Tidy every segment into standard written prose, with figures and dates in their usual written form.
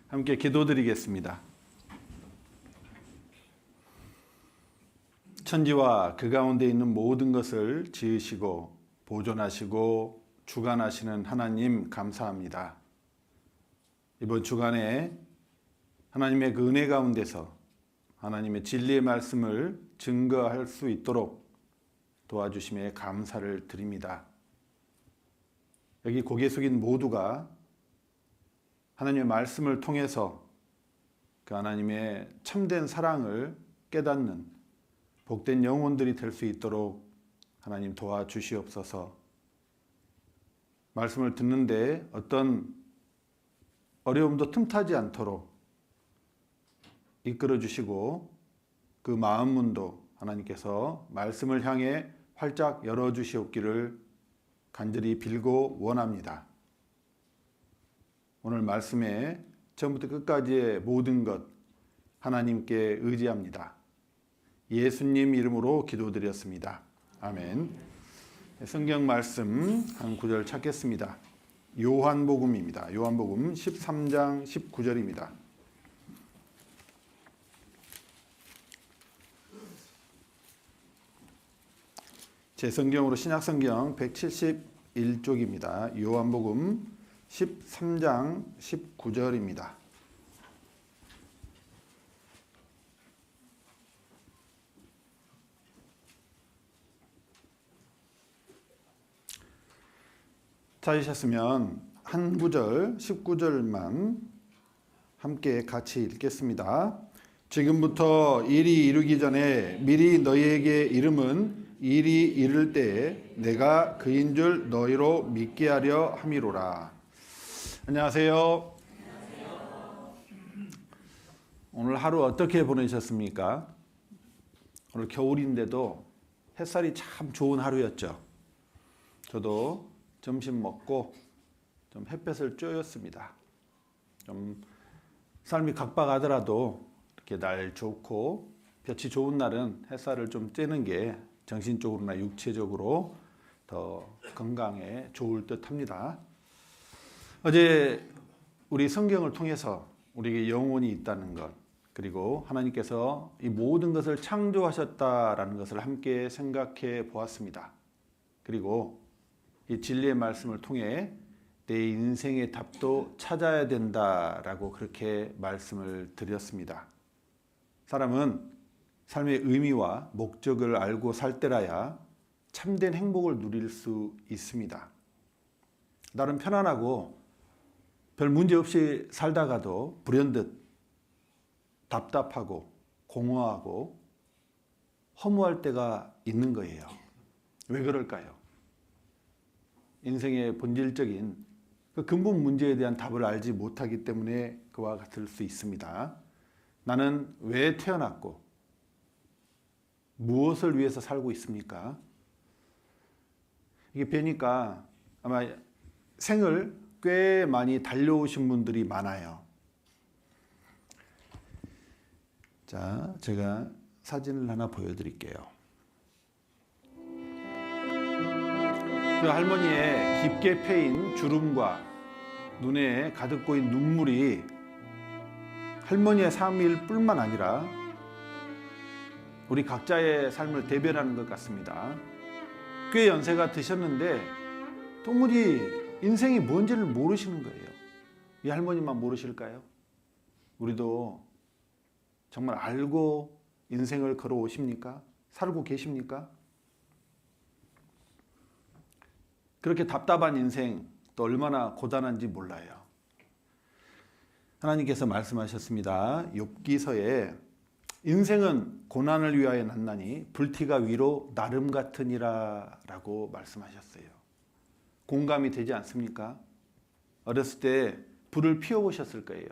함께 기도드리겠습니다. 천지와 그 가운데 있는 모든 것을 지으시고 보존하시고 주관하시는 하나님 감사합니다. 이번 주간에 하나님의 그 은혜 가운데서 하나님의 진리의 말씀을 증거할 수 있도록 도와주심에 감사를 드립니다. 여기 고개 숙인 모두가 하나님의 말씀을 통해서 그 하나님의 참된 사랑을 깨닫는 복된 영혼들이 될 수 있도록 하나님 도와주시옵소서. 말씀을 듣는데 어떤 어려움도 틈타지 않도록 이끌어 주시고 그 마음 문도 하나님께서 말씀을 향해 활짝 열어 주시옵기를 간절히 빌고 원합니다. 오늘 말씀에 처음부터 끝까지의 모든 것 하나님께 의지합니다. 예수님 이름으로 기도드렸습니다. 아멘. 성경 말씀 한 구절 찾겠습니다. 요한복음입니다. 요한복음 13장 19절입니다. 제 성경으로 신약성경 171쪽입니다. 요한복음 13장 19절입니다. 찾으셨으면 한 구절 19절만 함께 같이 읽겠습니다. 지금부터 일이 이루기 전에 미리 너희에게 이름은 일이 이를 때에 내가 그인 줄 너희로 믿게 하려 함이로라. 안녕하세요. 오늘 하루 어떻게 보내셨습니까? 오늘 겨울인데도 햇살이 참 좋은 하루였죠. 저도 점심 먹고 좀 햇볕을 쬐었습니다. 좀 삶이 각박하더라도 이렇게 날 좋고 볕이 좋은 날은 햇살을 좀 쬐는 게 정신적으로나 육체적으로 더 건강에 좋을 듯 합니다. 어제 우리 성경을 통해서 우리에게 영혼이 있다는 것, 그리고 하나님께서 이 모든 것을 창조하셨다라는 것을 함께 생각해 보았습니다. 그리고 이 진리의 말씀을 통해 내 인생의 답도 찾아야 된다라고 그렇게 말씀을 드렸습니다. 사람은 삶의 의미와 목적을 알고 살 때라야 참된 행복을 누릴 수 있습니다. 나름 편안하고 별 문제 없이 살다가도 불현듯 답답하고 공허하고 허무할 때가 있는 거예요. 왜 그럴까요? 인생의 본질적인 그 근본 문제에 대한 답을 알지 못하기 때문에 그와 같을 수 있습니다. 나는 왜 태어났고 무엇을 위해서 살고 있습니까? 이게 뵈니까 아마 생을 꽤 많이 달려오신 분들이 많아요. 자, 제가 사진을 하나 보여드릴게요. 그 할머니의 깊게 패인 주름과 눈에 가득 고인 눈물이 할머니의 삶일 뿐만 아니라 우리 각자의 삶을 대변하는 것 같습니다. 꽤 연세가 드셨는데 도무지 인생이 뭔지를 모르시는 거예요. 이 할머니만 모르실까요? 우리도 정말 알고 인생을 걸어오십니까? 살고 계십니까? 그렇게 답답한 인생 또 얼마나 고단한지 몰라요. 하나님께서 말씀하셨습니다. 욥기서에 인생은 고난을 위하여 났나니 불티가 위로 나름 같으니라 라고 말씀하셨어요. 공감이 되지 않습니까? 어렸을 때 불을 피워보셨을 거예요.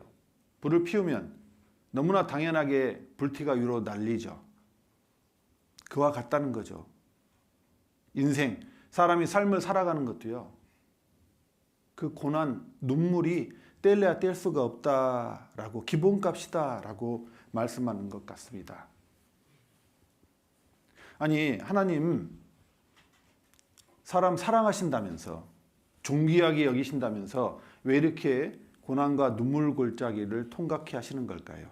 불을 피우면 너무나 당연하게 불티가 위로 날리죠. 그와 같다는 거죠. 인생, 사람이 삶을 살아가는 것도요. 그 고난, 눈물이 뗄래야 뗄 수가 없다라고 기본값이다라고 말씀하는 것 같습니다. 아니, 하나님 사람 사랑하신다면서 존귀하게 여기신다면서 왜 이렇게 고난과 눈물 골짜기를 통과케 하시는 걸까요?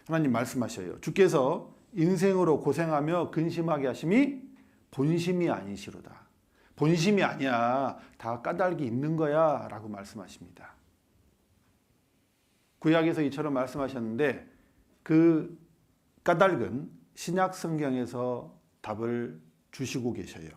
하나님 말씀하셔요. 주께서 인생으로 고생하며 근심하게 하심이 본심이 아니시로다. 본심이 아니야. 다 까닭이 있는 거야 라고 말씀하십니다. 구약에서 이처럼 말씀하셨는데 그 까닭은 신약 성경에서 답을 주시고 계셔요.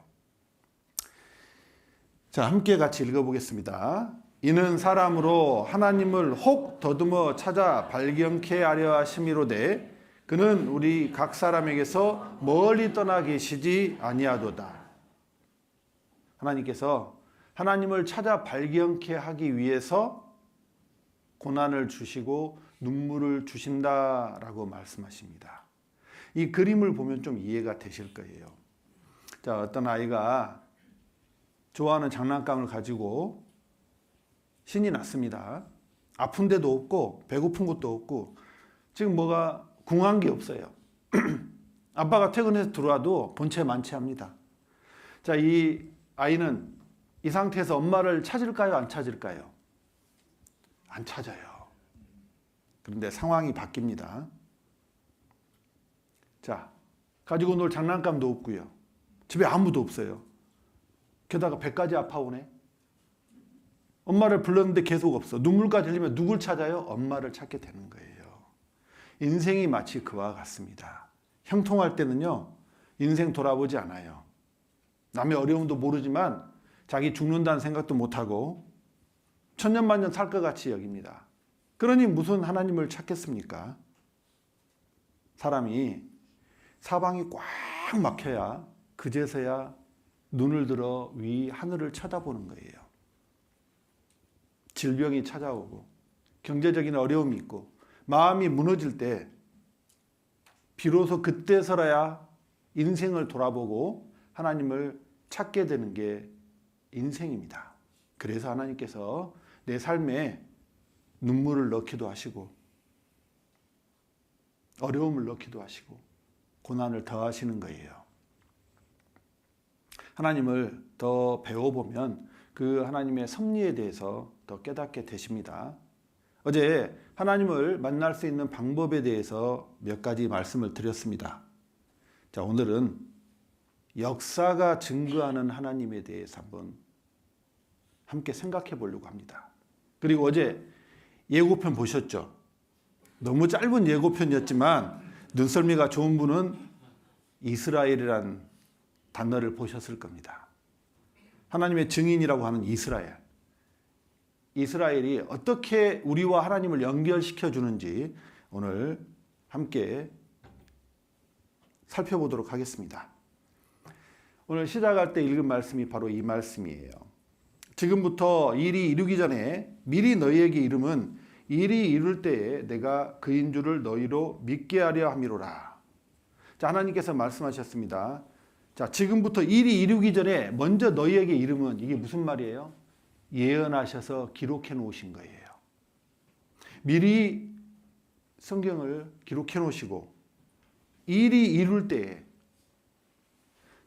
자, 함께 같이 읽어보겠습니다. 이는 사람으로 하나님을 혹 더듬어 찾아 발견케 하려 하심이로되 그는 우리 각 사람에게서 멀리 떠나 계시지 아니하도다. 하나님께서 하나님을 찾아 발견케 하기 위해서 고난을 주시고 눈물을 주신다라고 말씀하십니다. 이 그림을 보면 좀 이해가 되실 거예요. 자, 어떤 아이가 좋아하는 장난감을 가지고 신이 났습니다. 아픈 데도 없고 배고픈 것도 없고 지금 뭐가 궁한 게 없어요. 아빠가 퇴근해서 들어와도 본체 만취합니다. 자, 이 아이는 이 상태에서 엄마를 찾을까요? 안 찾을까요? 안 찾아요. 그런데 상황이 바뀝니다. 자, 가지고 놀 장난감도 없고요. 집에 아무도 없어요. 게다가 배까지 아파오네. 엄마를 불렀는데 계속 없어. 눈물까지 흘리면 누굴 찾아요? 엄마를 찾게 되는 거예요. 인생이 마치 그와 같습니다. 형통할 때는요, 인생 돌아보지 않아요. 남의 어려움도 모르지만 자기 죽는다는 생각도 못하고 천년만년 살 것 같이 여깁니다. 그러니 무슨 하나님을 찾겠습니까? 사람이 사방이 꽉 막혀야 그제서야 눈을 들어 위 하늘을 쳐다보는 거예요. 질병이 찾아오고 경제적인 어려움이 있고 마음이 무너질 때 비로소 그때서야 인생을 돌아보고 하나님을 찾게 되는 게 인생입니다. 그래서 하나님께서 내 삶에 눈물을 넣기도 하시고 어려움을 넣기도 하시고 고난을 더하시는 거예요. 하나님을 더 배워보면 그 하나님의 섭리에 대해서 더 깨닫게 되십니다. 어제 하나님을 만날 수 있는 방법에 대해서 몇 가지 말씀을 드렸습니다. 자, 오늘은 역사가 증거하는 하나님에 대해서 한번 함께 생각해 보려고 합니다. 그리고 어제 예고편 보셨죠? 너무 짧은 예고편이었지만 눈썰미가 좋은 분은 이스라엘이라는 단어를 보셨을 겁니다. 하나님의 증인이라고 하는 이스라엘. 이스라엘이 어떻게 우리와 하나님을 연결시켜 주는지 오늘 함께 살펴보도록 하겠습니다. 오늘 시작할 때 읽은 말씀이 바로 이 말씀이에요. 지금부터 일이 이루기 전에 미리 너희에게 이름은 일이 이룰 때에 내가 그인 줄을 너희로 믿게 하려 함이로라. 자, 하나님께서 말씀하셨습니다. 자, 지금부터 일이 이루기 전에 먼저 너희에게 이름은 이게 무슨 말이에요? 예언하셔서 기록해 놓으신 거예요. 미리 성경을 기록해 놓으시고 일이 이룰 때에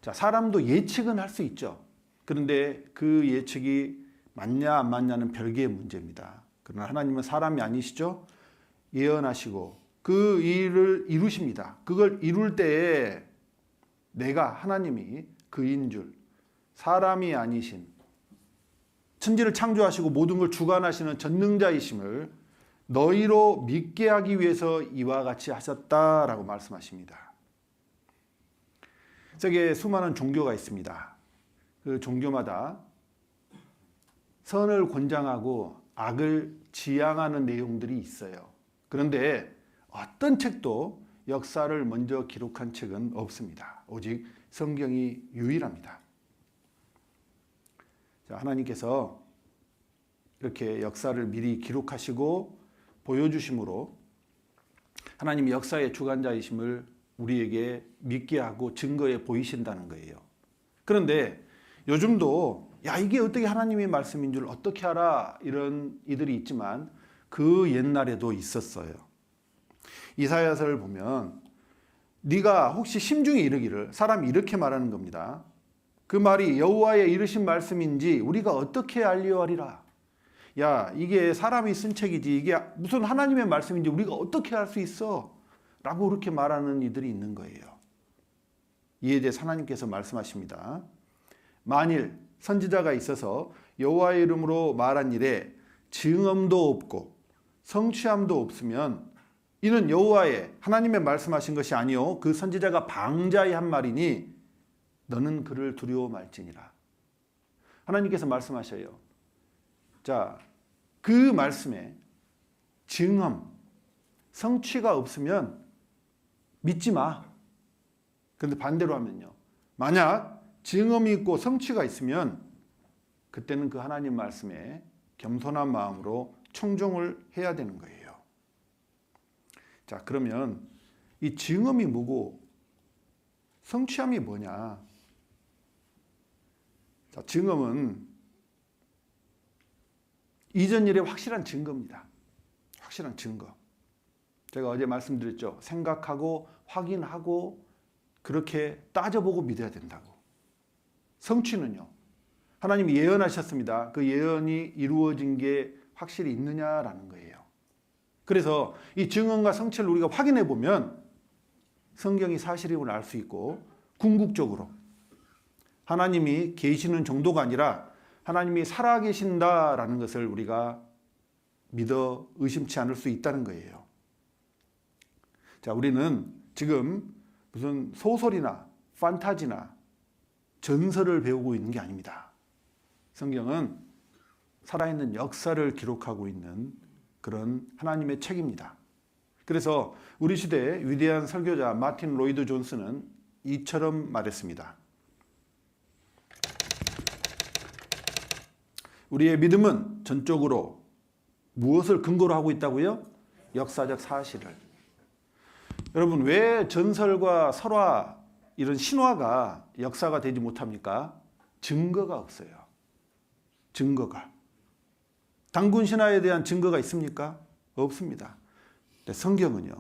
자, 사람도 예측은 할 수 있죠. 그런데 그 예측이 맞냐 안 맞냐는 별개의 문제입니다. 그러나 하나님은 사람이 아니시죠? 예언하시고 그 일을 이루십니다. 그걸 이룰 때에 내가 하나님이 그인 줄, 사람이 아니신 천지를 창조하시고 모든 걸 주관하시는 전능자이심을 너희로 믿게 하기 위해서 이와 같이 하셨다라고 말씀하십니다. 세계에 수많은 종교가 있습니다. 그 종교마다 선을 권장하고 악을 지향하는 내용들이 있어요. 그런데 어떤 책도 역사를 먼저 기록한 책은 없습니다. 오직 성경이 유일합니다. 자, 하나님께서 이렇게 역사를 미리 기록하시고 보여주심으로 하나님이 역사의 주관자이심을 우리에게 믿게 하고 증거해 보이신다는 거예요. 그런데 요즘도 야, 이게 어떻게 하나님의 말씀인 줄 어떻게 알아? 이런 이들이 있지만 그 옛날에도 있었어요. 이사야서를 보면 네가 혹시 심중에 이르기를, 사람이 이렇게 말하는 겁니다. 그 말이 여호와의 이르신 말씀인지 우리가 어떻게 알리오하리라. 야, 이게 사람이 쓴 책이지 이게 무슨 하나님의 말씀인지 우리가 어떻게 할 수 있어? 라고 그렇게 말하는 이들이 있는 거예요. 이에 대해 하나님께서 말씀하십니다. 만일 선지자가 있어서 여호와의 이름으로 말한 일에 증언도 없고 성취함도 없으면 이는 여호와의 하나님의 말씀하신 것이 아니요 그 선지자가 방자히 한 말이니 너는 그를 두려워 말지니라. 하나님께서 말씀하셔요. 자, 그 말씀에 증언, 성취가 없으면 믿지 마. 그런데 반대로 하면요. 만약 증언이 있고 성취가 있으면 그때는 그 하나님 말씀에 겸손한 마음으로 청종을 해야 되는 거예요. 자, 그러면 이 증언이 뭐고 성취함이 뭐냐? 자, 증언은 이전 일의 확실한 증거입니다. 확실한 증거. 제가 어제 말씀드렸죠. 생각하고 확인하고 그렇게 따져보고 믿어야 된다고. 성취는요. 하나님이 예언하셨습니다. 그 예언이 이루어진 게 확실히 있느냐라는 거예요. 그래서 이 증언과 성취를 우리가 확인해 보면 성경이 사실임을 알 수 있고 궁극적으로 하나님이 계시는 정도가 아니라 하나님이 살아계신다라는 것을 우리가 믿어 의심치 않을 수 있다는 거예요. 자, 우리는 지금 무슨 소설이나 판타지나 전설을 배우고 있는 게 아닙니다. 성경은 살아있는 역사를 기록하고 있는 그런 하나님의 책입니다. 그래서 우리 시대의 위대한 설교자 마틴 로이드 존스는 이처럼 말했습니다. 우리의 믿음은 전적으로 무엇을 근거로 하고 있다고요? 역사적 사실을. 여러분, 왜 전설과 설화 이런 신화가 역사가 되지 못합니까? 증거가 없어요. 증거가. 단군 신화에 대한 증거가 있습니까? 없습니다. 근데 성경은요.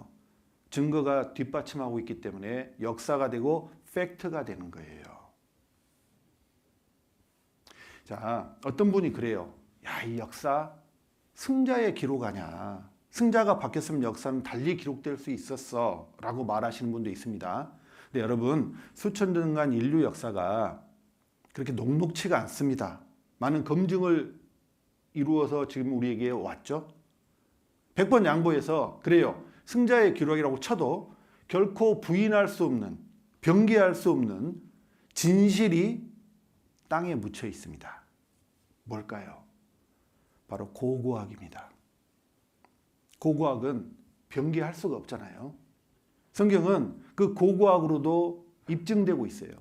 증거가 뒷받침하고 있기 때문에 역사가 되고 팩트가 되는 거예요. 자, 어떤 분이 그래요. 야, 이 역사 승자의 기록 아니야. 승자가 바뀌었으면 역사는 달리 기록될 수 있었어 라고 말하시는 분도 있습니다. 근데 여러분, 수천 년간 인류 역사가 그렇게 녹록치가 않습니다. 많은 검증을 이루어서 지금 우리에게 왔죠. 100번 양보해서 그래요. 승자의 기록이라고 쳐도 결코 부인할 수 없는, 변개할 수 없는 진실이 땅에 묻혀 있습니다. 뭘까요? 바로 고고학입니다. 고고학은 변개할 수가 없잖아요. 성경은 그 고고학으로도 입증되고 있어요.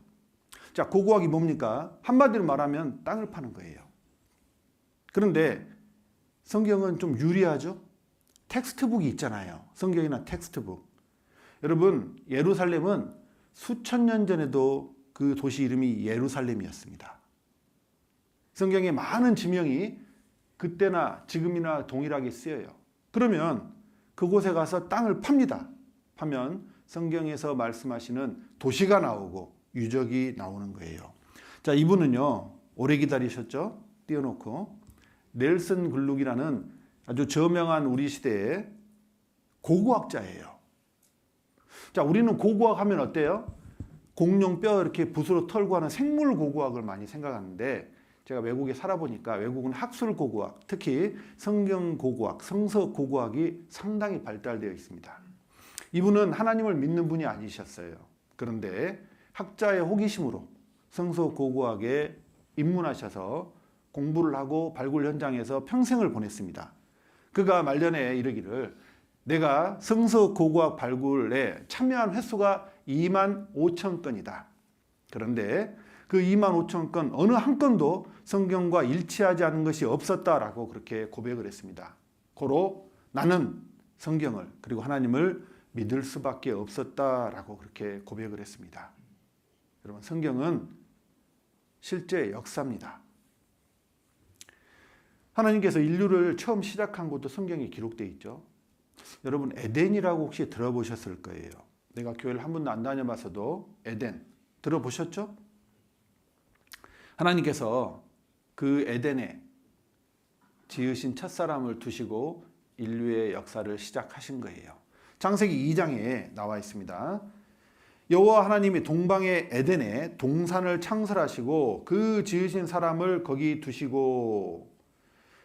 자, 고고학이 뭡니까? 한마디로 말하면 땅을 파는 거예요. 그런데 성경은 좀 유리하죠? 텍스트북이 있잖아요. 성경이나 텍스트북. 여러분, 예루살렘은 수천 년 전에도 그 도시 이름이 예루살렘이었습니다. 성경에 많은 지명이 그때나 지금이나 동일하게 쓰여요. 그러면 그곳에 가서 땅을 팝니다. 파면 성경에서 말씀하시는 도시가 나오고 유적이 나오는 거예요. 자, 이분은요, 오래 기다리셨죠? 띄워놓고. 넬슨 글룩이라는 아주 저명한 우리 시대의 고고학자예요. 자, 우리는 고고학 하면 어때요? 공룡 뼈 이렇게 붓으로 털고 하는 생물 고고학을 많이 생각하는데 제가 외국에 살아보니까 외국은 학술 고고학, 특히 성경 고고학, 성서 고고학이 상당히 발달되어 있습니다. 이분은 하나님을 믿는 분이 아니셨어요. 그런데 학자의 호기심으로 성서 고고학에 입문하셔서 공부를 하고 발굴 현장에서 평생을 보냈습니다. 그가 말년에 이르기를 내가 성서 고고학 발굴에 참여한 횟수가 2만 5천 건이다. 그런데 그 2만 5천 건 어느 한 건도 성경과 일치하지 않은 것이 없었다라고 그렇게 고백을 했습니다. 고로 나는 성경을 그리고 하나님을 믿을 수밖에 없었다라고 그렇게 고백을 했습니다. 여러분, 성경은 실제 역사입니다. 하나님께서 인류를 처음 시작한 것도 성경에 기록되어 있죠. 여러분, 에덴이라고 혹시 들어보셨을 거예요. 내가 교회를 한 번도 안 다녀봤어도 에덴 들어보셨죠? 하나님께서 그 에덴에 지으신 첫사람을 두시고 인류의 역사를 시작하신 거예요. 창세기 2장에 나와 있습니다. 여호와 하나님이 동방의 에덴에 동산을 창설하시고 그 지으신 사람을 거기 두시고,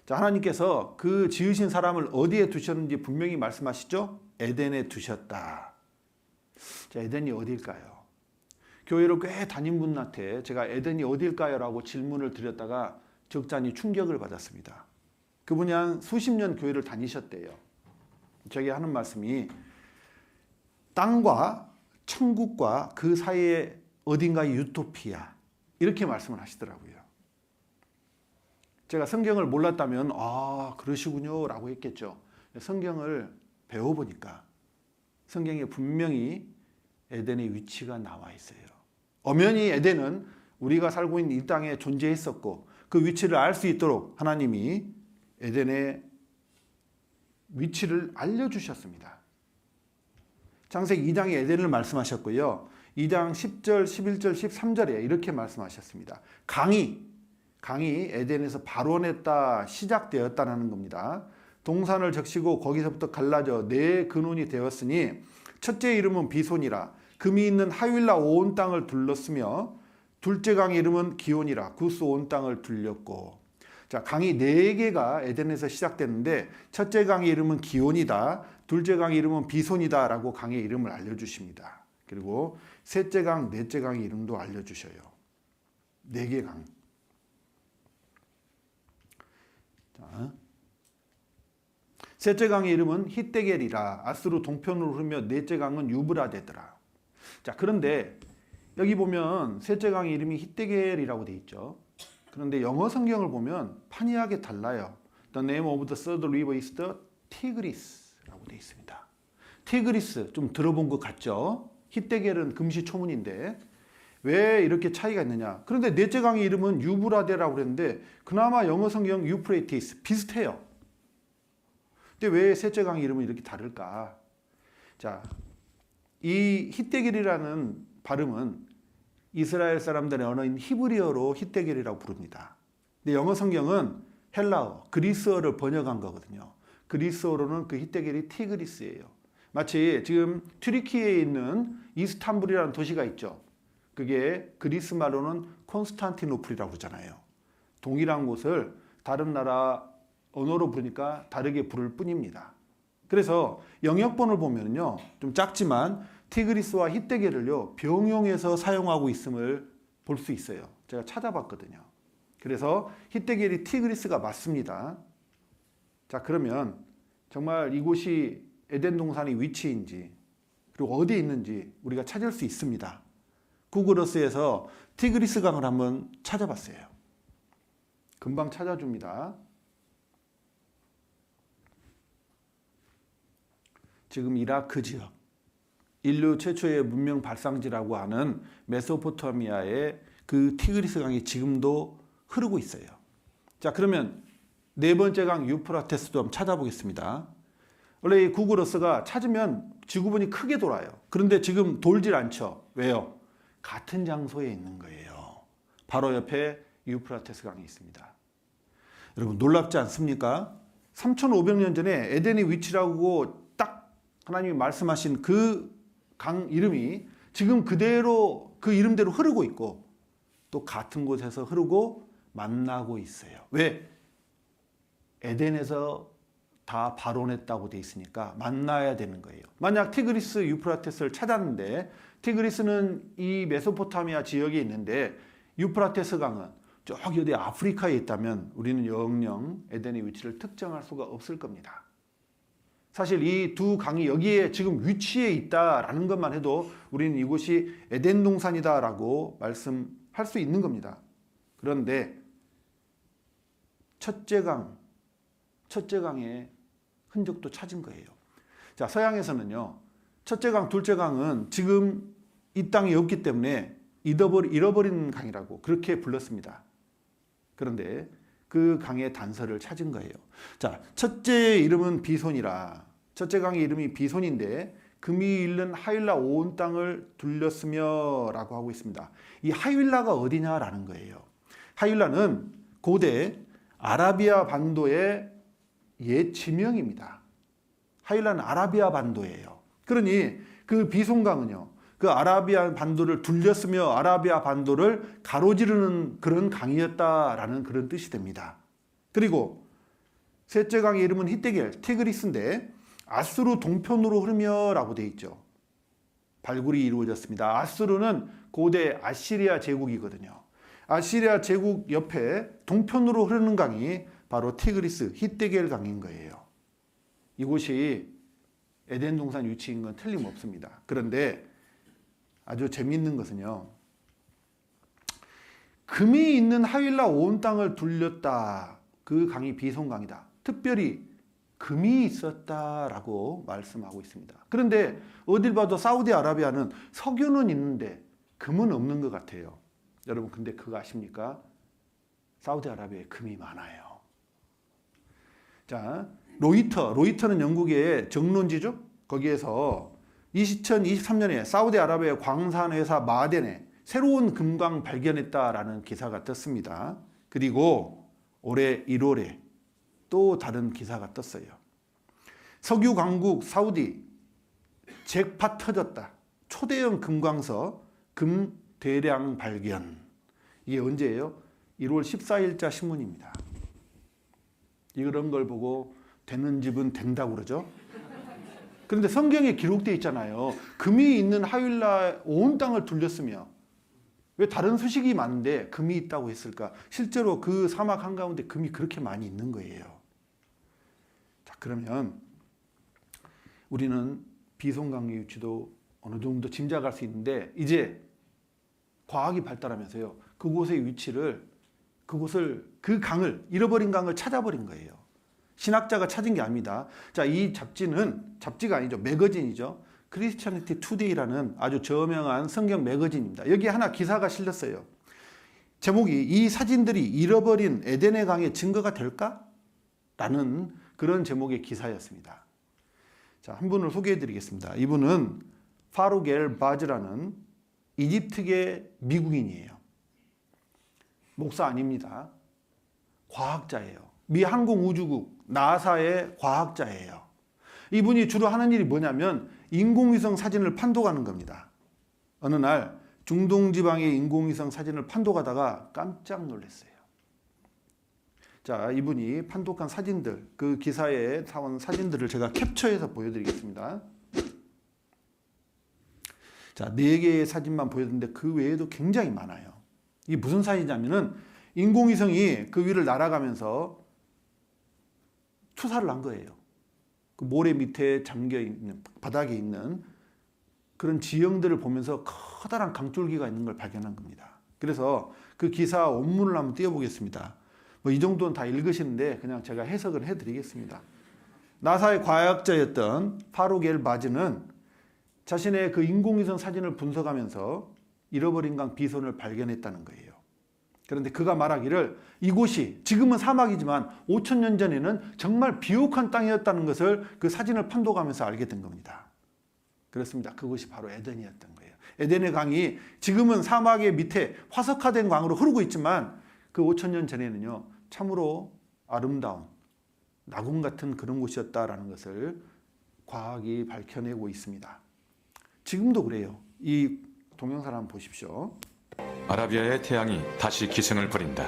자, 하나님께서 그 지으신 사람을 어디에 두셨는지 분명히 말씀하시죠? 에덴에 두셨다. 자, 에덴이 어디일까요? 교회를 꽤 다닌 분한테 제가 에덴이 어디일까요? 라고 질문을 드렸다가 적잖이 충격을 받았습니다. 그분이 한 수십 년 교회를 다니셨대요. 저에게 하는 말씀이 땅과 천국과 그 사이에 어딘가의 유토피아, 이렇게 말씀을 하시더라고요. 제가 성경을 몰랐다면 그러시군요 라고 했겠죠. 성경을 배워보니까 성경에 분명히 에덴의 위치가 나와 있어요. 엄연히 에덴은 우리가 살고 있는 이 땅에 존재했었고 그 위치를 알 수 있도록 하나님이 에덴의 위치를 알려주셨습니다. 창세기 2장에 에덴을 말씀하셨고요. 2장 10절, 11절, 13절에 이렇게 말씀하셨습니다. 강이 에덴에서 발원했다, 시작되었다는 겁니다. 동산을 적시고 거기서부터 갈라져 네 근원이 되었으니 첫째 이름은 비손이라 금이 있는 하윌라 온 땅을 둘렀으며 둘째 강의 이름은 기온이라 구스 온 땅을 둘렸고. 자, 강이 네 개가 에덴에서 시작됐는데 첫째 강의 이름은 기온이다, 둘째 강의 이름은 비손이다 라고 강의 이름을 알려주십니다. 그리고 셋째 강, 넷째 강의 이름도 알려주셔요. 네 개 강. 자, 셋째 강의 이름은 히데겔이라 아스루 동편으로 흐르며 넷째 강은 유브라데더라. 자, 그런데 여기 보면 셋째 강의 이름이 히데겔이라고 되어 있죠. 그런데 영어 성경을 보면 판이하게 달라요. The name of the third river is the Tigris라고 되어 있습니다. 티그리스 좀 들어본 것 같죠? 히데겔은 금시초문인데 왜 이렇게 차이가 있느냐? 그런데 넷째 강의 이름은 유브라데라고 그랬는데 그나마 영어 성경 유프레이티스 비슷해요. 근데 왜 셋째 강의 이름은 이렇게 다를까? 자, 이 히데겔이라는 발음은 이스라엘 사람들의 언어인 히브리어로 히데겔이라고 부릅니다. 근데 영어 성경은 헬라어, 그리스어를 번역한 거거든요. 그리스어로는 그 히데겔이 티그리스예요. 마치 지금 튀르키예에 있는 이스탄불이라는 도시가 있죠. 그게 그리스 말로는 콘스탄티노플이라고 그러잖아요. 동일한 곳을 다른 나라 언어로 부르니까 다르게 부를 뿐입니다. 그래서 영역본을 보면요, 좀 작지만 티그리스와 히데겔을요 병용해서 사용하고 있음을 볼 수 있어요. 제가 찾아봤거든요. 그래서 히데겔이 티그리스가 맞습니다. 자, 그러면 정말 이곳이 에덴 동산의 위치인지 그리고 어디에 있는지 우리가 찾을 수 있습니다. 구글어스에서 티그리스 강을 한번 찾아봤어요. 금방 찾아줍니다. 지금 이라크 지역, 인류 최초의 문명 발상지라고 하는 메소포타미아의 그 티그리스 강이 지금도 흐르고 있어요. 자, 그러면 네 번째 강 유프라테스도 한번 찾아보겠습니다. 원래 이 구글어스가 찾으면 지구본이 크게 돌아요. 그런데 지금 돌질 않죠. 왜요? 같은 장소에 있는 거예요. 바로 옆에 유프라테스 강이 있습니다. 여러분 놀랍지 않습니까? 3500년 전에 에덴의 위치라고 딱 하나님이 말씀하신 그 강 이름이 지금 그대로 그 이름대로 흐르고 있고 또 같은 곳에서 흐르고 만나고 있어요. 왜? 에덴에서 다 발원했다고 돼 있으니까 만나야 되는 거예요. 만약 티그리스 유프라테스를 찾았는데 티그리스는 이 메소포타미아 지역에 있는데 유프라테스 강은 저기 어디 아프리카에 있다면 우리는 영영 에덴의 위치를 특정할 수가 없을 겁니다. 사실 이 두 강이 여기에 지금 위치해 있다라는 것만 해도 우리는 이곳이 에덴 동산이다라고 말씀할 수 있는 겁니다. 그런데 첫째 강의 흔적도 찾은 거예요. 자, 서양에서는요, 첫째 강, 둘째 강은 지금 이 땅에 없기 때문에 잃어버린 강이라고 그렇게 불렀습니다. 그런데 그 강의 단서를 찾은 거예요. 자, 첫째 이름은 비손이라. 첫째 강의 이름이 비손인데 금이 잃는 하윌라 온 땅을 둘렸으며 라고 하고 있습니다. 이 하윌라가 어디냐라는 거예요. 하윌라는 고대 아라비아 반도의 옛 지명입니다. 하윌라는 아라비아 반도예요. 그러니 그 비송강은요, 그 아라비아 반도를 둘렸으며 아라비아 반도를 가로지르는 그런 강이었다라는 그런 뜻이 됩니다. 그리고 셋째 강의 이름은 히데겔, 티그리스인데 아수르 동편으로 흐르며라고 되어 있죠. 발굴이 이루어졌습니다. 아수르는 고대 아시리아 제국이거든요. 아시리아 제국 옆에 동편으로 흐르는 강이 바로 티그리스, 히데겔 강인 거예요. 이곳이 에덴 동산 위치인 건 틀림없습니다. 그런데 아주 재미있는 것은요, 금이 있는 하윌라 온 땅을 둘렸다. 그 강이 비송강이다. 특별히 금이 있었다라고 말씀하고 있습니다. 그런데 어딜 봐도 사우디아라비아는 석유는 있는데 금은 없는 것 같아요. 여러분, 근데 그거 아십니까? 사우디아라비아에 금이 많아요. 자, 로이터는 영국의 정론지죠. 거기에서 2023년에 사우디아라비아 광산회사 마덴에 새로운 금광 발견했다라는 기사가 떴습니다. 그리고 올해 1월에 또 다른 기사가 떴어요. 석유 강국 사우디 잭팟 터졌다. 초대형 금광석 금 대량 발견. 이게 언제예요? 1월 14일자 신문입니다. 이런 걸 보고 되는 집은 된다고 그러죠. 그런데 성경에 기록되어 있잖아요. 금이 있는 하윌라 온 땅을 둘렸으며 왜 다른 소식이 많은데 금이 있다고 했을까? 실제로 그 사막 한가운데 금이 그렇게 많이 있는 거예요. 자, 그러면 우리는 비송강의 위치도 어느 정도 짐작할 수 있는데 이제 과학이 발달하면서요. 그곳의 위치를 그 강을 잃어버린 강을 찾아버린 거예요. 신학자가 찾은 게 아닙니다. 자, 이 잡지가 아니죠. 매거진이죠. 크리스티애니티 투데이라는 아주 저명한 성경 매거진입니다. 여기에 하나 기사가 실렸어요. 제목이 이 사진들이 잃어버린 에덴의 강의 증거가 될까? 라는 그런 제목의 기사였습니다. 자, 한 분을 소개해 드리겠습니다. 이분은 파룩 엘 바즈라는 이집트계 미국인이에요. 목사 아닙니다. 과학자예요. 미 항공우주국 나사의 과학자예요. 이분이 주로 하는 일이 뭐냐면 인공위성 사진을 판독하는 겁니다. 어느 날 중동 지방의 인공위성 사진을 판독하다가 깜짝 놀랐어요. 자, 이분이 판독한 사진들, 그 기사에 나온 사진들을 제가 캡처해서 보여드리겠습니다. 자, 4개의 사진만 보여드렸는데 그 외에도 굉장히 많아요. 이게 무슨 사진이냐면은 인공위성이 그 위를 날아가면서 투사를 한 거예요. 그 모래 밑에 잠겨 있는 바닥에 있는 그런 지형들을 보면서 커다란 강줄기가 있는 걸 발견한 겁니다. 그래서 그 기사 원문을 한번 띄워보겠습니다. 뭐 이 정도는 다 읽으시는데 그냥 제가 해석을 해드리겠습니다. 나사의 과학자였던 파룩 엘 바즈는 자신의 그 인공위성 사진을 분석하면서 잃어버린 강 비손을 발견했다는 거예요. 그런데 그가 말하기를 이곳이 지금은 사막이지만 5,000년 전에는 정말 비옥한 땅이었다는 것을 그 사진을 판독하면서 알게 된 겁니다. 그렇습니다. 그것이 바로 에덴이었던 거예요. 에덴의 강이 지금은 사막의 밑에 화석화된 강으로 흐르고 있지만 그 5,000년 전에는요, 참으로 아름다운 낙원 같은 그런 곳이었다라는 것을 과학이 밝혀내고 있습니다. 지금도 그래요. 이 동영상 한번 보십시오. 아라비아의 태양이 다시 기승을 부린다.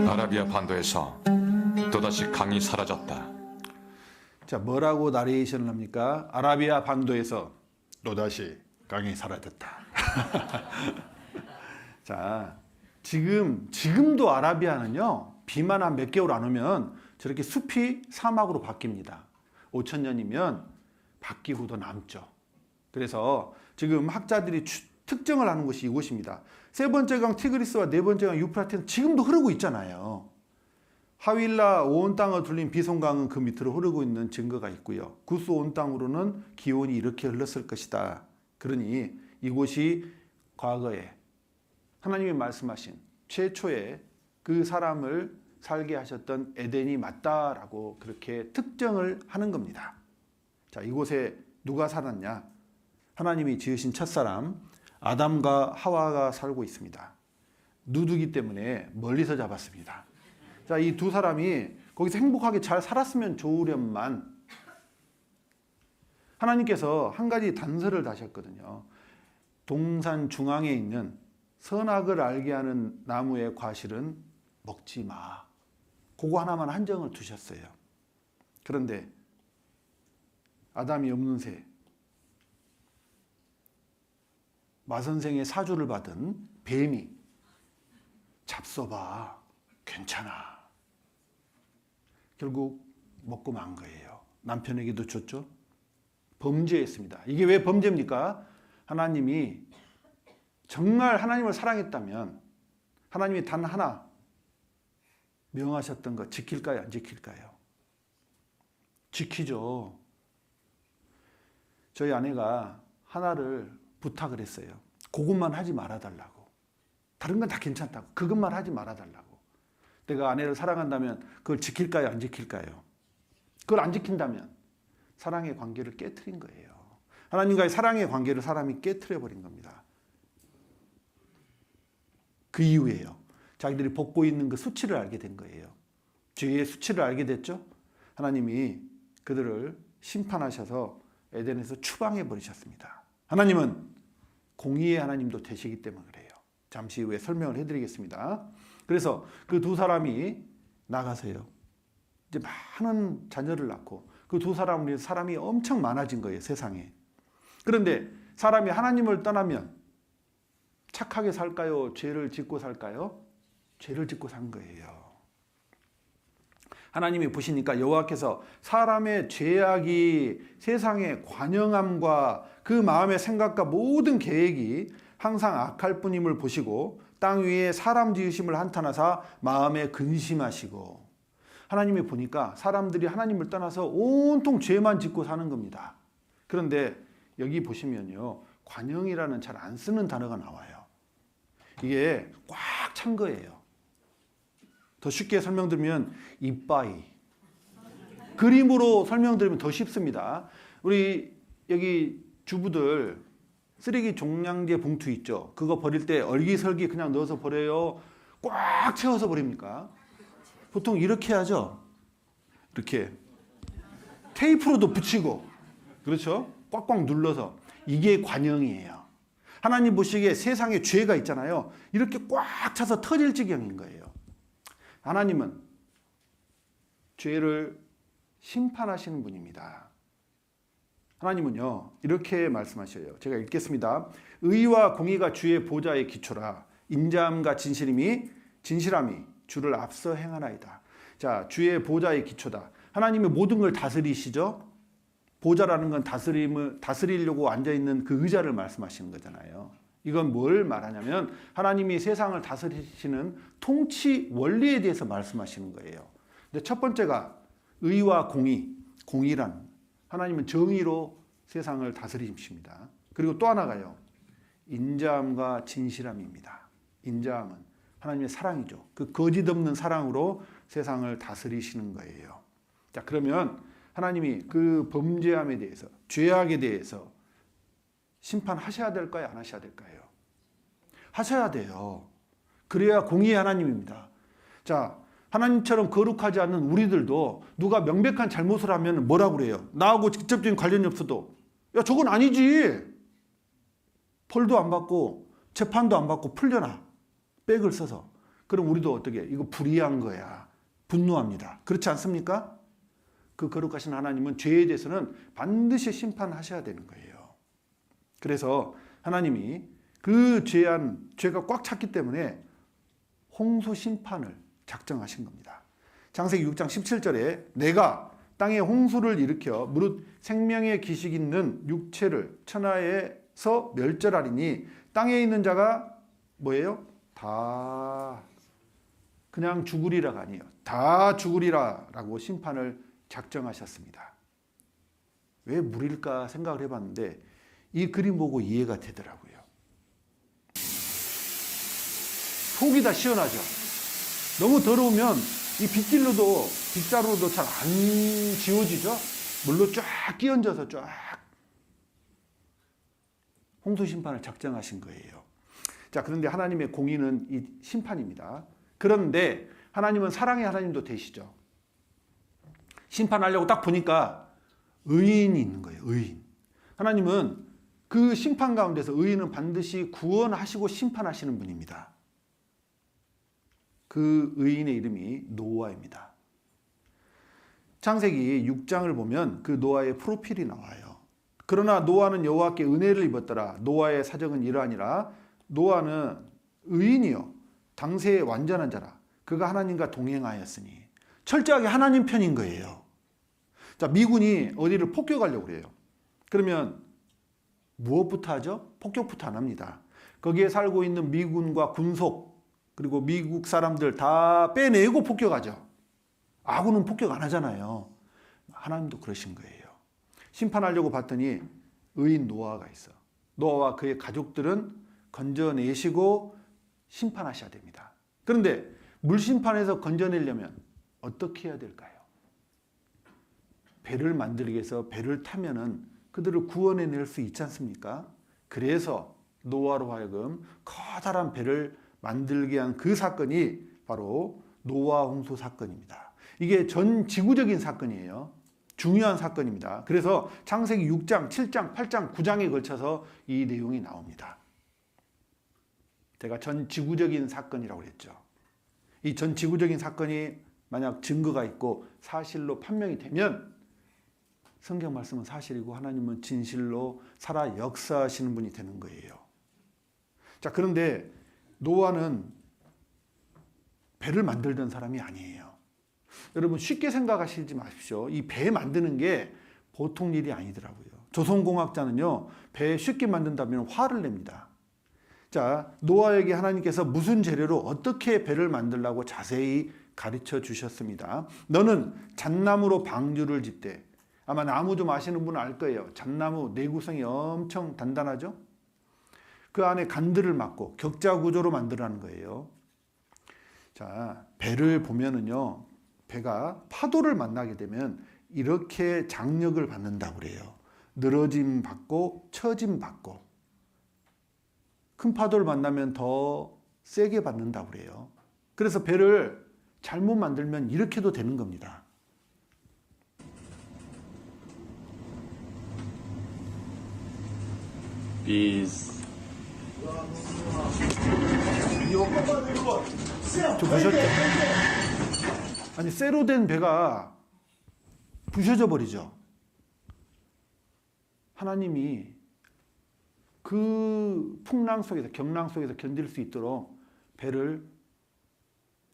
아라비아 반도에서 또다시 강이 사라졌다. 자, 뭐라고 나레이션을 합니까? 아라비아 반도에서 또다시 강이 사라졌다. 자, 지금도 아라비아는요, 비만 한 몇 개월 안 오면 저렇게 숲이 사막으로 바뀝니다. 5,000년이면 바뀌고도 남죠. 그래서 지금 학자들이 특정을 하는 곳이 이곳입니다. 세 번째 강 티그리스와 네 번째 강 유프라테는 지금도 흐르고 있잖아요. 하윌라 온 땅을 둘린 비송강은 그 밑으로 흐르고 있는 증거가 있고요. 구스 온 땅으로는 기온이 이렇게 흘렀을 것이다. 그러니 이곳이 과거에 하나님이 말씀하신 최초의 그 사람을 살게 하셨던 에덴이 맞다라고 그렇게 특정을 하는 겁니다. 자, 이곳에 누가 살았냐? 하나님이 지으신 첫사람 아담과 하와가 살고 있습니다. 누드기 때문에 멀리서 잡았습니다. 자, 이 두 사람이 거기서 행복하게 잘 살았으면 좋으련만 하나님께서 한 가지 단서를 다셨거든요. 동산 중앙에 있는 선악을 알게 하는 나무의 과실은 먹지 마. 그거 하나만 한정을 두셨어요. 그런데 아담이 없는 새 마선생의 사주를 받은 뱀이 잡숴봐. 괜찮아. 결국 먹고 만 거예요. 남편에게도 줬죠. 범죄했습니다. 이게 왜 범죄입니까? 하나님이 정말 하나님을 사랑했다면 하나님이 단 하나 명하셨던 것 지킬까요? 안 지킬까요? 지키죠. 저희 아내가 하나를 부탁을 했어요. 그것만 하지 말아달라고. 다른 건 다 괜찮다고. 그것만 하지 말아달라고. 내가 아내를 사랑한다면 그걸 지킬까요? 안 지킬까요? 그걸 안 지킨다면 사랑의 관계를 깨트린 거예요. 하나님과의 사랑의 관계를 사람이 깨트려버린 겁니다. 그 이후에요. 자기들이 벗고 있는 그 수치를 알게 된 거예요. 죄의 수치를 알게 됐죠. 하나님이 그들을 심판하셔서 에덴에서 추방해 버리셨습니다. 하나님은 공의의 하나님도 되시기 때문에 그래요. 잠시 후에 설명을 해드리겠습니다. 그래서 그 두 사람이 나가서요. 이제 많은 자녀를 낳고 그 두 사람을 위해서 사람이 엄청 많아진 거예요, 세상에. 그런데 사람이 하나님을 떠나면 착하게 살까요? 죄를 짓고 살까요? 죄를 짓고 산 거예요. 하나님이 보시니까 여호와께서 사람의 죄악이 세상의 관영함과 그 마음의 생각과 모든 계획이 항상 악할 뿐임을 보시고 땅 위에 사람 지으심을 한탄하사 마음에 근심하시고 하나님이 보니까 사람들이 하나님을 떠나서 온통 죄만 짓고 사는 겁니다. 그런데 여기 보시면요. 관영이라는 잘 안 쓰는 단어가 나와요. 이게 꽉 찬 거예요. 더 쉽게 설명드리면 이빠이. 그림으로 설명드리면 더 쉽습니다. 우리 여기 주부들 쓰레기 종량제 봉투 있죠. 그거 버릴 때 얼기설기 그냥 넣어서 버려요? 꽉 채워서 버립니까? 보통 이렇게 하죠. 이렇게 테이프로도 붙이고 그렇죠? 꽉꽉 눌러서. 이게 관영이에요. 하나님 보시기에 세상에 죄가 있잖아요. 이렇게 꽉 차서 터질 지경인 거예요. 하나님은 죄를 심판하시는 분입니다. 하나님은요 이렇게 말씀하셔요. 제가 읽겠습니다. 의와 공의가 주의 보좌의 기초라. 인자함과 진실함이 주를 앞서 행하나이다. 자, 주의 보좌의 기초다. 하나님이 모든 걸 다스리시죠. 보좌라는 건 다스리려고 앉아있는 그 의자를 말씀하시는 거잖아요. 이건 뭘 말하냐면 하나님이 세상을 다스리시는 통치 원리에 대해서 말씀하시는 거예요. 근데 첫 번째가 의와 공의란 하나님은 정의로 세상을 다스리십니다. 그리고 또 하나가요. 인자함과 진실함입니다. 인자함은 하나님의 사랑이죠. 그 거짓 없는 사랑으로 세상을 다스리시는 거예요. 자, 그러면 하나님이 그 범죄함에 대해서, 죄악에 대해서 심판하셔야 될까요? 안 하셔야 될까요? 하셔야 돼요. 그래야 공의의 하나님입니다. 자, 하나님처럼 거룩하지 않는 우리들도 누가 명백한 잘못을 하면 뭐라고 그래요? 나하고 직접적인 관련이 없어도 야, 저건 아니지. 벌도 안 받고 재판도 안 받고 풀려나. 백을 써서. 그럼 우리도 어떻게? 이거 불의한 거야. 분노합니다. 그렇지 않습니까? 그 거룩하신 하나님은 죄에 대해서는 반드시 심판하셔야 되는 거예요. 그래서 하나님이 그 죄가 꽉 찼기 때문에 홍수 심판을 작정하신 겁니다. 창세기 6장 17절에 내가 땅에 홍수를 일으켜 무릇 생명의 기식 있는 육체를 천하에서 멸절하리니 땅에 있는 자가 뭐예요? 다 그냥 죽으리라가 아니에요. 다 죽으리라라고 심판을 작정하셨습니다. 왜 물일까 생각을 해봤는데 이 그림 보고 이해가 되더라고요. 속이 다 시원하죠. 너무 더러우면 이 빗자루로도 잘 안 지워지죠. 물로 쫙 끼얹어서 쫙 홍수 심판을 작정하신 거예요. 자, 그런데 하나님의 공의는 이 심판입니다. 그런데 하나님은 사랑의 하나님도 되시죠. 심판하려고 딱 보니까 의인이 있는 거예요. 의인. 하나님은 그 심판 가운데서 의인은 반드시 구원하시고 심판하시는 분입니다. 그 의인의 이름이 노아입니다. 창세기 6장을 보면 그 노아의 프로필이 나와요. 그러나 노아는 여호와께 은혜를 입었더라. 노아의 사정은 이러하니라. 노아는 의인이요 당세의 완전한 자라. 그가 하나님과 동행하였으니. 철저하게 하나님 편인 거예요. 자, 미군이 어디를 폭격하려고 그래요. 그러면 무엇부터 하죠? 폭격부터 안 합니다. 거기에 살고 있는 미군과 군속 그리고 미국 사람들 다 빼내고 폭격하죠. 아군은 폭격 안 하잖아요. 하나님도 그러신 거예요. 심판하려고 봤더니 의인 노아가 있어. 노아와 그의 가족들은 건져내시고 심판하셔야 됩니다. 그런데 물심판에서 건져내려면 어떻게 해야 될까요? 배를 만들기 위해서 배를 타면은 그들을 구원해낼 수 있지 않습니까? 그래서 노아로 하여금 커다란 배를 만들게 한 그 사건이 바로 노아 홍수 사건입니다. 이게 전 지구적인 사건이에요. 중요한 사건입니다. 그래서 창세기 6장, 7장, 8장, 9장에 걸쳐서 이 내용이 나옵니다. 제가 전 지구적인 사건이라고 그랬죠. 이 전 지구적인 사건이 만약 증거가 있고 사실로 판명이 되면 성경 말씀은 사실이고 하나님은 진실로 살아 역사하시는 분이 되는 거예요. 자, 그런데 노아는 배를 만들던 사람이 아니에요. 여러분 쉽게 생각하시지 마십시오. 이 배 만드는 게 보통 일이 아니더라고요. 조선공학자는요, 배 쉽게 만든다면 화를 냅니다. 자, 노아에게 하나님께서 무슨 재료로 어떻게 배를 만들라고 자세히 가르쳐 주셨습니다. 너는 잣나무로 방주를 짓되. 아마 나무 좀 아시는 분은 알 거예요. 잣나무 내구성이 엄청 단단하죠. 그 안에 간들을 막고 격자 구조로 만들라는 거예요. 자, 배를 보면은요, 배가 파도를 만나게 되면 이렇게 장력을 받는다고 그래요. 늘어짐 받고 처짐 받고 큰 파도를 만나면 더 세게 받는다고 그래요. 그래서 배를 잘못 만들면 이렇게도 되는 겁니다. Bees. 저 보셨죠? 아니, 쇠로 된 배가 부셔져 버리죠. 하나님이 그 풍랑 속에서, 경랑 속에서 견딜 수 있도록 배를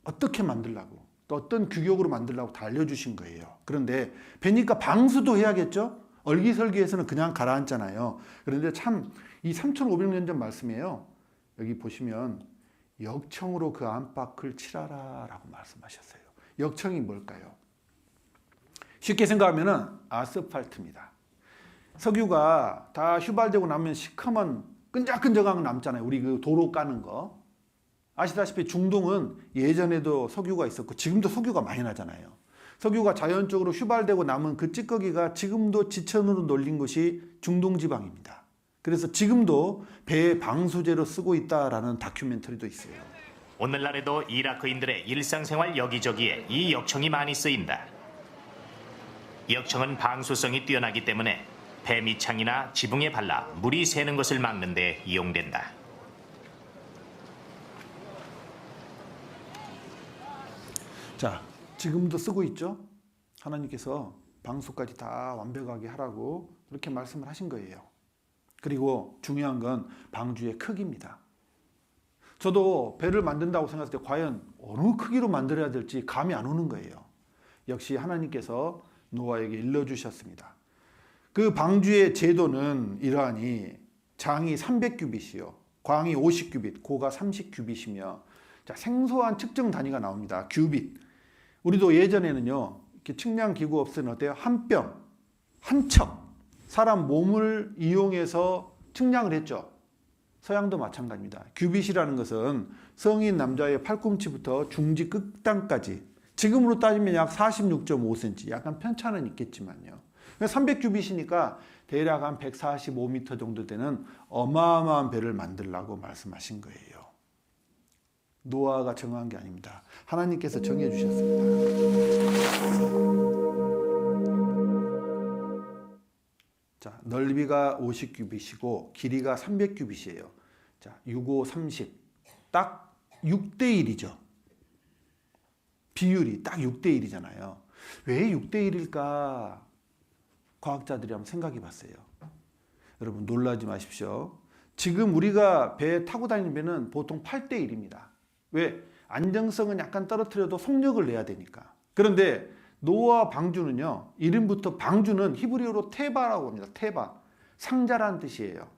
어떻게 만들라고, 또 어떤 규격으로 만들라고 다 알려주신 거예요. 그런데 배니까 방수도 해야겠죠? 얼기설기해서는 그냥 가라앉잖아요. 그런데 참 이 3,500년 전 말씀이에요. 여기 보시면 역청으로 그 안팎을 칠하라 라고 말씀하셨어요. 역청이 뭘까요? 쉽게 생각하면 아스팔트입니다. 석유가 다 휘발되고 나면 시커먼 끈적끈적한 거 남잖아요. 우리 그 도로 까는 거. 아시다시피 중동은 예전에도 석유가 있었고 지금도 석유가 많이 나잖아요. 석유가 자연적으로 휘발되고 남은 그 찌꺼기가 지금도 지천으로 놀린 것이 중동 지방입니다. 그래서 지금도 배 방수제로 쓰고 있다라는 다큐멘터리도 있어요. 오늘날에도 이라크인들의 일상생활 여기저기에 이 역청이 많이 쓰인다. 역청은 방수성이 뛰어나기 때문에 배 밑창이나 지붕에 발라 물이 새는 것을 막는 데 이용된다. 자, 지금도 쓰고 있죠? 하나님께서 방수까지 다 완벽하게 하라고 그렇게 말씀을 하신 거예요. 그리고 중요한 건 방주의 크기입니다. 저도 배를 만든다고 생각했을 때 과연 어느 크기로 만들어야 될지 감이 안 오는 거예요. 역시 하나님께서 노아에게 일러주셨습니다. 그 방주의 제도는 이러하니 장이 300규빗이요, 광이 50규빗, 고가 30규빗이며, 자, 생소한 측정 단위가 나옵니다. 규빗. 우리도 예전에는요, 이렇게 측량 기구 없으면 어때요? 한 뼘, 한 척, 사람 몸을 이용해서 측량을 했죠. 서양도 마찬가지입니다. 규빗이라는 것은 성인 남자의 팔꿈치부터 중지 끝단까지, 지금으로 따지면 약 46.5cm, 약간 편차는 있겠지만요. 300규빗이니까 대략 한 145m 정도 되는 어마어마한 배를 만들라고 말씀하신 거예요. 노아가 정한 게 아닙니다. 하나님께서 정해 주셨습니다. 자, 넓이가 50규빗이고 길이가 300규빗이에요. 자, 6, 5, 30. 딱 6대 1이죠. 비율이 딱 6대 1이잖아요. 왜 6대 1일까? 과학자들이 한번 생각해 봤어요. 여러분 놀라지 마십시오. 지금 우리가 배 타고 다니는 배는 보통 8대 1입니다. 왜? 안정성은 약간 떨어뜨려도 속력을 내야 되니까. 그런데 노아 방주는요, 이름부터 방주는 히브리어로 테바라고 합니다. 테바. 상자라는 뜻이에요.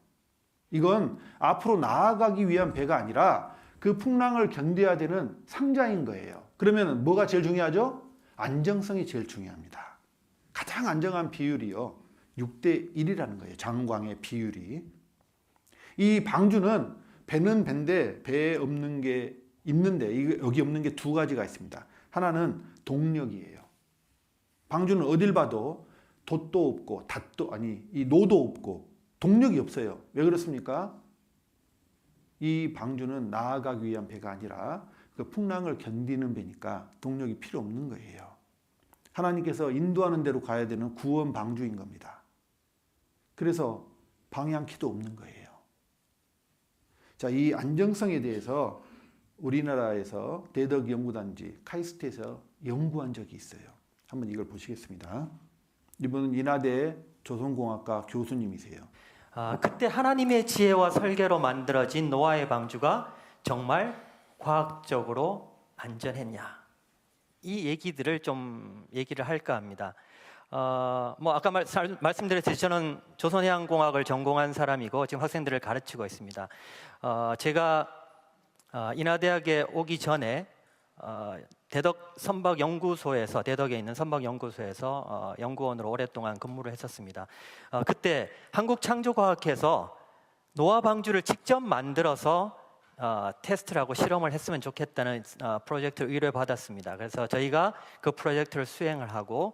이건 앞으로 나아가기 위한 배가 아니라 그 풍랑을 견뎌야 되는 상자인 거예요. 그러면 뭐가 제일 중요하죠? 안정성이 제일 중요합니다. 가장 안정한 비율이요, 6대 1이라는 거예요. 장광의 비율이. 이 방주는 배는 배인데 배에 없는 게 있는데, 여기 없는 게 두 가지가 있습니다. 하나는 동력이에요. 방주는 어딜 봐도 돛도 없고 이 노도 없고 동력이 없어요. 왜 그렇습니까? 이 방주는 나아가기 위한 배가 아니라 그 풍랑을 견디는 배니까 동력이 필요 없는 거예요. 하나님께서 인도하는 대로 가야 되는 구원 방주인 겁니다. 그래서 방향키도 없는 거예요. 자, 이 안정성에 대해서 우리나라에서 대덕 연구단지 카이스트에서 연구한 적이 있어요. 한번 이걸 보시겠습니다. 이분은 인하대 조선공학과 교수님이세요. 그때 하나님의 지혜와 설계로 만들어진 노아의 방주가 정말 과학적으로 안전했냐, 이 얘기들을 좀 얘기를 할까 합니다. 아까 말씀드렸듯이 저는 조선해양공학을 전공한 사람이고 지금 학생들을 가르치고 있습니다. 제가 인하대학에 오기 전에 대덕 선박연구소에서, 대덕에 있는 선박연구소에서 연구원으로 오랫동안 근무를 했었습니다. 그때 한국창조과학회에서 노아 방주를 직접 만들어서 테스트를 하고 실험을 했으면 좋겠다는 프로젝트를 의뢰받았습니다. 그래서 저희가 그 프로젝트를 수행을 하고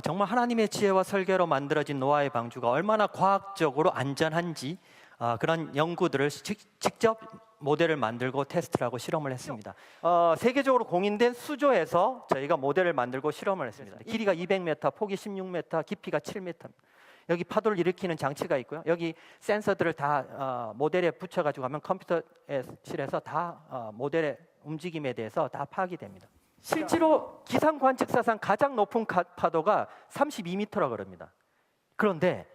정말 하나님의 지혜와 설계로 만들어진 노아의 방주가 얼마나 과학적으로 안전한지 그런 연구들을 직접 모델을 만들고 테스트를 하고 실험을 했습니다. 세계적으로 공인된 수조에서 저희가 모델을 만들고 실험을 했습니다. 길이가 200m, 폭이 16m, 깊이가 7m. 여기 파도를 일으키는 장치가 있고요. 여기 센서들을 다 모델에 붙여가지고 하면 컴퓨터실에서 다 모델의 움직임에 대해서 다 파악이 됩니다. 실제로 기상 관측사상 가장 높은 파도가 32m라고 그럽니다. 그런데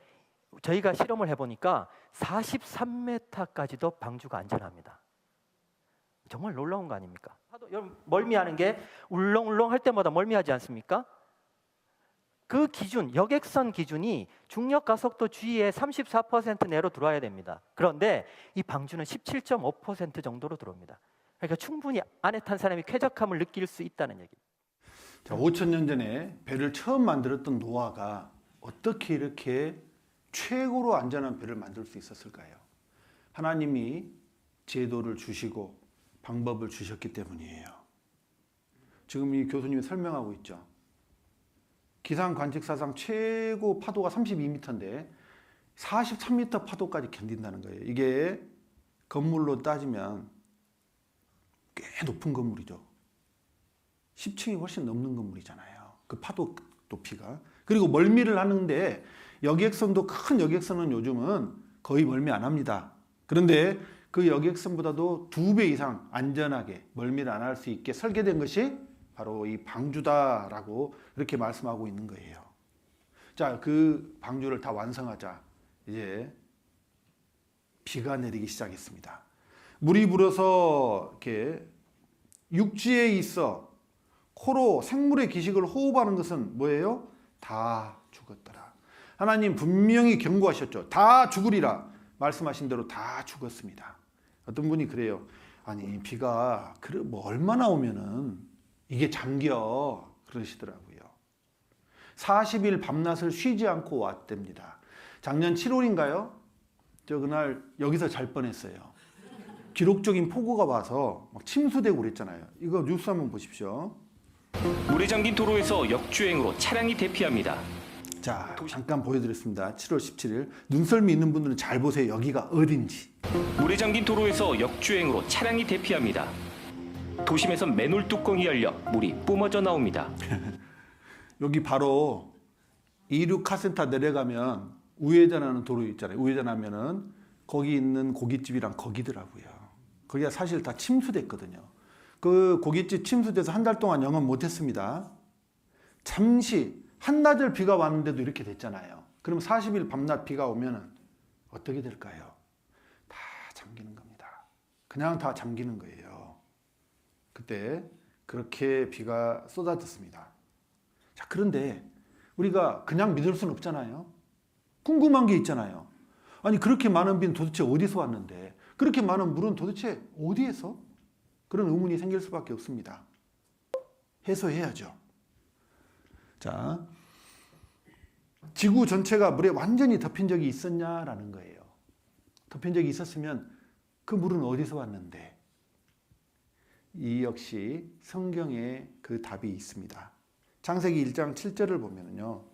저희가 실험을 해보니까 43m까지도 방주가 안전합니다. 정말 놀라운 거 아닙니까? 여러분, 멀미하는 게 울렁울렁 할 때마다 멀미하지 않습니까? 그 기준, 여객선 기준이 중력 가속도 G의 34% 내로 들어와야 됩니다. 그런데 이 방주는 17.5% 정도로 들어옵니다. 그러니까 충분히 안에 탄 사람이 쾌적함을 느낄 수 있다는 얘기. 자, 5,000년 전에 배를 처음 만들었던 노아가 어떻게 이렇게 최고로 안전한 배를 만들 수 있었을까요? 하나님이 제도를 주시고 방법을 주셨기 때문이에요. 지금 이 교수님이 설명하고 있죠. 기상 관측사상 최고 파도가 32m인데 43m 파도까지 견딘다는 거예요. 이게 건물로 따지면 꽤 높은 건물이죠. 10층이 훨씬 넘는 건물이잖아요. 그 파도 높이가. 그리고 멀미를 하는데 여객선도, 큰 여객선은 요즘은 거의 멀미 안 합니다. 그런데 그 여객선보다도 2배 이상 안전하게 멀미를 안 할 수 있게 설계된 것이 바로 이 방주다라고 이렇게 말씀하고 있는 거예요. 자, 그 방주를 다 완성하자 이제 비가 내리기 시작했습니다. 물이 불어서 이렇게 육지에 있어 코로 생물의 기식을 호흡하는 것은 뭐예요? 다 죽었더라. 하나님 분명히 경고하셨죠. 다 죽으리라. 말씀하신 대로 다 죽었습니다. 어떤 분이 그래요. 아니, 비가 뭐 얼마나 오면은 이게 잠겨, 그러시더라고요. 40일 밤낮을 쉬지 않고 왔답니다. 작년 7월인가요? 저 그날 여기서 잘 뻔했어요. 기록적인 폭우가 와서 막 침수되고 그랬잖아요. 이거 뉴스 한번 보십시오. 물에 잠긴 도로에서 역주행으로 차량이 대피합니다. 자, 잠깐 보여드렸습니다. 7월 17일. 눈썰미 있는 분들은 잘 보세요. 여기가 어딘지. 물에 잠긴 도로에서 역주행으로 차량이 대피합니다. 도심에서 맨홀 뚜껑이 열려 물이 뿜어져 나옵니다. 여기 바로 이륙 카센터 내려가면 우회전하는 도로 있잖아요. 우회전하면은 거기 있는 고깃집이랑 거기더라고요. 거기가 사실 다 침수됐거든요. 그 고깃집 침수돼서 한 달 동안 영업 못했습니다. 잠시 한나절 비가 왔는데도 이렇게 됐잖아요. 그럼 40일 밤낮 비가 오면은 어떻게 될까요? 다 잠기는 겁니다. 그냥 다 잠기는 거예요. 그때 그렇게 비가 쏟아졌습니다. 자, 그런데 우리가 그냥 믿을 수는 없잖아요. 궁금한 게 있잖아요. 아니, 그렇게 많은 비는 도대체 어디서 왔는데, 그렇게 많은 물은 도대체 어디에서? 그런 의문이 생길 수밖에 없습니다. 해소해야죠. 자, 지구 전체가 물에 완전히 덮인 적이 있었냐라는 거예요. 덮인 적이 있었으면 그 물은 어디서 왔는데? 이 역시 성경에 그 답이 있습니다. 창세기 1장 7절을 보면요.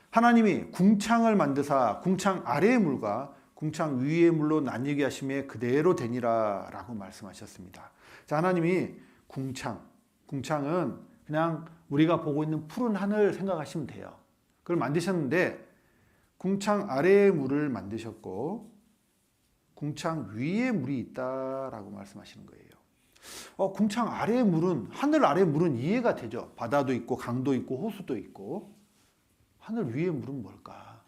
하나님이 궁창을 만드사 궁창 아래의 물과 궁창 위의 물로 나뉘게 하심에 그대로 되니라 라고 말씀하셨습니다. 자, 하나님이 궁창은 그냥 우리가 보고 있는 푸른 하늘 생각하시면 돼요. 그걸 만드셨는데 궁창 아래의 물을 만드셨고 궁창 위에 물이 있다라고 말씀하시는 거예요. 궁창 아래의 물은, 하늘 아래의 물은 이해가 되죠. 바다도 있고 강도 있고 호수도 있고. 하늘 위의 물은 뭘까?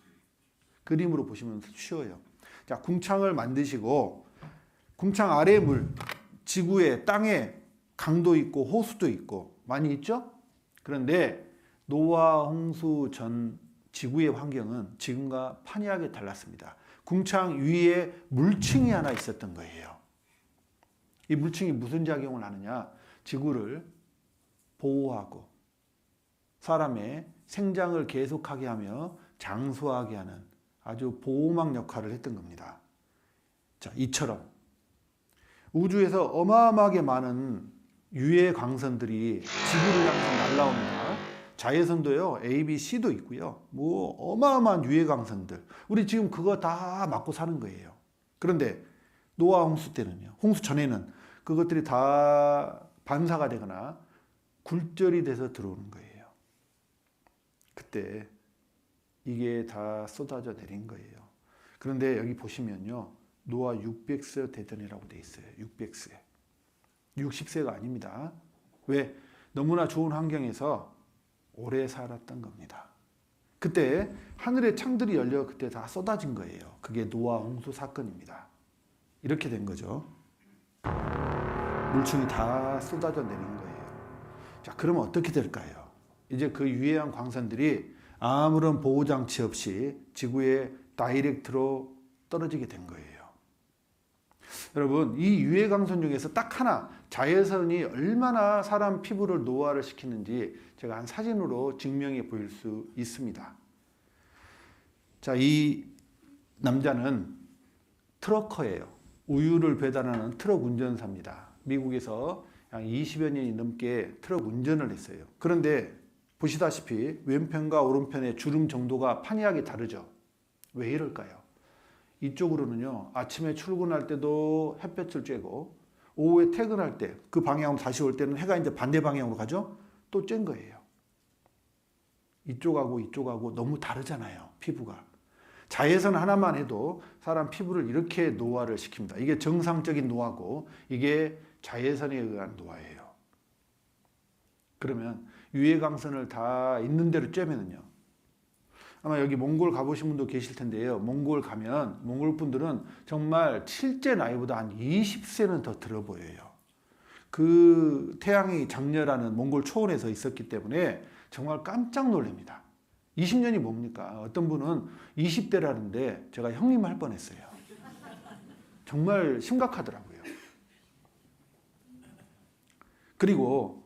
그림으로 보시면 쉬워요. 자, 궁창을 만드시고 궁창 아래의 물, 지구에 땅에 강도 있고 호수도 있고 많이 있죠? 그런데 노아 홍수 전 지구의 환경은 지금과 판이하게 달랐습니다. 궁창 위에 물층이 하나 있었던 거예요. 이 물층이 무슨 작용을 하느냐? 지구를 보호하고 사람의 생장을 계속하게 하며 장수하게 하는 아주 보호막 역할을 했던 겁니다. 자, 이처럼 우주에서 어마어마하게 많은 유해 광선들이 지구를 향해서 날아옵니다. 자외선도요, A, B, C도 있고요. 뭐 어마어마한 유해 광선들. 우리 지금 그거 다 맞고 사는 거예요. 그런데 노아 홍수 때는요, 홍수 전에는 그것들이 다 반사가 되거나 굴절이 돼서 들어오는 거예요. 그때 이게 다 쏟아져 내린 거예요. 그런데 여기 보시면요, 노아 600세 되더니라고 돼 있어요. 600세. 60세가 아닙니다. 왜? 너무나 좋은 환경에서 오래 살았던 겁니다. 그때 하늘의 창들이 열려 그때 다 쏟아진 거예요. 그게 노아 홍수 사건입니다. 이렇게 된 거죠. 물층이 다 쏟아져 내린 거예요. 자, 그러면 어떻게 될까요? 이제 그 유해한 광선들이 아무런 보호장치 없이 지구에 다이렉트로 떨어지게 된 거예요. 여러분, 이 유해 광선 중에서 딱 하나, 자외선이 얼마나 사람 피부를 노화를 시키는지 제가 한 사진으로 증명해 보일 수 있습니다. 자, 이 남자는 트러커예요. 우유를 배달하는 트럭 운전사입니다. 미국에서 한 20여 년이 넘게 트럭 운전을 했어요. 그런데 보시다시피 왼편과 오른편의 주름 정도가 판이하게 다르죠. 왜 이럴까요? 이쪽으로는요, 아침에 출근할 때도 햇볕을 쬐고 오후에 퇴근할 때 그 방향으로 다시 올 때는 해가 이제 반대 방향으로 가죠? 또 쬐는 거예요. 이쪽하고 너무 다르잖아요, 피부가. 자외선 하나만 해도 사람 피부를 이렇게 노화를 시킵니다. 이게 정상적인 노화고 이게 자외선에 의한 노화예요. 그러면 유해광선을 다 있는 대로 쬐면은요, 아마 여기 몽골 가보신 분도 계실 텐데요. 몽골 가면 몽골 분들은 정말 실제 나이보다 한 20세는 더 들어 보여요. 그 태양이 장렬하는 몽골 초원에서 있었기 때문에 정말 깜짝 놀랍니다. 20년이 뭡니까? 어떤 분은 20대라는데 제가 형님 할 뻔했어요. 정말 심각하더라고요. 그리고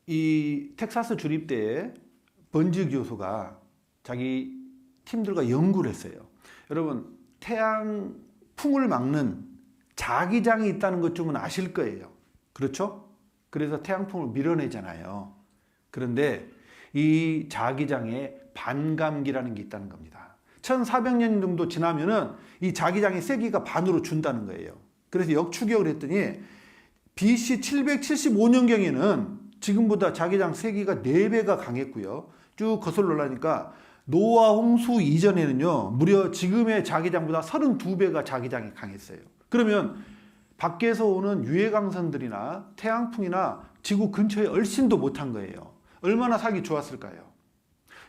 이 텍사스 주립대에 번지 교수가 자기 팀들과 연구를 했어요. 여러분, 태양풍을 막는 자기장이 있다는 것쯤은 아실 거예요. 그렇죠? 그래서 태양풍을 밀어내잖아요. 그런데 이 자기장에 반감기라는 게 있다는 겁니다. 1400년 정도 지나면은 이 자기장의 세기가 반으로 준다는 거예요. 그래서 역추격을 했더니 BC 775년경에는 지금보다 자기장 세기가 4배가 강했고요. 쭉 거슬러 올라가니까 노아 홍수 이전에는요, 무려 지금의 자기장보다 32배가 자기장이 강했어요. 그러면 밖에서 오는 유해강선들이나 태양풍이나 지구 근처에 얼씬도 못한 거예요. 얼마나 살기 좋았을까요?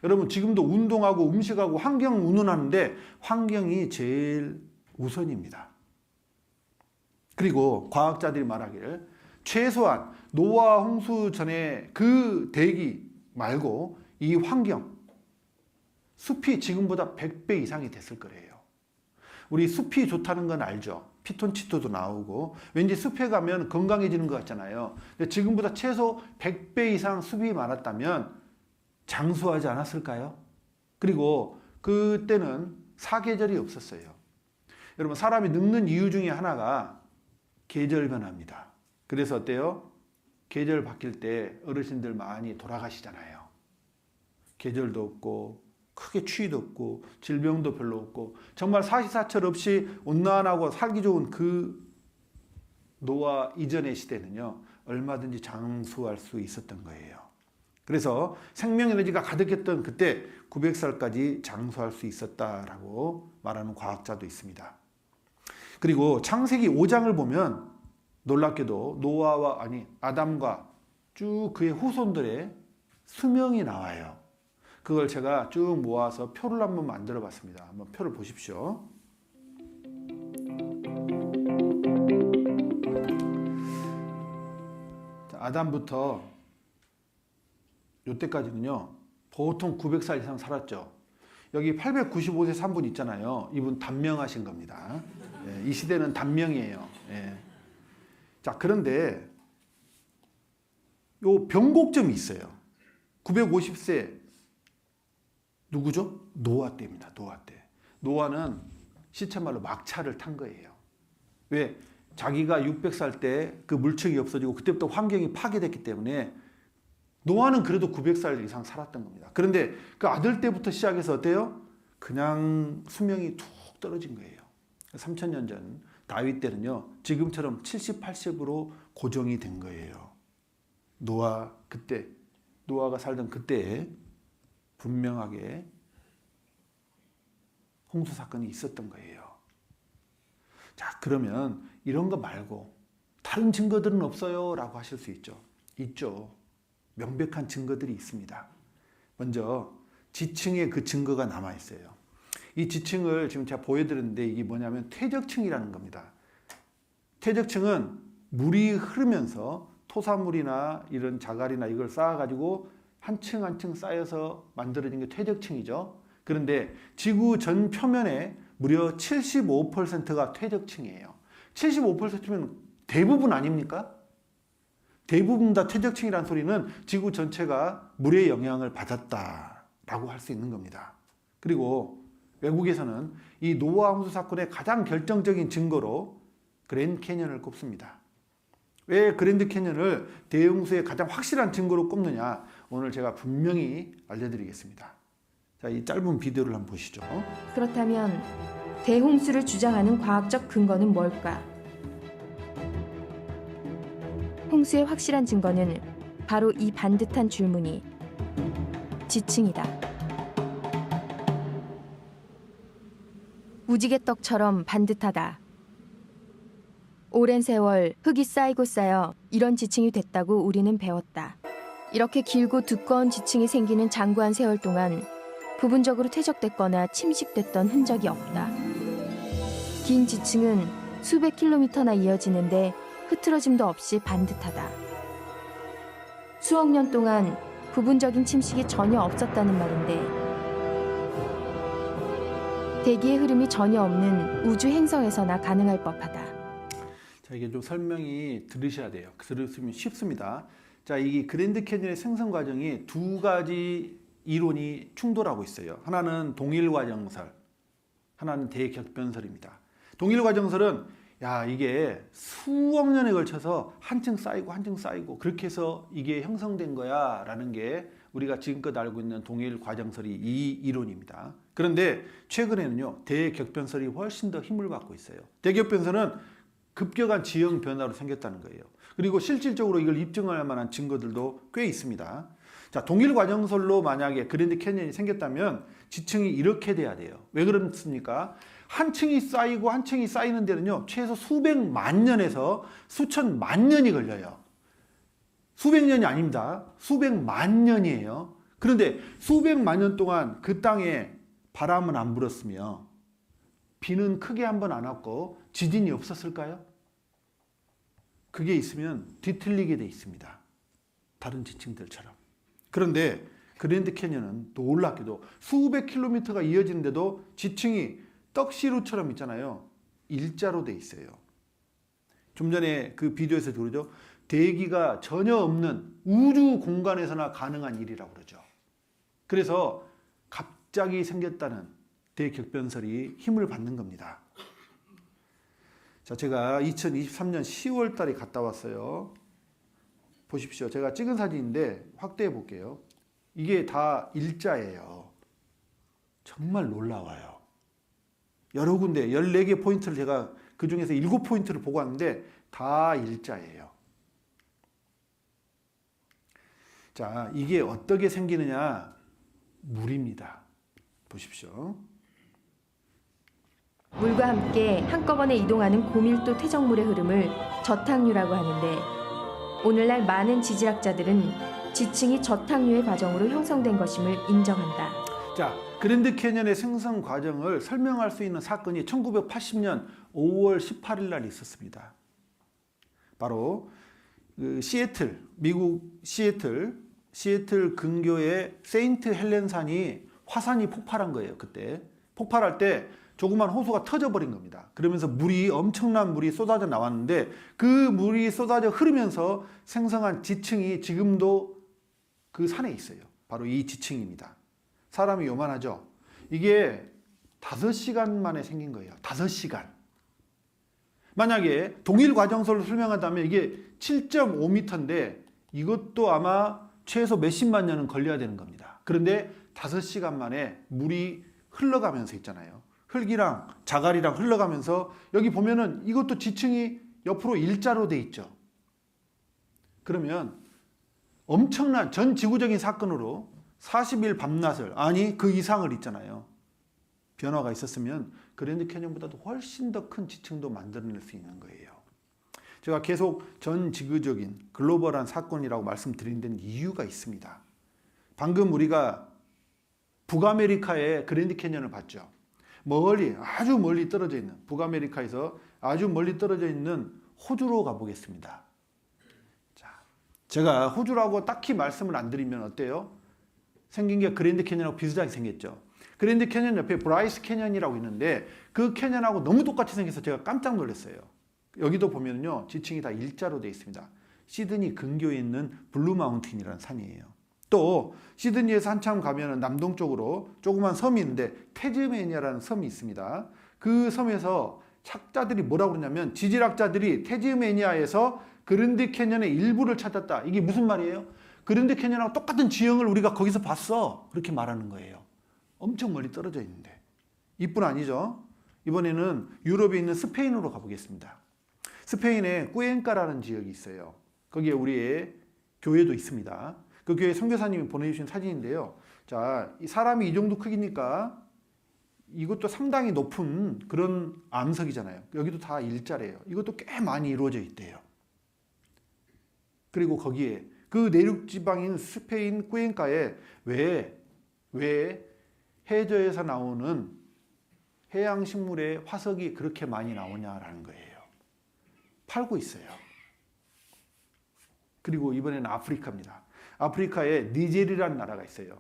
여러분, 지금도 운동하고 음식하고 환경 운운하는데 환경이 제일 우선입니다. 그리고 과학자들이 말하기를 최소한 노아 홍수 전에 그 대기 말고 이 환경, 숲이 지금보다 100배 이상이 됐을 거예요. 우리 숲이 좋다는 건 알죠. 피톤치드도 나오고 왠지 숲에 가면 건강해지는 것 같잖아요. 근데 지금보다 최소 100배 이상 숲이 많았다면 장수하지 않았을까요? 그리고 그때는 사계절이 없었어요. 여러분, 사람이 늙는 이유 중에 하나가 계절 변화입니다. 그래서 어때요? 계절 바뀔 때 어르신들 많이 돌아가시잖아요. 계절도 없고 크게 추위도 없고 질병도 별로 없고 정말 사시사철 없이 온난하고 살기 좋은 그 노아 이전의 시대는요, 얼마든지 장수할 수 있었던 거예요. 그래서 생명에너지가 가득했던 그때 900살까지 장수할 수 있었다라고 말하는 과학자도 있습니다. 그리고 창세기 5장을 보면 놀랍게도 아담과 쭉 그의 후손들의 수명이 나와요. 그걸 제가 쭉 모아서 표를 한번 만들어 봤습니다. 한번 표를 보십시오. 자, 아담부터 이때까지는요, 보통 900살 이상 살았죠. 여기 895세 산 분 있잖아요. 이분 단명하신 겁니다. 예, 이 시대는 단명이에요. 예. 자, 그런데 요 변곡점이 있어요. 950세 누구죠? 노아 때입니다. 노아 때. 노아는 시체말로 막차를 탄 거예요. 왜? 자기가 600살 때 그 물척이 없어지고 그때부터 환경이 파괴됐기 때문에 노아는 그래도 900살 이상 살았던 겁니다. 그런데 그 아들 때부터 시작해서 어때요? 그냥 수명이 툭 떨어진 거예요. 3000년 전 다윗 때는요, 지금처럼 70, 80으로 고정이 된 거예요. 노아가 살던 그때에 분명하게 홍수 사건이 있었던 거예요. 자, 그러면 이런 거 말고 다른 증거들은 없어요? 라고 하실 수 있죠. 있죠. 명백한 증거들이 있습니다. 먼저 지층에 그 증거가 남아 있어요. 이 지층을 지금 제가 보여드렸는데 이게 뭐냐면 퇴적층이라는 겁니다. 퇴적층은 물이 흐르면서 토사물이나 이런 자갈이나 이걸 쌓아가지고 한 층 한 층 쌓여서 만들어진 게 퇴적층이죠. 그런데 지구 전 표면에 무려 75%가 퇴적층이에요. 75%면 대부분 아닙니까? 대부분 다 퇴적층이라는 소리는 지구 전체가 물의 영향을 받았다라고 할 수 있는 겁니다. 그리고 외국에서는 이 노아 홍수 사건의 가장 결정적인 증거로 그랜드 캐년을 꼽습니다. 왜 그랜드 캐년을 대홍수의 가장 확실한 증거로 꼽느냐? 오늘 제가 분명히 알려드리겠습니다. 자, 이 짧은 비디오를 한번 보시죠. 그렇다면 대홍수를 주장하는 과학적 근거는 뭘까? 홍수의 확실한 증거는 바로 이 반듯한 줄무늬, 지층이다. 무지개 떡처럼 반듯하다. 오랜 세월 흙이 쌓이고 쌓여 이런 지층이 됐다고 우리는 배웠다. 이렇게 길고 두꺼운 지층이 생기는 장구한 세월 동안 부분적으로 퇴적됐거나 침식됐던 흔적이 없다. 긴 지층은 수백 킬로미터나 이어지는데 흐트러짐도 없이 반듯하다. 수억 년 동안 부분적인 침식이 전혀 없었다는 말인데 대기의 흐름이 전혀 없는 우주 행성에서나 가능할 법하다. 자, 이게 좀 설명이 들으셔야 돼요. 들으시면 쉽습니다. 자, 이 그랜드 캐니언의 생성 과정이 두 가지 이론이 충돌하고 있어요. 하나는 동일 과정설, 하나는 대격변설입니다. 동일과정설은 야 이게 수억 년에 걸쳐서 한 층 쌓이고 한 층 쌓이고 그렇게 해서 이게 형성된 거야 라는 게 우리가 지금껏 알고 있는 동일과정설이 이 이론입니다. 그런데 최근에는요 대격변설이 훨씬 더 힘을 받고 있어요. 대격변설은 급격한 지형 변화로 생겼다는 거예요. 그리고 실질적으로 이걸 입증할 만한 증거들도 꽤 있습니다. 자, 동일과정설로 만약에 그랜드 캐니언이 생겼다면 지층이 이렇게 돼야 돼요. 왜 그렇습니까? 한 층이 쌓이고 한 층이 쌓이는 데는요 최소 수백만 년에서 수천만 년이 걸려요. 수백 년이 아닙니다. 수백만 년이에요. 그런데 수백만 년 동안 그 땅에 바람은 안 불었으며 비는 크게 한 번 안 왔고 지진이 없었을까요? 그게 있으면 뒤틀리게 돼 있습니다. 다른 지층들처럼. 그런데 그랜드 캐니언은 놀랍게도 수백 킬로미터가 이어지는데도 지층이 떡시루처럼 있잖아요. 일자로 돼 있어요. 좀 전에 그 비디오에서 그러죠. 대기가 전혀 없는 우주 공간에서나 가능한 일이라고 그러죠. 그래서 갑자기 생겼다는 대격변설이 힘을 받는 겁니다. 자, 제가 2023년 10월 달에 갔다 왔어요. 보십시오. 제가 찍은 사진인데 확대해 볼게요. 이게 다 일자예요. 정말 놀라워요. 여러 군데 14개 포인트를 제가 그 중에서 7포인트를 보고 왔는데 다 일자예요. 자, 이게 어떻게 생기느냐? 물입니다. 보십시오. 물과 함께 한꺼번에 이동하는 고밀도 퇴적물의 흐름을 저탕류라고 하는데 오늘날 많은 지질학자들은 지층이 저탕류의 과정으로 형성된 것임을 인정한다. 자, 그랜드 캐니언의 생성 과정을 설명할 수 있는 사건이 1980년 5월 18일 날 있었습니다. 바로 그 시애틀, 미국 시애틀 근교의 세인트 헬렌 산이 화산이 폭발한 거예요. 그때 폭발할 때 조그만 호수가 터져버린 겁니다. 그러면서 엄청난 물이 쏟아져 나왔는데 그 물이 쏟아져 흐르면서 생성한 지층이 지금도 그 산에 있어요. 바로 이 지층입니다. 사람이 요만하죠. 이게 5시간 만에 생긴 거예요. 5시간. 만약에 동일과정설로 설명한다면 이게 7.5m인데 이것도 아마 최소 몇십만 년은 걸려야 되는 겁니다. 그런데 5시간 만에 물이 흘러가면서 있잖아요. 흙이랑 자갈이랑 흘러가면서 여기 보면은 이것도 지층이 옆으로 일자로 돼 있죠. 그러면 엄청난 전 지구적인 사건으로 40일 밤낮을 아니 그 이상을 있잖아요. 변화가 있었으면 그랜드 캐니언보다도 훨씬 더 큰 지층도 만들어낼 수 있는 거예요. 제가 계속 전 지구적인 글로벌한 사건이라고 말씀드린 데는 이유가 있습니다. 방금 우리가 북아메리카의 그랜드 캐니언을 봤죠. 아주 멀리 떨어져 있는 북아메리카에서 아주 멀리 떨어져 있는 호주로 가보겠습니다. 자, 제가 호주라고 딱히 말씀을 안 드리면 어때요? 생긴 게 그랜드 캐니언하고 비슷하게 생겼죠. 그랜드 캐니언 옆에 브라이스 캐니언이라고 있는데 그 캐니언하고 너무 똑같이 생겨서 제가 깜짝 놀랐어요. 여기도 보면요 지층이 다 일자로 되어 있습니다. 시드니 근교에 있는 블루 마운틴이라는 산이에요. 또 시드니에서 한참 가면 남동쪽으로 조그만 섬이 있는데 태즈메니아라는 섬이 있습니다. 그 섬에서 학자들이 뭐라고 그러냐면 지질학자들이 태즈메니아에서 그랜드 캐니언의 일부를 찾았다. 이게 무슨 말이에요? 그랜드 캐니언하고 똑같은 지형을 우리가 거기서 봤어. 그렇게 말하는 거예요. 엄청 멀리 떨어져 있는데. 이뿐 아니죠. 이번에는 유럽에 있는 스페인으로 가보겠습니다. 스페인에 꾸엔카라는 지역이 있어요. 거기에 우리의 교회도 있습니다. 그 교회 선교사님이 보내주신 사진인데요. 자, 이 사람이 이 정도 크기니까 이것도 상당히 높은 그런 암석이잖아요. 여기도 다 일자래요. 이것도 꽤 많이 이루어져 있대요. 그리고 거기에 그 내륙 지방인 스페인 꾸엔카에 왜 해저에서 나오는 해양 식물의 화석이 그렇게 많이 나오냐라는 거예요. 팔고 있어요. 그리고 이번에는 아프리카입니다. 아프리카에 니제르라는 나라가 있어요.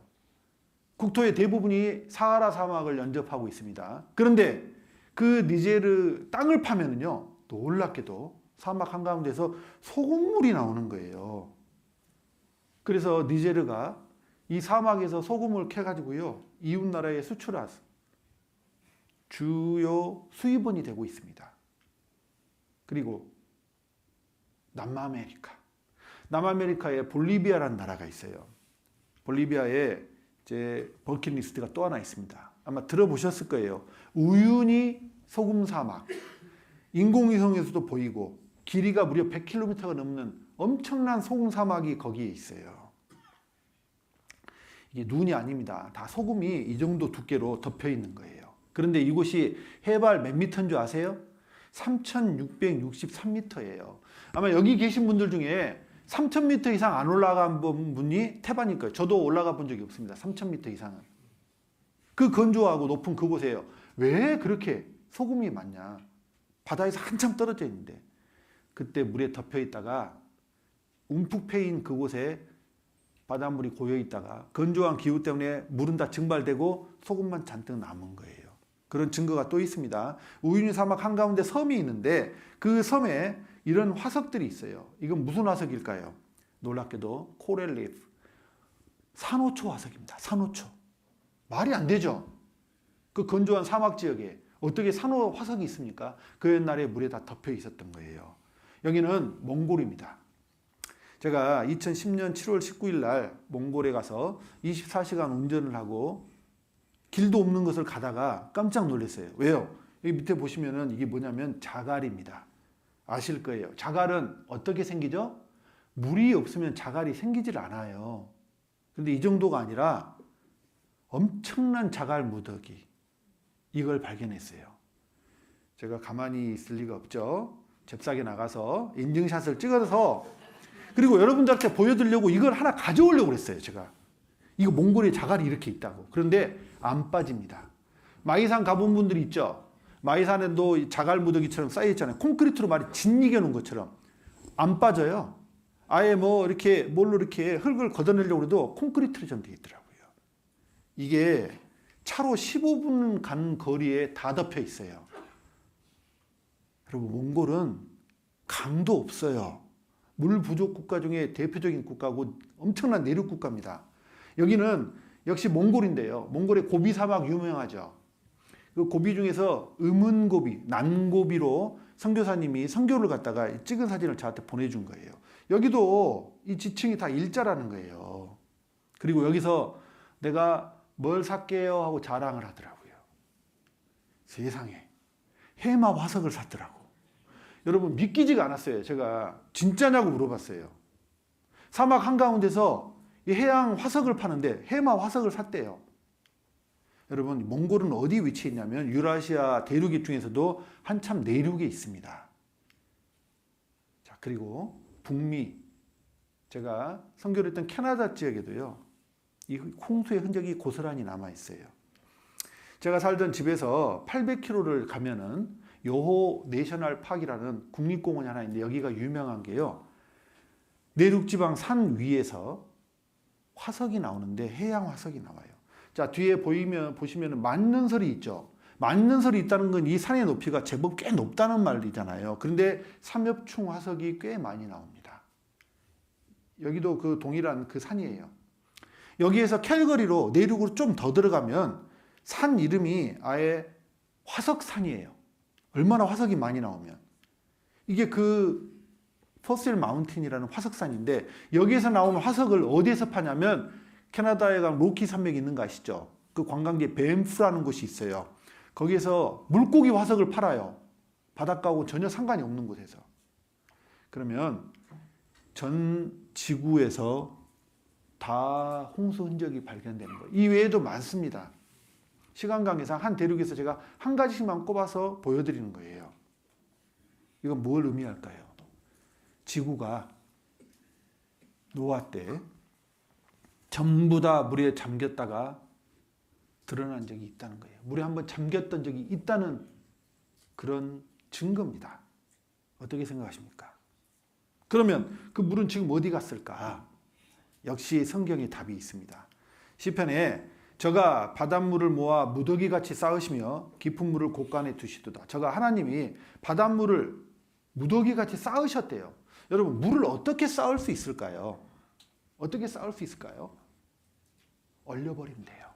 국토의 대부분이 사하라 사막을 연접하고 있습니다. 그런데 그 니제르 땅을 파면은요, 놀랍게도 사막 한가운데서 소금물이 나오는 거예요. 그래서 니제르가 이 사막에서 소금을 캐가지고요, 이웃 나라에 수출해서 주요 수입원이 되고 있습니다. 그리고 남아메리카에 볼리비아라는 나라가 있어요. 볼리비아에 이제 버킷리스트가 또 하나 있습니다. 아마 들어보셨을 거예요. 우유니 소금 사막. 인공위성에서도 보이고 길이가 무려 100km가 넘는 엄청난 소금 사막이 거기에 있어요. 이게 눈이 아닙니다. 다 소금이 이 정도 두께로 덮여 있는 거예요. 그런데 이곳이 해발 몇 미터인 줄 아세요? 3,663m예요. 아마 여기 계신 분들 중에 3,000m 이상 안 올라간 분이 태반일 거예요. 저도 올라가 본 적이 없습니다. 3,000m 이상은. 그 건조하고 높은 그곳에요. 왜 그렇게 소금이 많냐? 바다에서 한참 떨어져 있는데 그때 물에 덮여 있다가 움푹 패인 그곳에 바닷물이 고여 있다가 건조한 기후 때문에 물은 다 증발되고 소금만 잔뜩 남은 거예요. 그런 증거가 또 있습니다. 우유니 사막 한가운데 섬이 있는데 그 섬에 이런 화석들이 있어요. 이건 무슨 화석일까요? 놀랍게도 코렐 리프, 산호초 화석입니다. 산호초. 말이 안 되죠. 그 건조한 사막 지역에 어떻게 산호 화석이 있습니까? 그 옛날에 물에 다 덮여 있었던 거예요. 여기는 몽골입니다. 제가 2010년 7월 19일 날 몽골에 가서 24시간 운전을 하고 길도 없는 것을 가다가 깜짝 놀랐어요. 왜요? 여기 밑에 보시면은 이게 뭐냐면 자갈입니다. 아실 거예요. 자갈은 어떻게 생기죠? 물이 없으면 자갈이 생기질 않아요. 근데 이 정도가 아니라 엄청난 자갈 무더기. 이걸 발견했어요. 제가 가만히 있을 리가 없죠. 잽싸게 나가서 인증샷을 찍어서 그리고 여러분들한테 보여드리려고 이걸 하나 가져오려고 그랬어요. 제가. 이거 몽골에 자갈이 이렇게 있다고. 그런데 안 빠집니다. 마이산 가본 분들이 있죠. 마이산에도 자갈 무더기처럼 쌓여있잖아요. 콘크리트로 말이 짓이겨 놓은 것처럼 안 빠져요. 아예 뭐 이렇게 뭘로 이렇게 흙을 걷어내려고 해도 콘크리트로 좀 되어 있더라고요. 이게 차로 15분 간 거리에 다 덮여 있어요. 여러분 몽골은 강도 없어요. 물 부족 국가 중에 대표적인 국가고 엄청난 내륙 국가입니다. 여기는 역시 몽골인데요. 몽골의 고비 사막 유명하죠. 그 고비 중에서 음은고비, 난고비로 선교사님이 선교를 갔다가 찍은 사진을 저한테 보내준 거예요. 여기도 이 지층이 다 일자라는 거예요. 그리고 여기서 내가 뭘 샀게요 하고 자랑을 하더라고요. 세상에 해마 화석을 샀더라고. 여러분 믿기지가 않았어요. 제가 진짜냐고 물어봤어요. 사막 한가운데서 이 해양 화석을 파는데 해마 화석을 샀대요. 여러분 몽골은 어디 위치해 있냐면 유라시아 대륙 중에서도 한참 내륙에 있습니다. 자, 그리고 북미, 제가 선교를 했던 캐나다 지역에도요. 이 홍수의 흔적이 고스란히 남아 있어요. 제가 살던 집에서 800km를 가면은 요호 내셔널 파크라는 국립공원이 하나 있는데 여기가 유명한 게요. 내륙지방 산 위에서 화석이 나오는데 해양 화석이 나와요. 자, 뒤에 보시면 만능설이 있죠. 만능설이 있다는 건 이 산의 높이가 제법 꽤 높다는 말이잖아요. 그런데 삼엽충 화석이 꽤 많이 나옵니다. 여기도 그 동일한 그 산이에요. 여기에서 캘거리로 내륙으로 좀 더 들어가면 산 이름이 아예 화석산이에요. 얼마나 화석이 많이 나오면. 이게 그 포실 마운틴이라는 화석산인데 여기에서 나오는 화석을 어디에서 파냐면 캐나다에 가면 로키 산맥이 있는 거 아시죠? 그 관광지 밴프라는 곳이 있어요. 거기에서 물고기 화석을 팔아요. 바닷가하고 전혀 상관이 없는 곳에서. 그러면 전 지구에서 다 홍수 흔적이 발견되는 거예요. 이 외에도 많습니다. 시간 관계상 한 대륙에서 제가 한 가지씩만 꼽아서 보여드리는 거예요. 이건 뭘 의미할까요? 지구가 노아 때 전부 다 물에 잠겼다가 드러난 적이 있다는 거예요. 물에 한번 잠겼던 적이 있다는 그런 증거입니다. 어떻게 생각하십니까? 그러면 그 물은 지금 어디 갔을까? 역시 성경에 답이 있습니다. 시편에 저가 바닷물을 모아 무더기같이 쌓으시며 깊은 물을 곳간에 두시도다. 저가 하나님이 바닷물을 무더기같이 쌓으셨대요. 여러분 물을 어떻게 쌓을 수 있을까요? 어떻게 쌓을 수 있을까요? 얼려버리면 돼요.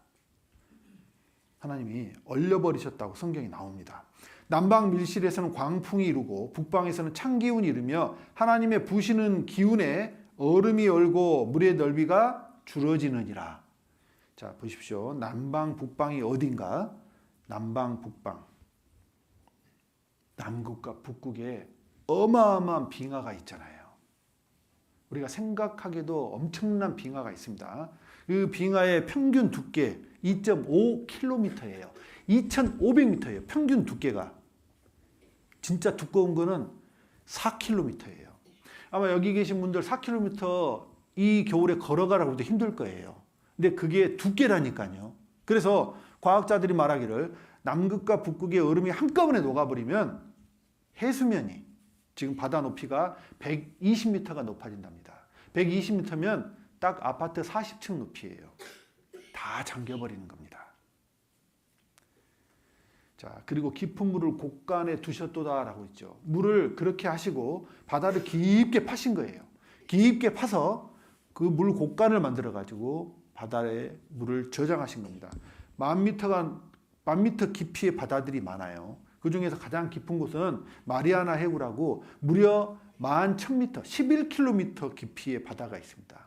하나님이 얼려버리셨다고 성경이 나옵니다. 남방 밀실에서는 광풍이 이르고 북방에서는 찬기운이 이르며 하나님의 부시는 기운에 얼음이 얼고 물의 넓이가 줄어지느니라. 자, 보십시오. 남방 북방이 어딘가? 남방 북방. 남극과 북극에 어마어마한 빙하가 있잖아요. 우리가 생각하기에도 엄청난 빙하가 있습니다. 그 빙하의 평균 두께 2.5km예요. 2,500m예요. 평균 두께가. 진짜 두꺼운 거는 4km예요. 아마 여기 계신 분들 4km 이 겨울에 걸어가라고 해도 힘들 거예요. 근데 그게 두께라니까요. 그래서 과학자들이 말하기를 남극과 북극의 얼음이 한꺼번에 녹아버리면 해수면이 지금 바다 높이가 120m가 높아진답니다. 120m면 딱 아파트 40층 높이예요. 다 잠겨버리는 겁니다. 자, 그리고 깊은 물을 곳간에 두셨도다라고 있죠. 물을 그렇게 하시고 바다를 깊게 파신 거예요. 깊게 파서 그 물 곳간을 만들어 가지고 바다에 물을 저장하신 겁니다. 1000m 깊이의 바다들이 많아요. 그 중에서 가장 깊은 곳은 마리아나 해구라고 무려 11,000m, 11km 깊이의 바다가 있습니다.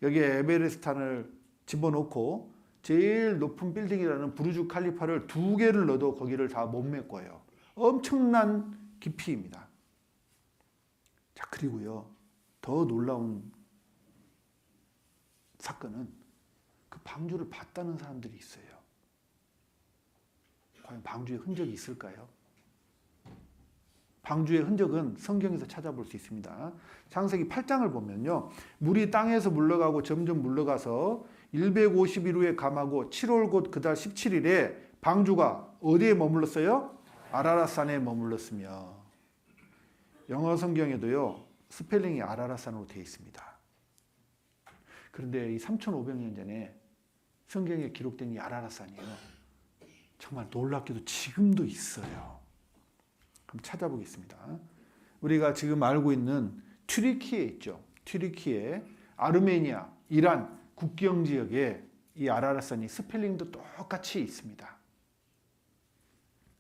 여기에 에베레스트산을 집어넣고 제일 높은 빌딩이라는 부르주 칼리파를 2개를 넣어도 거기를 다 못 메꿔요. 엄청난 깊이입니다. 자, 그리고요, 더 놀라운 사건은 그 방주를 봤다는 사람들이 있어요. 과연 방주에 흔적이 있을까요? 방주의 흔적은 성경에서 찾아볼 수 있습니다. 창세기 8장을 보면요, 물이 땅에서 물러가고 점점 물러가서 151호에 감하고 7월 곧 그달 17일에 방주가 어디에 머물렀어요? 아라랏산에 머물렀으며, 영어 성경에도요 스펠링이 아라랏산으로 되어 있습니다. 그런데 이 3,500년 전에 성경에 기록된 이 아라랏산이요, 정말 놀랍게도 지금도 있어요. 그럼 찾아보겠습니다. 우리가 지금 알고 있는 튀르키예 있죠. 튀르키예, 아르메니아, 이란 국경 지역에 이 아라랏산이 스펠링도 똑같이 있습니다.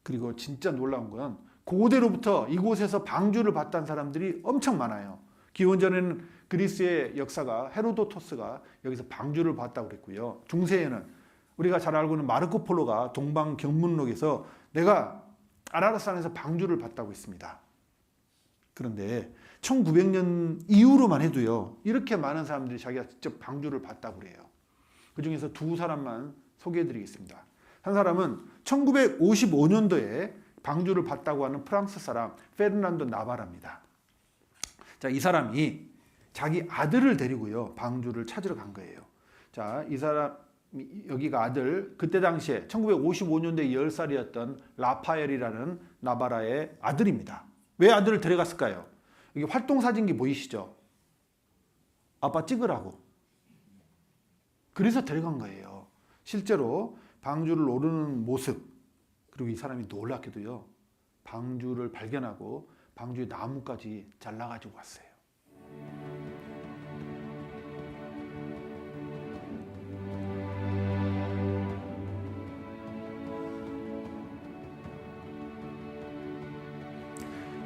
그리고 진짜 놀라운 건 고대로부터 이곳에서 방주를 봤다는 사람들이 엄청 많아요. 기원전에는 그리스의 역사가 헤로도토스가 여기서 방주를 봤다고 그랬고요. 중세에는 우리가 잘 알고 있는 마르코 폴로가 동방경문록에서 내가 아라랏산에서 방주를 봤다고 했습니다. 그런데 1900년 이후로만 해도요, 이렇게 많은 사람들이 자기가 직접 방주를 봤다고 그래요. 그 중에서 2사람만 소개해드리겠습니다. 한 사람은 1955년도에 방주를 봤다고 하는 프랑스 사람 페르난도 나바라입니다. 자, 이 사람이 자기 아들을 데리고요 방주를 찾으러 간 거예요. 자, 이 사람 여기가 아들, 그때 당시에 1955년도에 10살이었던 라파엘이라는 나바라의 아들입니다. 왜 아들을 데려갔을까요? 여기 활동사진기 보이시죠? 아빠 찍으라고. 그래서 데려간 거예요. 실제로 방주를 오르는 모습, 그리고 이 사람이 놀랍게도요 방주를 발견하고 방주의 나무까지 잘라가지고 왔어요.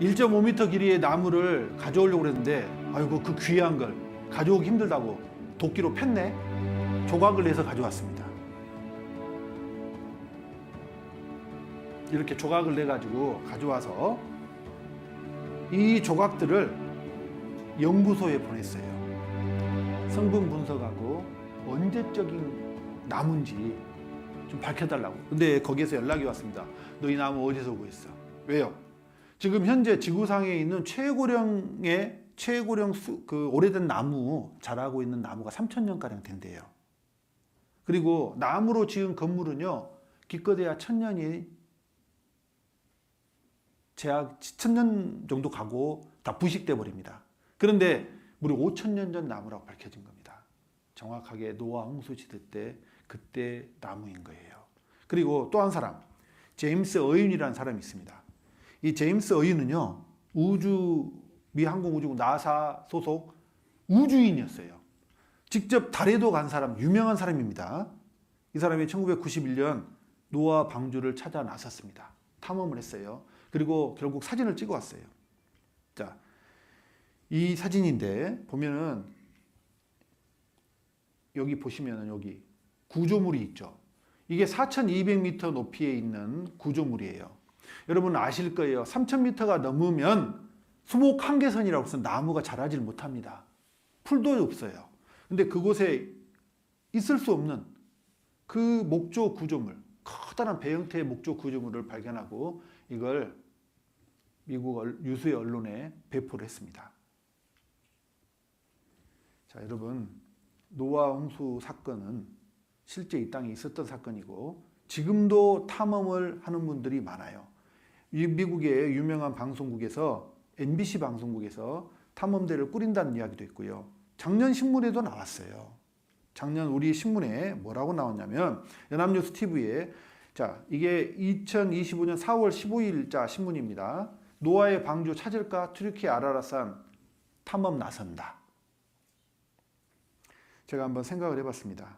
(1.5m) 길이의 나무를 가져오려고 그랬는데, 아이고 그 귀한 걸 가져오기 힘들다고 도끼로 팼네. 조각을 내서 가져왔습니다. 이렇게 조각을 내 가지고 가져와서 이 조각들을 연구소에 보냈어요. 성분 분석하고 언제적인 나무인지 좀 밝혀달라고. 근데 거기에서 연락이 왔습니다. 너 이 나무 어디서 구했어? 왜요? 지금 현재 지구상에 있는 최고령의 그 오래된 나무, 자라고 있는 나무가 3,000년가량 된대요. 그리고 나무로 지은 건물은요 기껏해야 1,000년이 제약 1,000년 정도 가고 다 부식돼 버립니다. 그런데 무려 5,000년 전 나무라고 밝혀진 겁니다. 정확하게 노아 홍수 시대 때 그때 나무인 거예요. 그리고 또 한 사람, 제임스 어윈이라는 사람이 있습니다. 이 제임스 어윈은요 미 항공우주국 나사 소속 우주인이었어요. 직접 달에도 간 사람, 유명한 사람입니다. 이 사람이 1991년 노아 방주를 찾아 나섰습니다. 탐험을 했어요. 그리고 결국 사진을 찍어 왔어요. 자, 이 사진인데 보면은 여기 보시면은 여기 구조물이 있죠. 이게 4,200m 높이에 있는 구조물이에요. 여러분 아실 거예요. 3,000m가 넘으면 수목 한계선이라고 해서 나무가 자라질 못합니다. 풀도 없어요. 근데 그곳에 있을 수 없는 그 목조 구조물, 커다란 배 형태의 목조 구조물을 발견하고 이걸 미국 유수의 언론에 배포를 했습니다. 자, 여러분, 노아 홍수 사건은 실제 이 땅에 있었던 사건이고 지금도 탐험을 하는 분들이 많아요. 미국의 유명한 방송국에서 MBC 방송국에서 탐험대를 꾸린다는 이야기도 있고요. 작년 신문에도 나왔어요. 작년 우리 신문에 뭐라고 나왔냐면 연합뉴스 TV에 자, 이게 2025년 4월 15일자 신문입니다. 노아의 방주 찾을까? 튀르키 아라라산 탐험 나선다. 제가 한번 생각을 해봤습니다.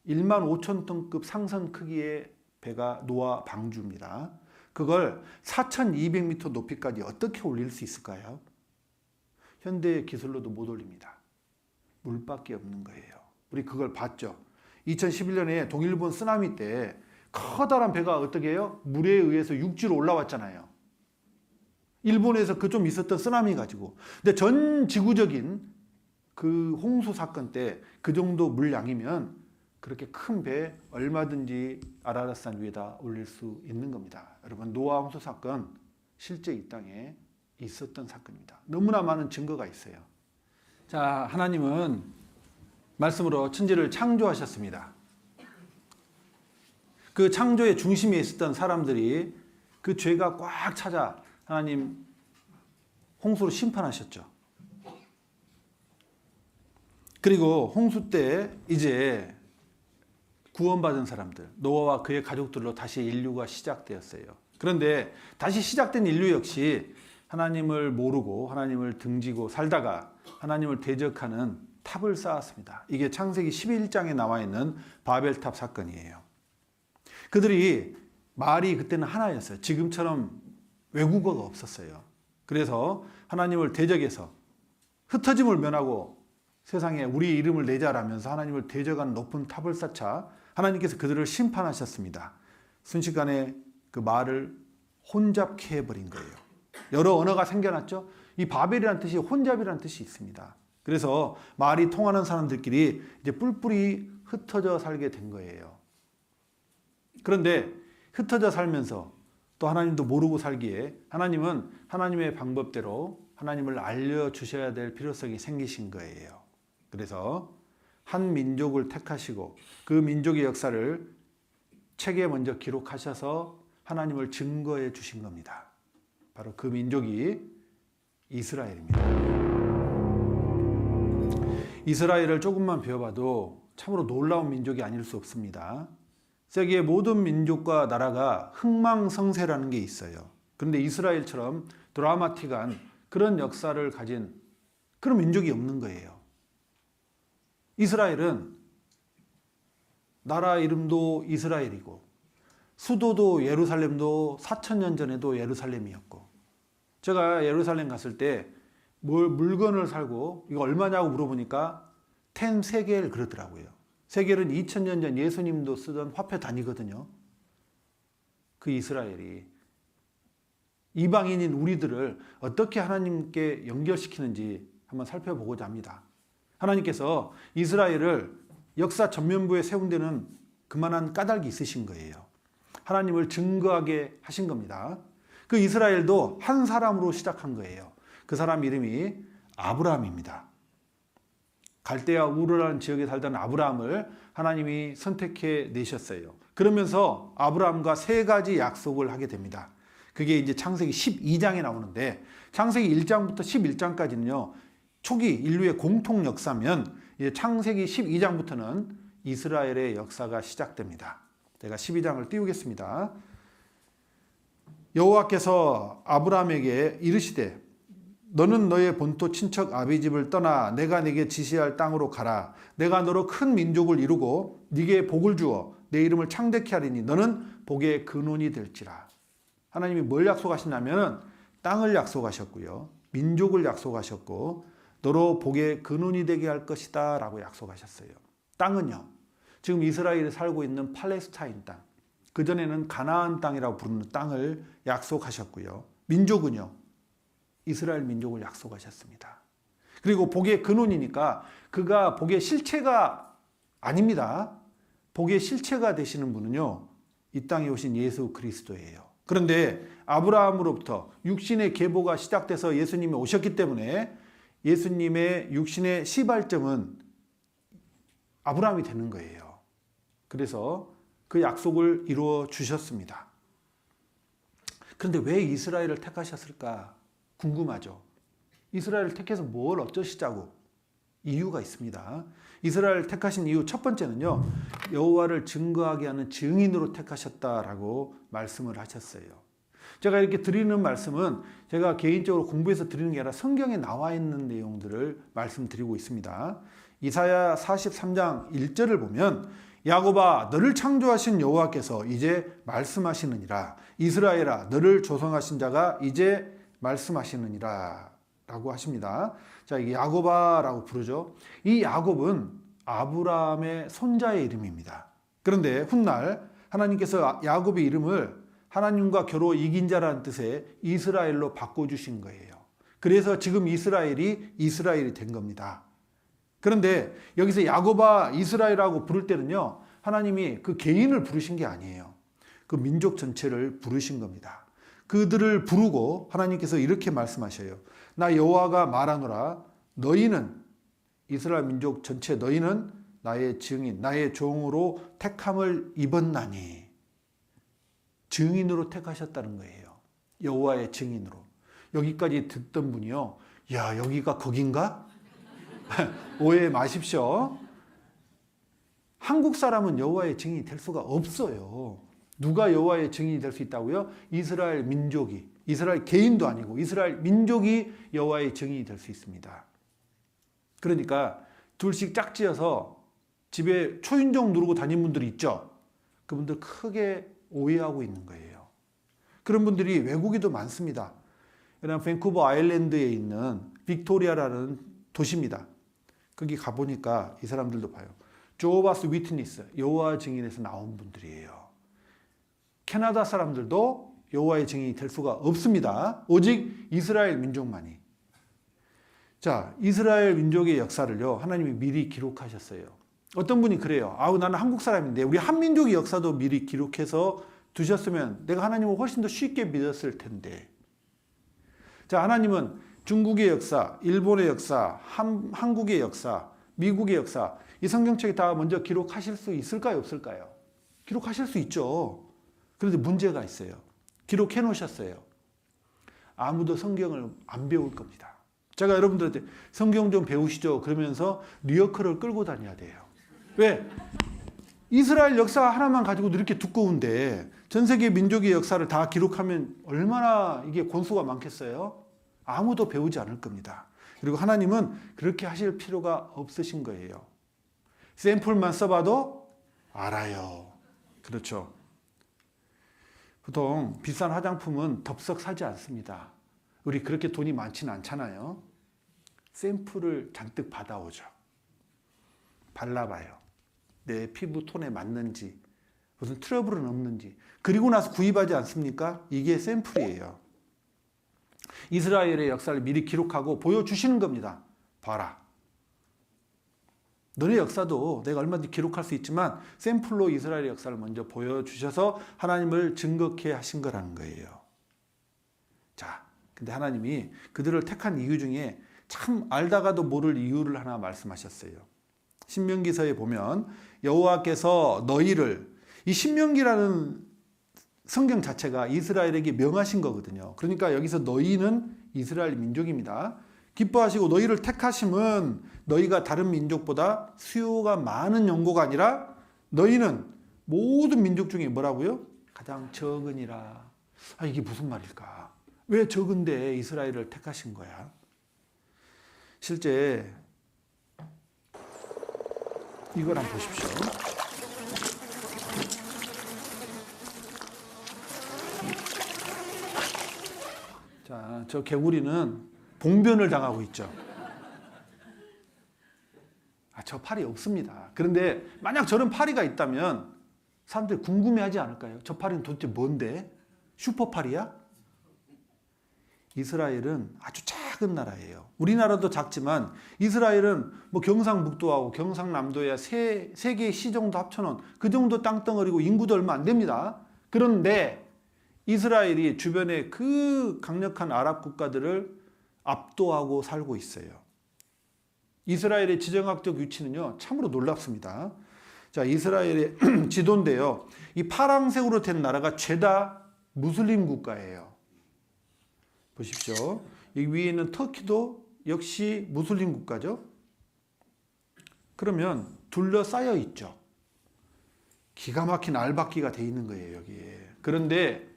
1만 5천 톤급 상선 크기의 배가 노아 방주입니다. 그걸 4,200m 높이까지 어떻게 올릴 수 있을까요? 현대 기술로도 못 올립니다. 물밖에 없는 거예요. 우리 그걸 봤죠. 2011년에 동일본 쓰나미 때 커다란 배가 어떻게 해요? 물에 의해서 육지로 올라왔잖아요. 일본에서 그 좀 있었던 쓰나미 가지고. 근데 전 지구적인 그 홍수 사건 때 그 정도 물량이면 그렇게 큰 배 얼마든지 아라라산 위에다 올릴 수 있는 겁니다. 여러분 노아 홍수 사건 실제 이 땅에 있었던 사건입니다. 너무나 많은 증거가 있어요. 자, 하나님은 말씀으로 천지를 창조하셨습니다. 그 창조의 중심에 있었던 사람들이 그 죄가 꽉 찾아 하나님 홍수로 심판하셨죠. 그리고 홍수 때 이제 구원받은 사람들, 노아와 그의 가족들로 다시 인류가 시작되었어요. 그런데 다시 시작된 인류 역시 하나님을 모르고 하나님을 등지고 살다가 하나님을 대적하는 탑을 쌓았습니다. 이게 창세기 11장에 나와 있는 바벨탑 사건이에요. 그들이 말이 그때는 하나였어요. 지금처럼 외국어가 없었어요. 그래서 하나님을 대적해서 흩어짐을 면하고 세상에 우리 이름을 내자라면서 하나님을 대적하는 높은 탑을 쌓자 하나님께서 그들을 심판하셨습니다. 순식간에 그 말을 혼잡케 해버린 거예요. 여러 언어가 생겨났죠. 이 바벨이라는 뜻이 혼잡이라는 뜻이 있습니다. 그래서 말이 통하는 사람들끼리 이제 뿔뿔이 흩어져 살게 된 거예요. 그런데 흩어져 살면서 또 하나님도 모르고 살기에 하나님은 하나님의 방법대로 하나님을 알려주셔야 될 필요성이 생기신 거예요. 그래서 한 민족을 택하시고 그 민족의 역사를 책에 먼저 기록하셔서 하나님을 증거해 주신 겁니다. 바로 그 민족이 이스라엘입니다. 이스라엘을 조금만 배워봐도 참으로 놀라운 민족이 아닐 수 없습니다. 세계의 모든 민족과 나라가 흥망성쇠라는 게 있어요. 그런데 이스라엘처럼 드라마틱한 그런 역사를 가진 그런 민족이 없는 거예요. 이스라엘은 나라 이름도 이스라엘이고 수도도 예루살렘도 4,000년 전에도 예루살렘이었고 제가 예루살렘 갔을 때 물건을 살고 이거 얼마냐고 물어보니까 10세겔 그러더라고요. 세겔은 2000년 전 예수님도 쓰던 화폐 단위거든요. 그 이스라엘이 이방인인 우리들을 어떻게 하나님께 연결시키는지 한번 살펴보고자 합니다. 하나님께서 이스라엘을 역사 전면부에 세운 데는 그만한 까닭이 있으신 거예요. 하나님을 증거하게 하신 겁니다. 그 이스라엘도 한 사람으로 시작한 거예요. 그 사람 이름이 아브라함입니다. 갈대아 우르라는 지역에 살던 아브라함을 하나님이 선택해 내셨어요. 그러면서 아브라함과 세 가지 약속을 하게 됩니다. 그게 이제 창세기 12장에 나오는데 창세기 1장부터 11장까지는요. 초기 인류의 공통 역사면 이제 창세기 12장부터는 이스라엘의 역사가 시작됩니다. 제가 12장을 띄우겠습니다. 여호와께서 아브라함에게 이르시되 너는 너의 본토 친척 아비집을 떠나 내가 네게 지시할 땅으로 가라. 내가 너로 큰 민족을 이루고 네게 복을 주어 내 이름을 창대케 하리니 너는 복의 근원이 될지라. 하나님이 뭘 약속하시냐면은 땅을 약속하셨고요. 민족을 약속하셨고 너로 복의 근원이 되게 할 것이다 라고 약속하셨어요. 땅은요. 지금 이스라엘이 살고 있는 팔레스타인 땅. 그전에는 가나안 땅이라고 부르는 땅을 약속하셨고요. 민족은요. 이스라엘 민족을 약속하셨습니다. 그리고 복의 근원이니까 그가 복의 실체가 아닙니다. 복의 실체가 되시는 분은요. 이 땅에 오신 예수 그리스도예요. 그런데 아브라함으로부터 육신의 계보가 시작돼서 예수님이 오셨기 때문에 예수님의 육신의 시발점은 아브라함이 되는 거예요. 그래서 그 약속을 이루어 주셨습니다. 그런데 왜 이스라엘을 택하셨을까 궁금하죠. 이스라엘을 택해서 뭘 어쩌시자고? 이유가 있습니다. 이스라엘을 택하신 이유 첫 번째는요. 여호와를 증거하게 하는 증인으로 택하셨다라고 말씀을 하셨어요. 제가 이렇게 드리는 말씀은 제가 개인적으로 공부해서 드리는 게 아니라 성경에 나와 있는 내용들을 말씀드리고 있습니다. 이사야 43장 1절을 보면 야곱아 너를 창조하신 여호와께서 이제 말씀하시느니라. 이스라엘아 너를 조성하신 자가 이제 말씀하시느니라 라고 하십니다. 자, 이게 야곱아라고 부르죠. 이 야곱은 아브라함의 손자의 이름입니다. 그런데 훗날 하나님께서 야곱의 이름을 하나님과 겨루 이긴 자라는 뜻의 이스라엘로 바꿔주신 거예요. 그래서 지금 이스라엘이 된 겁니다. 그런데 여기서 야곱아 이스라엘이라고 부를 때는요. 하나님이 그 개인을 부르신 게 아니에요. 그 민족 전체를 부르신 겁니다. 그들을 부르고 하나님께서 이렇게 말씀하셔요. 나 여호와가 말하노라 너희는 이스라엘 민족 전체 너희는 나의 증인 나의 종으로 택함을 입었나니 증인으로 택하셨다는 거예요. 여호와의 증인으로. 여기까지 듣던 분이요. 야 여기가 거긴가? 오해 마십시오. 한국 사람은 여호와의 증인이 될 수가 없어요. 누가 여호와의 증인이 될 수 있다고요? 이스라엘 민족이, 이스라엘 개인도 아니고 이스라엘 민족이 여호와의 증인이 될 수 있습니다. 그러니까 둘씩 짝지어서 집에 초인종 누르고 다니는 분들이 있죠. 그분들 크게 오해하고 있는 거예요. 그런 분들이 외국에도 많습니다. 여러분 밴쿠버 아일랜드에 있는 빅토리아라는 도시입니다. 거기 가보니까 이 사람들도 봐요. 조바스 위트니스, 여호와 증인에서 나온 분들이에요. 캐나다 사람들도 여호와의 증인이 될 수가 없습니다. 오직 이스라엘 민족만이. 자, 이스라엘 민족의 역사를요. 하나님이 미리 기록하셨어요. 어떤 분이 그래요. 아우 나는 한국 사람인데 우리 한민족의 역사도 미리 기록해서 두셨으면 내가 하나님을 훨씬 더 쉽게 믿었을 텐데. 자, 하나님은 중국의 역사, 일본의 역사, 한국의 역사, 미국의 역사 이 성경책에 다 먼저 기록하실 수 있을까요? 없을까요? 기록하실 수 있죠. 그런데 문제가 있어요. 기록해 놓으셨어요. 아무도 성경을 안 배울 겁니다. 제가 여러분들한테 성경 좀 배우시죠. 그러면서 리어커를 끌고 다녀야 돼요. 왜? 이스라엘 역사 하나만 가지고도 이렇게 두꺼운데 전 세계 민족의 역사를 다 기록하면 얼마나 이게 권수가 많겠어요? 아무도 배우지 않을 겁니다. 그리고 하나님은 그렇게 하실 필요가 없으신 거예요. 샘플만 써봐도 알아요. 그렇죠. 보통 비싼 화장품은 덥석 사지 않습니다. 우리 그렇게 돈이 많지는 않잖아요. 샘플을 잔뜩 받아오죠. 발라봐요. 내 피부 톤에 맞는지, 무슨 트러블은 없는지. 그리고 나서 구입하지 않습니까? 이게 샘플이에요. 이스라엘의 역사를 미리 기록하고 보여주시는 겁니다. 봐라. 너네 역사도 내가 얼마든지 기록할 수 있지만 샘플로 이스라엘의 역사를 먼저 보여주셔서 하나님을 증거케 하신 거라는 거예요. 자, 근데 하나님이 그들을 택한 이유 중에 참 알다가도 모를 이유를 하나 말씀하셨어요. 신명기서에 보면 여호와께서 너희를, 이 신명기라는 성경 자체가 이스라엘에게 명하신 거거든요. 그러니까 여기서 너희는 이스라엘 민족입니다. 기뻐하시고 너희를 택하심은 너희가 다른 민족보다 수요가 많은 연고가 아니라 너희는 모든 민족 중에 뭐라고요? 가장 적으니라. 아, 이게 무슨 말일까? 왜 적은데 이스라엘을 택하신 거야? 실제 이걸 한번 보십시오. 저 개구리는 봉변을 당하고 있죠. 저 파리 없습니다. 그런데 만약 저런 파리가 있다면 사람들이 궁금해하지 않을까요? 저 파리는 도대체 뭔데? 슈퍼파리야? 이스라엘은 아주 작은 나라예요. 우리나라도 작지만 이스라엘은 뭐 경상북도하고 경상남도야 세 개의 시 정도 합쳐놓은 그 정도 땅덩어리고 인구도 얼마 안 됩니다. 그런데 이스라엘이 주변에 그 강력한 아랍 국가들을 압도하고 살고 있어요. 이스라엘의 지정학적 위치는요, 참으로 놀랍습니다. 자, 이스라엘의 지도인데요. 이 파란색으로 된 나라가 죄다 무슬림 국가예요. 보십시오. 이 위에 있는 터키도 역시 무슬림 국가죠. 그러면 둘러싸여 있죠. 기가 막힌 알박기가 돼 있는 거예요, 여기에. 그런데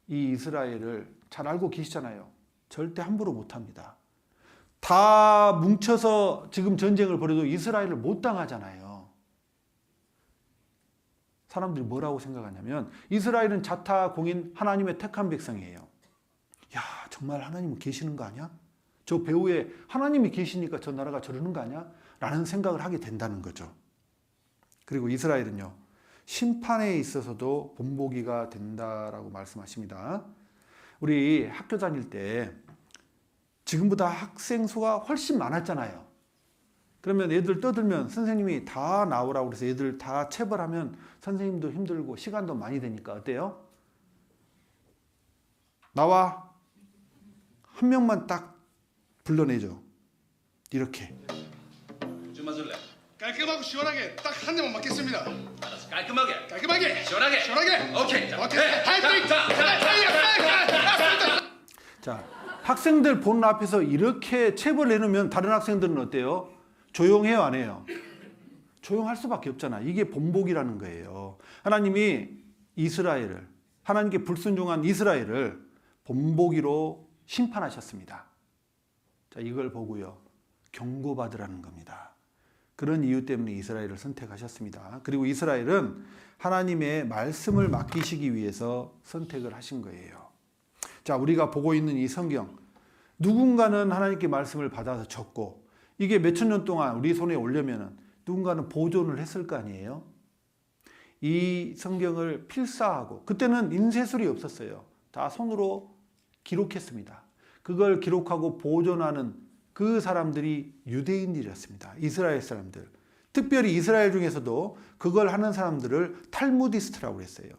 이 이스라엘을 잘 알고 계시잖아요. 절대 함부로 못 합니다. 다 뭉쳐서 지금 전쟁을 벌여도 이스라엘을 못 당하잖아요. 사람들이 뭐라고 생각하냐면 이스라엘은 자타공인 하나님의 택한 백성이에요. 야, 정말 하나님은 계시는 거 아니야? 저 배후에 하나님이 계시니까 저 나라가 저러는 거 아니야? 라는 생각을 하게 된다는 거죠. 그리고 이스라엘은요, 심판에 있어서도 본보기가 된다라고 말씀하십니다. 우리 학교 다닐 때 지금보다 학생 수가 훨씬 많았잖아요. 그러면 애들 떠들면 선생님이 다 나오라고 그래서 애들 다 체벌하면 선생님도 힘들고 시간도 많이 되니까 어때요? 나와. 한 명만 딱 불러내죠. 이렇게. 좀 맞을래? 깔끔하고 시원하게 딱 한 대만 맞겠습니다. 알았어. 깔끔하게. 깔끔하게. 시원하게. 시원하게. 오케이. 자, 오케이. 네. 파이팅! 자, 학생들 보는 앞에서 이렇게 체벌을 해놓으면 다른 학생들은 어때요? 조용해요, 안 해요? 조용할 수밖에 없잖아. 이게 본보기라는 거예요. 하나님이 이스라엘을, 하나님께 불순종한 이스라엘을 본보기로 심판하셨습니다. 자, 이걸 보고요, 경고받으라는 겁니다. 그런 이유 때문에 이스라엘을 선택하셨습니다. 그리고 이스라엘은 하나님의 말씀을 맡기시기 위해서 선택을 하신 거예요. 자, 우리가 보고 있는 이 성경, 누군가는 하나님께 말씀을 받아서 적고 이게 몇천 년 동안 우리 손에 오려면은 누군가는 보존을 했을 거 아니에요? 이 성경을 필사하고, 그때는 인쇄술이 없었어요. 다 손으로 기록했습니다. 그걸 기록하고 보존하는 그 사람들이 유대인들이었습니다. 이스라엘 사람들. 특별히 이스라엘 중에서도 그걸 하는 사람들을 탈무디스트라고 했어요.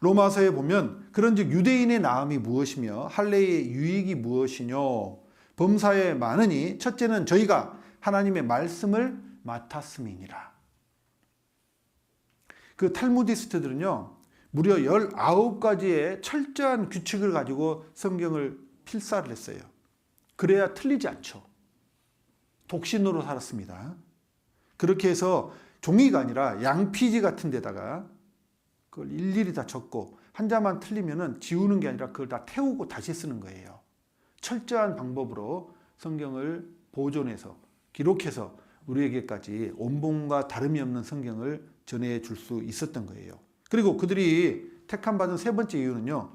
로마서에 보면 그런즉 유대인의 나음이 무엇이며 할례의 유익이 무엇이뇨? 범사에 많으니 첫째는 저희가 하나님의 말씀을 맡았음이니라. 그 탈무디스트들은요, 무려 19가지의 철저한 규칙을 가지고 성경을 필사를 했어요. 그래야 틀리지 않죠. 독신으로 살았습니다. 그렇게 해서 종이가 아니라 양피지 같은 데다가 그걸 일일이 다 적고 한 자만 틀리면은 지우는 게 아니라 그걸 다 태우고 다시 쓰는 거예요. 철저한 방법으로 성경을 보존해서 기록해서 우리에게까지 원본과 다름이 없는 성경을 전해줄 수 있었던 거예요. 그리고 그들이 택함받은 세 번째 이유는요,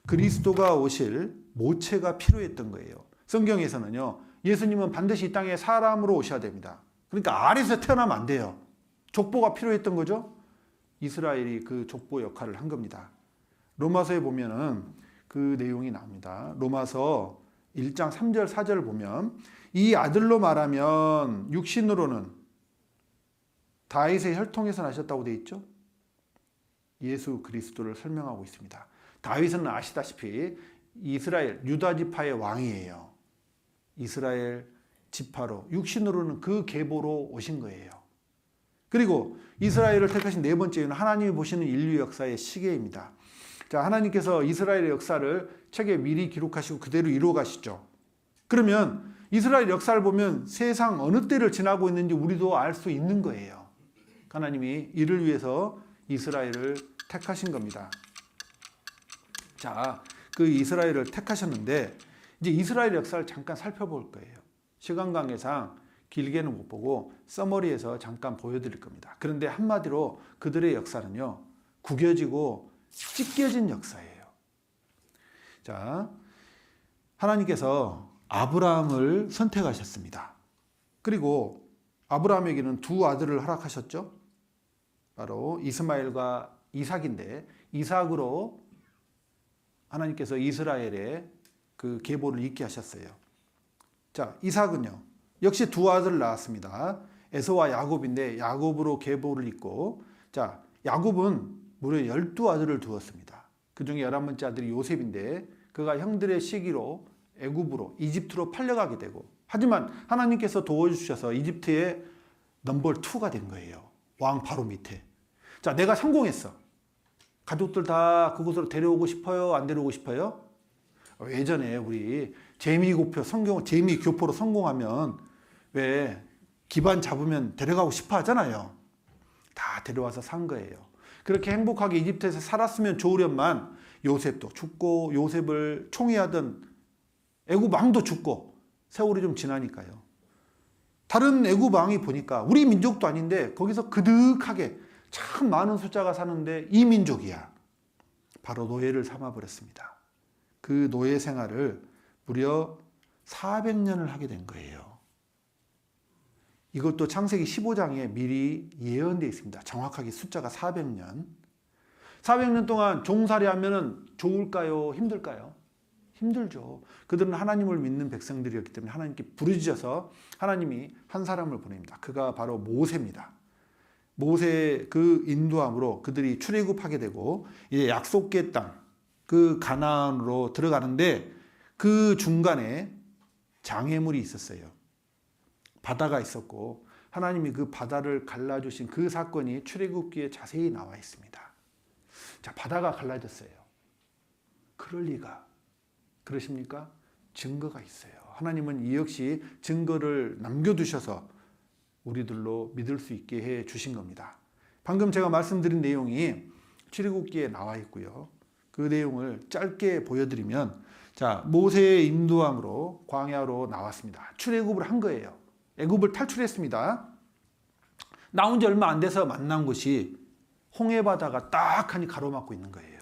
그리스도가 오실 모체가 필요했던 거예요. 성경에서는요, 예수님은 반드시 이 땅에 사람으로 오셔야 됩니다. 그러니까 아래서 태어나면 안 돼요. 족보가 필요했던 거죠. 이스라엘이 그 족보 역할을 한 겁니다. 로마서에 보면은 그 내용이 나옵니다. 로마서 1장 3절 4절을 보면 이 아들로 말하면 육신으로는 다윗의 혈통에서 나셨다고 되어 있죠. 예수 그리스도를 설명하고 있습니다. 다윗은 아시다시피 이스라엘 유다 지파의 왕이에요. 이스라엘 지파로 육신으로는 그 계보로 오신 거예요. 그리고 이스라엘을 택하신 네 번째 이유는 하나님이 보시는 인류 역사의 시계입니다. 자, 하나님께서 이스라엘의 역사를 책에 미리 기록하시고 그대로 이루어 가시죠. 그러면 이스라엘 역사를 보면 세상 어느 때를 지나고 있는지 우리도 알 수 있는 거예요. 하나님이 이를 위해서 이스라엘을 택하신 겁니다. 자, 그 이스라엘을 택하셨는데 이제 이스라엘 역사를 잠깐 살펴볼 거예요. 시간 관계상 길게는 못 보고 서머리에서 잠깐 보여드릴 겁니다. 그런데 한마디로 그들의 역사는요, 구겨지고 찢겨진 역사예요. 자, 하나님께서 아브라함을 선택하셨습니다. 그리고 아브라함에게는 두 아들을 허락하셨죠. 바로 이스마엘과 이삭인데 이삭으로 하나님께서 이스라엘의 그 계보를 잇게 하셨어요. 자, 이삭은요. 역시 두 아들을 낳았습니다. 에서와 야곱인데 야곱으로 계보를 잇고, 자, 야곱은 무려 12아들을 두었습니다. 그 중에 11번째 아들이 요셉인데 그가 형들의 시기로 애굽으로 이집트로 팔려가게 되고, 하지만 하나님께서 도와주셔서 이집트의 넘버 2가 된 거예요. 왕 바로 밑에. 자, 내가 성공했어. 가족들 다 그곳으로 데려오고 싶어요? 안 데려오고 싶어요? 예전에 우리 재미교포 성경 재미교포로 성공하면 왜 기반 잡으면 데려가고 싶어 하잖아요. 다 데려와서 산 거예요. 그렇게 행복하게 이집트에서 살았으면 좋으련만 요셉도 죽고 요셉을 총애하던 애굽 왕도 죽고 세월이 좀 지나니까요. 다른 애굽 왕이 보니까 우리 민족도 아닌데 거기서 그득하게 참 많은 숫자가 사는데 이 민족이야. 바로 노예를 삼아버렸습니다. 그 노예 생활을 무려 400년을 하게 된 거예요. 이것도 창세기 15장에 미리 예언되어 있습니다. 정확하게 숫자가 400년. 400년 동안 종살이 하면은 좋을까요? 힘들까요? 힘들죠. 그들은 하나님을 믿는 백성들이었기 때문에 하나님께 부르짖어서 하나님이 한 사람을 보냅니다. 그가 바로 모세입니다. 모세 그 인도함으로 그들이 출애굽하게 되고 이제 약속의 땅, 그 가나안으로 들어가는데 그 중간에 장애물이 있었어요. 바다가 있었고 하나님이 그 바다를 갈라주신 그 사건이 출애굽기에 자세히 나와 있습니다. 자, 바다가 갈라졌어요. 그럴 리가. 그러십니까? 증거가 있어요. 하나님은 이 역시 증거를 남겨두셔서 우리들로 믿을 수 있게 해 주신 겁니다. 방금 제가 말씀드린 내용이 출애굽기에 나와 있고요. 그 내용을 짧게 보여드리면, 자, 모세의 인도함으로 광야로 나왔습니다. 출애굽을 한 거예요. 애굽을 탈출했습니다. 나온 지 얼마 안 돼서 만난 곳이 홍해바다가 딱 하니 가로막고 있는 거예요.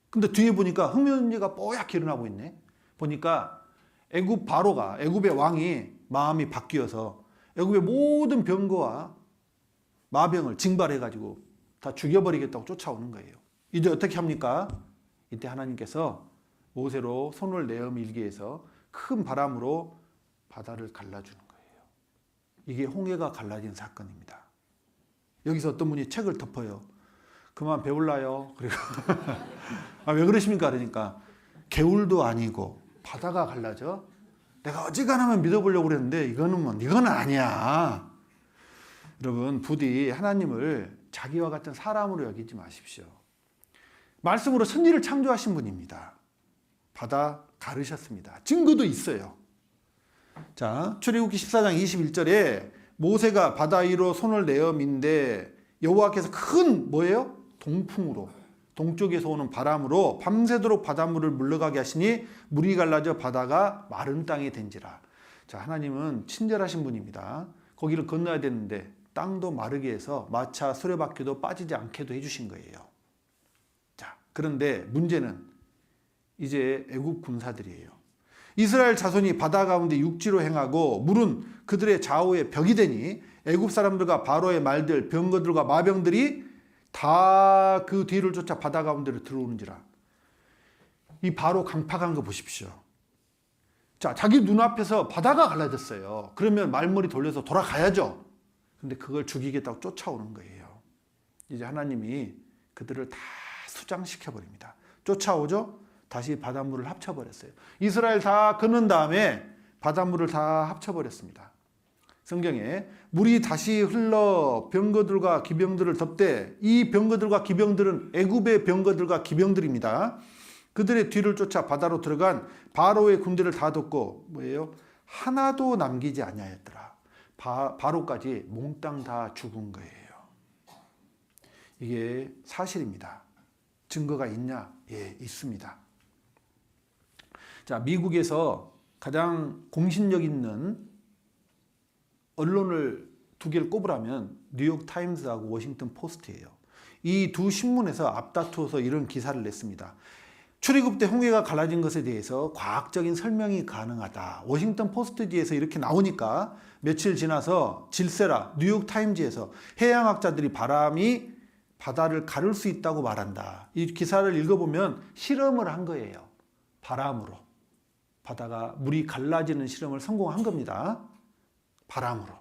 근데 뒤에 보니까 흑면지가 뽀얗게 일어나고 있네. 보니까 애굽 바로가, 애굽의 왕이 마음이 바뀌어서 애굽의 모든 병거와 마병을 징발해가지고 다 죽여버리겠다고 쫓아오는 거예요. 이제 어떻게 합니까? 이때 하나님께서 모세로 손을 내어 밀게 해서 큰 바람으로 바다를 갈라주는 거예요. 이게 홍해가 갈라진 사건입니다. 여기서 어떤 분이 책을 덮어요. 그만 배울라요. 그리고 왜 그러십니까? 그러니까 개울도 아니고 바다가 갈라져. 내가 어지간하면 믿어보려고 그랬는데 이거는 아니야. 여러분, 부디 하나님을 자기와 같은 사람으로 여기지 마십시오. 말씀으로 천지를 창조하신 분입니다. 바다 가르셨습니다. 증거도 있어요. 자, 출애굽기 14장 21절에 모세가 바다 위로 손을 내어 민데 여호와께서 큰 뭐예요? 동풍으로, 동쪽에서 오는 바람으로 밤새도록 바닷물을 물러가게 하시니 물이 갈라져 바다가 마른 땅이 된지라. 자, 하나님은 친절하신 분입니다. 거기를 건너야 되는데 땅도 마르게 해서 마차 수레바퀴도 빠지지 않게도 해주신 거예요. 자, 그런데 문제는 이제 애굽 군사들이에요. 이스라엘 자손이 바다 가운데 육지로 행하고 물은 그들의 좌우에 벽이 되니 애굽 사람들과 바로의 말들, 병거들과 마병들이 다 그 뒤를 쫓아 바다 가운데로 들어오는지라. 이 바로 강팍한 거 보십시오. 자, 자기 눈앞에서 바다가 갈라졌어요. 그러면 말머리 돌려서 돌아가야죠. 근데 그걸 죽이겠다고 쫓아오는 거예요. 이제 하나님이 그들을 다 수장시켜버립니다. 쫓아오죠? 다시 바닷물을 합쳐버렸어요. 이스라엘 다 끊은 다음에 바닷물을 다 합쳐버렸습니다. 성경에 물이 다시 흘러 병거들과 기병들을 덮되 이 병거들과 기병들은 애굽의 병거들과 기병들입니다. 그들의 뒤를 쫓아 바다로 들어간 바로의 군대를 다 덮고 뭐예요? 하나도 남기지 아니하였더라. 바로까지 몽땅 다 죽은 거예요. 이게 사실입니다. 증거가 있냐? 예, 있습니다. 자, 미국에서 가장 공신력 있는 언론을 두 개를 꼽으라면 뉴욕 타임스하고 워싱턴 포스트예요. 이 두 신문에서 앞다투어서 이런 기사를 냈습니다. 출애굽 때 홍해가 갈라진 것에 대해서 과학적인 설명이 가능하다. 워싱턴 포스트지에서 이렇게 나오니까 며칠 지나서 질세라 뉴욕 타임즈에서 해양학자들이 바람이 바다를 가를 수 있다고 말한다. 이 기사를 읽어보면 실험을 한 거예요. 바람으로. 바다가 물이 갈라지는 실험을 성공한 겁니다. 바람으로.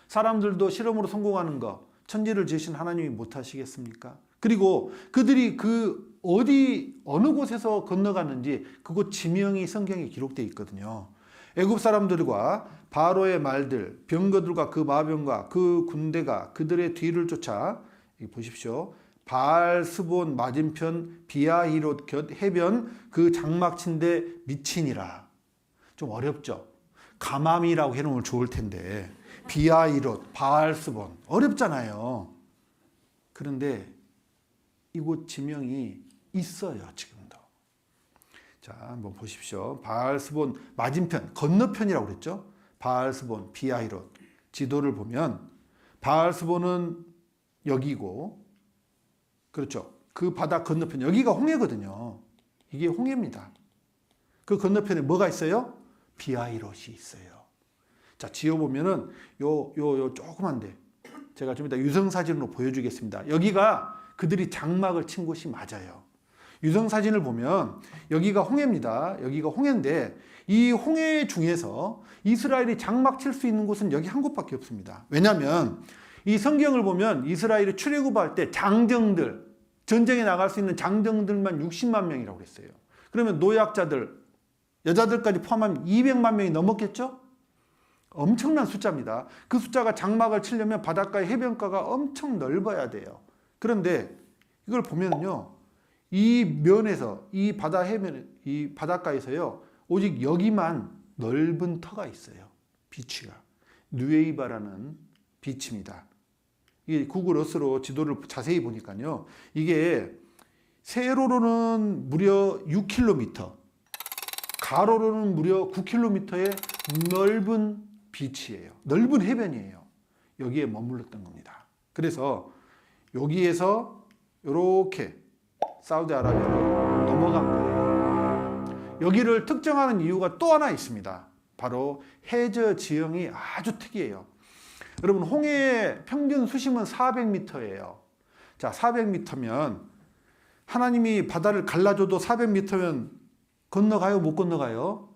사람들도 실험으로 성공하는 거 천지를 지으신 하나님이 못하시겠습니까? 그리고 그들이 어느 곳에서 건너갔는지 그곳 지명이 성경에 기록되어 있거든요. 애굽 사람들과 바로의 말들, 병거들과 그 마병과 그 군대가 그들의 뒤를 쫓아, 보십시오. 바알스본 맞은편 비아히롯 곁 해변 그 장막친데 미치니라. 좀 어렵죠? 가마미라고 해놓으면 좋을 텐데 비아히롯, 바알스본 어렵잖아요. 그런데 이곳 지명이 있어요, 지금도. 자, 한번 보십시오. 바알스본 맞은편, 건너편이라고 그랬죠? 바알스본, 비아히롯. 지도를 보면 바알스본은 여기고, 그렇죠? 그 바다 건너편, 여기가 홍해거든요. 이게 홍해입니다. 그 건너편에 뭐가 있어요? 비아히롯이 있어요. 자, 지어보면은 요 조그만데, 제가 좀 이따 유성사진으로 보여주겠습니다. 여기가 그들이 장막을 친 곳이 맞아요. 유성사진을 보면 여기가 홍해입니다. 여기가 홍해인데 이 홍해 중에서 이스라엘이 장막 칠 수 있는 곳은 여기 한 곳밖에 없습니다. 왜냐하면 이 성경을 보면 이스라엘이 출애굽할 때 장정들, 전쟁에 나갈 수 있는 장정들만 60만 명이라고 그랬어요. 그러면 노약자들, 여자들까지 포함하면 200만 명이 넘었겠죠? 엄청난 숫자입니다. 그 숫자가 장막을 치려면 바닷가의 해변가가 엄청 넓어야 돼요. 그런데 이걸 보면요, 이 면에서, 이 바다 해변, 이 바닷가에서요, 오직 여기만 넓은 터가 있어요. 비치가. 누에이바라는 비치입니다. 이게 구글 어스로 지도를 자세히 보니까요, 이게 세로로는 무려 6km, 가로로는 무려 9km의 넓은 비치예요. 넓은 해변이에요. 여기에 머물렀던 겁니다. 그래서 여기에서 이렇게 사우디아라비아로 넘어간 거예요. 여기를 특정하는 이유가 또 하나 있습니다. 바로 해저 지형이 아주 특이해요. 여러분, 홍해의 평균 수심은 400m예요. 자, 400m면 하나님이 바다를 갈라줘도 400m면 건너가요? 못 건너가요?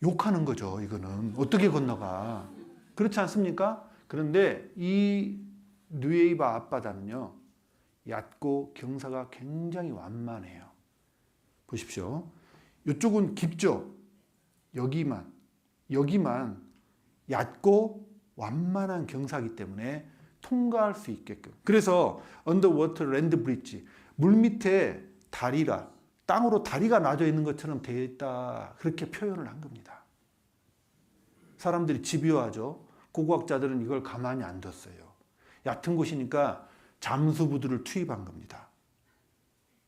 욕하는 거죠. 이거는 어떻게 건너가? 그렇지 않습니까? 그런데 이 누에이바 앞바다는요, 얕고 경사가 굉장히 완만해요. 보십시오. 이쪽은 깊죠. 여기만 얕고 완만한 경사이기 때문에 통과할 수 있게끔. 그래서 언더워터 랜드 브릿지, 물 밑에 다리가, 땅으로 다리가 놔져 있는 것처럼 되어 있다, 그렇게 표현을 한 겁니다. 사람들이 집요하죠. 고고학자들은 이걸 가만히 안 뒀어요. 얕은 곳이니까 잠수부두를 투입한 겁니다.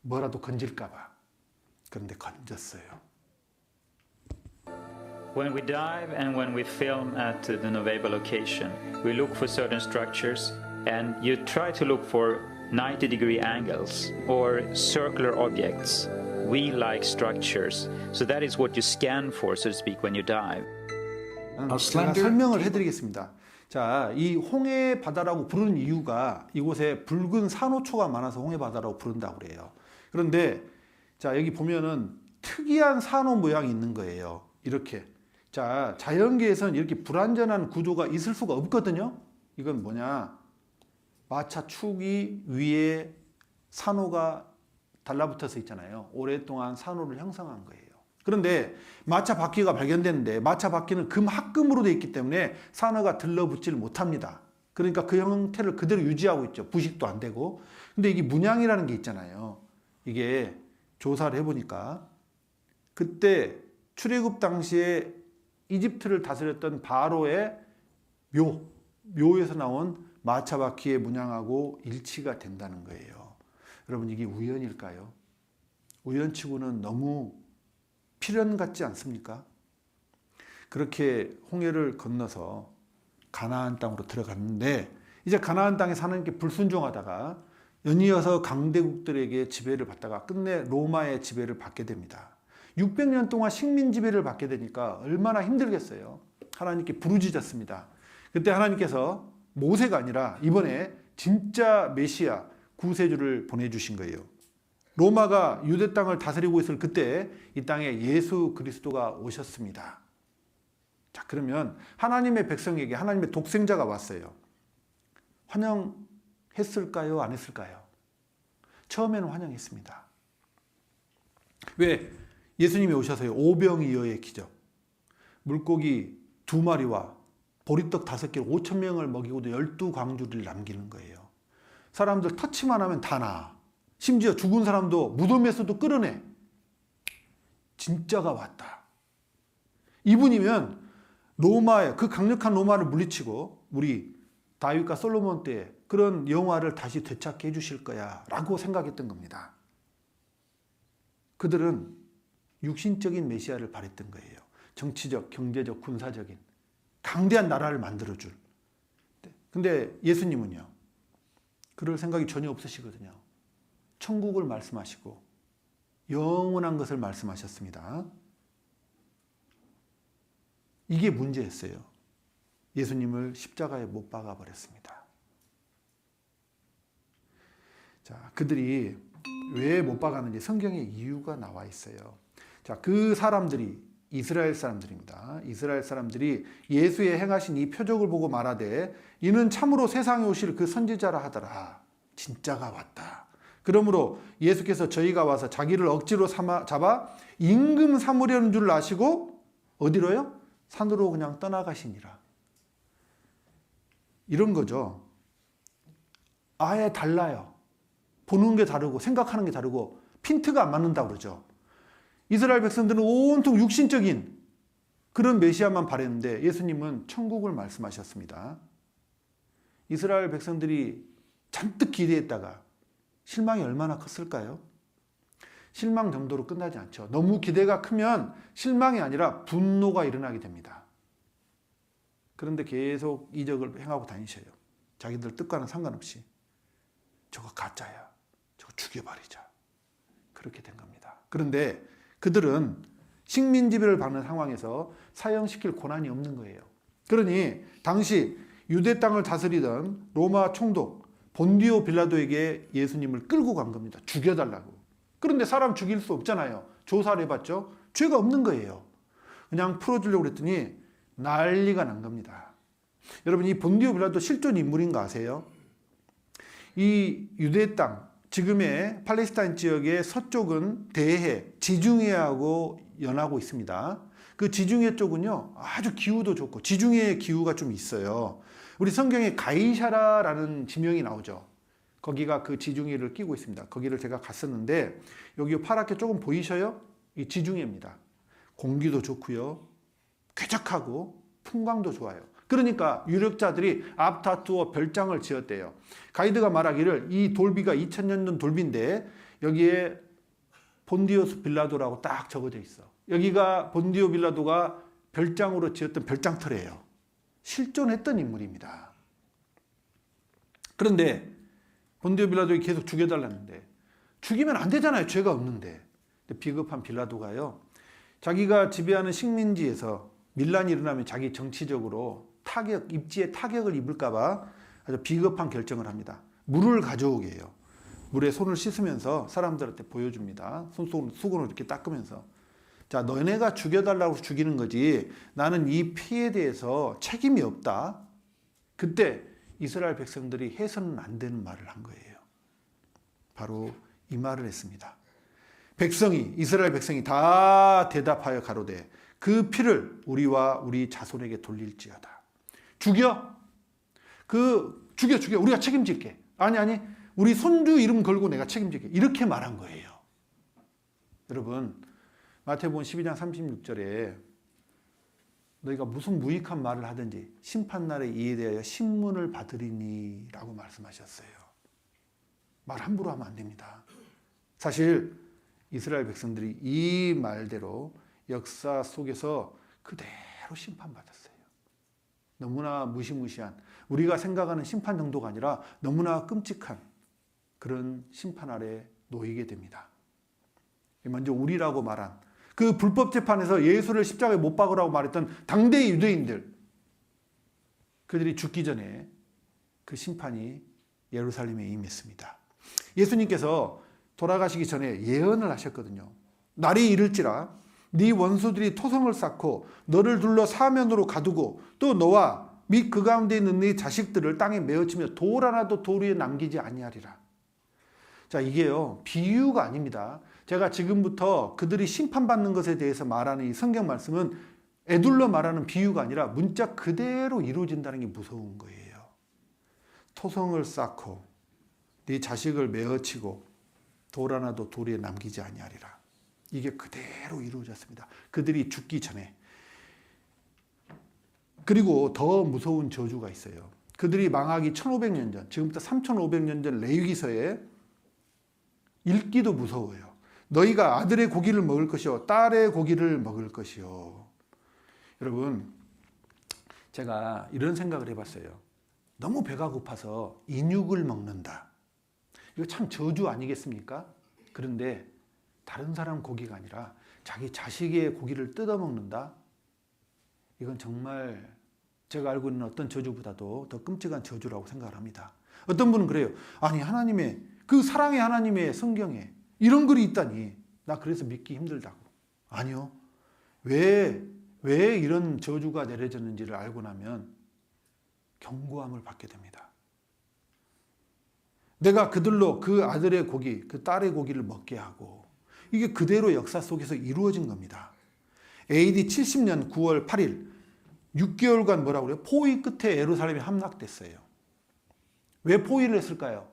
뭐라도 건질까 봐. 그런데 건졌어요. When we dive and when we film at the Nuweiba location, we look for certain structures and you try to look for 90-degree angles or circular objects, wheel-like structures. So that is what you scan for, so to speak, when you dive. 제가 설명을 해드리겠습니다. 자, 이 홍해 바다라고 부르는 이유가 이곳에 붉은 산호초가 많아서 홍해 바다라고 부른다고 그래요. 그런데 자, 여기 보면은 특이한 산호 모양이 있는 거예요. 이렇게. 자, 자연계에서는 이렇게 불완전한 구조가 있을 수가 없거든요. 이건 뭐냐? 마차 축이 위에 산호가 달라붙어서 있잖아요. 오랫동안 산호를 형성한 거예요. 그런데 마차 바퀴가 발견됐는데 마차 바퀴는 금합금으로 되어 있기 때문에 산호가 들러붙질 못합니다. 그러니까 그 형태를 그대로 유지하고 있죠. 부식도 안 되고. 근데 이게 문양이라는 게 있잖아요. 이게 조사를 해보니까 그때 출애굽 당시에 이집트를 다스렸던 바로의 묘에서 나온 마차 바퀴의 문양하고 일치가 된다는 거예요. 여러분, 이게 우연일까요? 우연치고는 너무 필연 같지 않습니까? 그렇게 홍해를 건너서 가나안 땅으로 들어갔는데 이제 가나안 땅에 사는 게 불순종하다가 연이어서 강대국들에게 지배를 받다가 끝내 로마의 지배를 받게 됩니다. 600년 동안 식민 지배를 받게 되니까 얼마나 힘들겠어요. 하나님께 부르짖었습니다. 그때 하나님께서 모세가 아니라 이번에 진짜 메시아 구세주를 보내주신 거예요. 로마가 유대 땅을 다스리고 있을 그때 이 땅에 예수 그리스도가 오셨습니다. 자, 그러면 하나님의 백성에게 하나님의 독생자가 왔어요. 환영했을까요? 안 했을까요? 처음에는 환영했습니다. 왜? 예수님이 오셔서요. 오병이어의 기적. 물고기 2마리와 보리떡 5개 5,000명을 먹이고도 12광주를 남기는 거예요. 사람들 터치만 하면 다 나아. 심지어 죽은 사람도 무덤에서도 끌어내. 진짜가 왔다. 이분이면 로마의 그 강력한 로마를 물리치고 우리 다윗과 솔로몬 때 그런 영화를 다시 되찾게 해주실 거야 라고 생각했던 겁니다. 그들은 육신적인 메시아를 바랬던 거예요. 정치적, 경제적, 군사적인 강대한 나라를 만들어줄. 근데 예수님은요. 그럴 생각이 전혀 없으시거든요. 천국을 말씀하시고 영원한 것을 말씀하셨습니다. 이게 문제였어요. 예수님을 십자가에 못 박아 버렸습니다. 자, 그들이 왜 못 박았는지 성경에 이유가 나와 있어요. 자, 그 사람들이 이스라엘 사람들입니다. 이스라엘 사람들이 예수의 행하신 이 표적을 보고 말하되 이는 참으로 세상에 오실 그 선지자라 하더라. 진짜가 왔다. 그러므로 예수께서 저희가 와서 자기를 억지로 잡아 임금 삼으려는 줄 아시고 어디로요? 산으로 그냥 떠나가시니라. 이런 거죠. 아예 달라요. 보는 게 다르고 생각하는 게 다르고 핀트가 안 맞는다고 그러죠. 이스라엘 백성들은 온통 육신적인 그런 메시아만 바랬는데 예수님은 천국을 말씀하셨습니다. 이스라엘 백성들이 잔뜩 기대했다가 실망이 얼마나 컸을까요? 실망 정도로 끝나지 않죠. 너무 기대가 크면 실망이 아니라 분노가 일어나게 됩니다. 그런데 계속 이적을 행하고 다니셔요. 자기들 뜻과는 상관없이. 저거 가짜야. 저거 죽여버리자. 그렇게 된 겁니다. 그런데 그들은 식민지배를 받는 상황에서 사형시킬 권한이 없는 거예요. 그러니 당시 유대 땅을 다스리던 로마 총독 본디오 빌라도에게 예수님을 끌고 간 겁니다. 죽여달라고. 그런데 사람 죽일 수 없잖아요. 조사를 해봤죠. 죄가 없는 거예요. 그냥 풀어주려고 그랬더니 난리가 난 겁니다. 여러분, 이 본디오 빌라도 실존 인물인 거 아세요? 이 유대 땅, 지금의 팔레스타인 지역의 서쪽은 대해, 지중해하고 연하고 있습니다. 그 지중해 쪽은요, 아주 기후도 좋고 지중해의 기후가 좀 있어요. 우리 성경에 가이샤라라는 지명이 나오죠. 거기가 그 지중해를 끼고 있습니다. 거기를 제가 갔었는데 여기 파랗게 조금 보이셔요? 이 지중해입니다. 공기도 좋고요. 쾌적하고 풍광도 좋아요. 그러니까 유력자들이 앞다투어 별장을 지었대요. 가이드가 말하기를 이 돌비가 2000년 전 돌비인데 여기에 본디오스 빌라도라고 딱 적어져 있어. 여기가 본디오 빌라도가 별장으로 지었던 별장터래요. 실존했던 인물입니다. 그런데 본디오 빌라도가 계속 죽여달라는데 죽이면 안 되잖아요. 죄가 없는데. 근데 비겁한 빌라도가요. 자기가 지배하는 식민지에서 밀란이 일어나면 자기 정치적으로 입지에 타격을 입을까 봐 아주 비겁한 결정을 합니다. 물을 가져오게 해요. 물에 손을 씻으면서 사람들한테 보여줍니다. 수건으로 이렇게 닦으면서. 자, 너네가 죽여달라고 죽이는 거지 나는 이 피해에 대해서 책임이 없다. 그때 이스라엘 백성들이 해서는 안 되는 말을 한 거예요. 바로 이 말을 했습니다. 이스라엘 백성이 다 대답하여 가로되 그 피를 우리와 우리 자손에게 돌릴지어다. 죽여. 죽여. 우리가 책임질게. 아니. 우리 손주 이름 걸고 내가 책임질게. 이렇게 말한 거예요. 여러분, 마태복음 12장 36절에 너희가 무슨 무익한 말을 하든지 심판날에 이에 대하여 신문을 받으리니 라고 말씀하셨어요. 말 함부로 하면 안 됩니다. 사실 이스라엘 백성들이 이 말대로 역사 속에서 그대로 심판받았어요. 너무나 무시무시한, 우리가 생각하는 심판 정도가 아니라 너무나 끔찍한 그런 심판 아래 놓이게 됩니다. 먼저 우리라고 말한 그 불법 재판에서 예수를 십자가에 못 박으라고 말했던 당대의 유대인들, 그들이 죽기 전에 그 심판이 예루살렘에 임했습니다. 예수님께서 돌아가시기 전에 예언을 하셨거든요. 날이 이를지라 네 원수들이 토성을 쌓고 너를 둘러 사면으로 가두고 또 너와 및 그 가운데 있는 네 자식들을 땅에 메어치며 돌 하나도 돌 위에 남기지 아니하리라. 자, 이게요 비유가 아닙니다. 제가 지금부터 그들이 심판받는 것에 대해서 말하는 이 성경 말씀은 애둘러 말하는 비유가 아니라 문자 그대로 이루어진다는 게 무서운 거예요. 토성을 쌓고 네 자식을 메어치고 돌 하나도 돌 위에 남기지 아니하리라. 이게 그대로 이루어졌습니다. 그들이 죽기 전에. 그리고 더 무서운 저주가 있어요. 그들이 망하기 1500년 전, 지금부터 3500년 전 레위기서에 읽기도 무서워요. 너희가 아들의 고기를 먹을 것이요 딸의 고기를 먹을 것이요. 여러분, 제가 이런 생각을 해봤어요. 너무 배가 고파서 인육을 먹는다. 이거 참 저주 아니겠습니까? 그런데 다른 사람 고기가 아니라 자기 자식의 고기를 뜯어먹는다? 이건 정말 제가 알고 있는 어떤 저주보다도 더 끔찍한 저주라고 생각을 합니다. 어떤 분은 그래요. 아니, 하나님의 그 사랑의 하나님의 성경에 이런 글이 있다니 나 그래서 믿기 힘들다고. 아니요. 왜 이런 저주가 내려졌는지를 알고 나면 경고함을 받게 됩니다. 내가 그들로 그 아들의 고기, 그 딸의 고기를 먹게 하고, 이게 그대로 역사 속에서 이루어진 겁니다. AD 70년 9월 8일 6개월간 뭐라고 그래요? 포위 끝에 예루살렘이 함락됐어요. 왜 포위를 했을까요?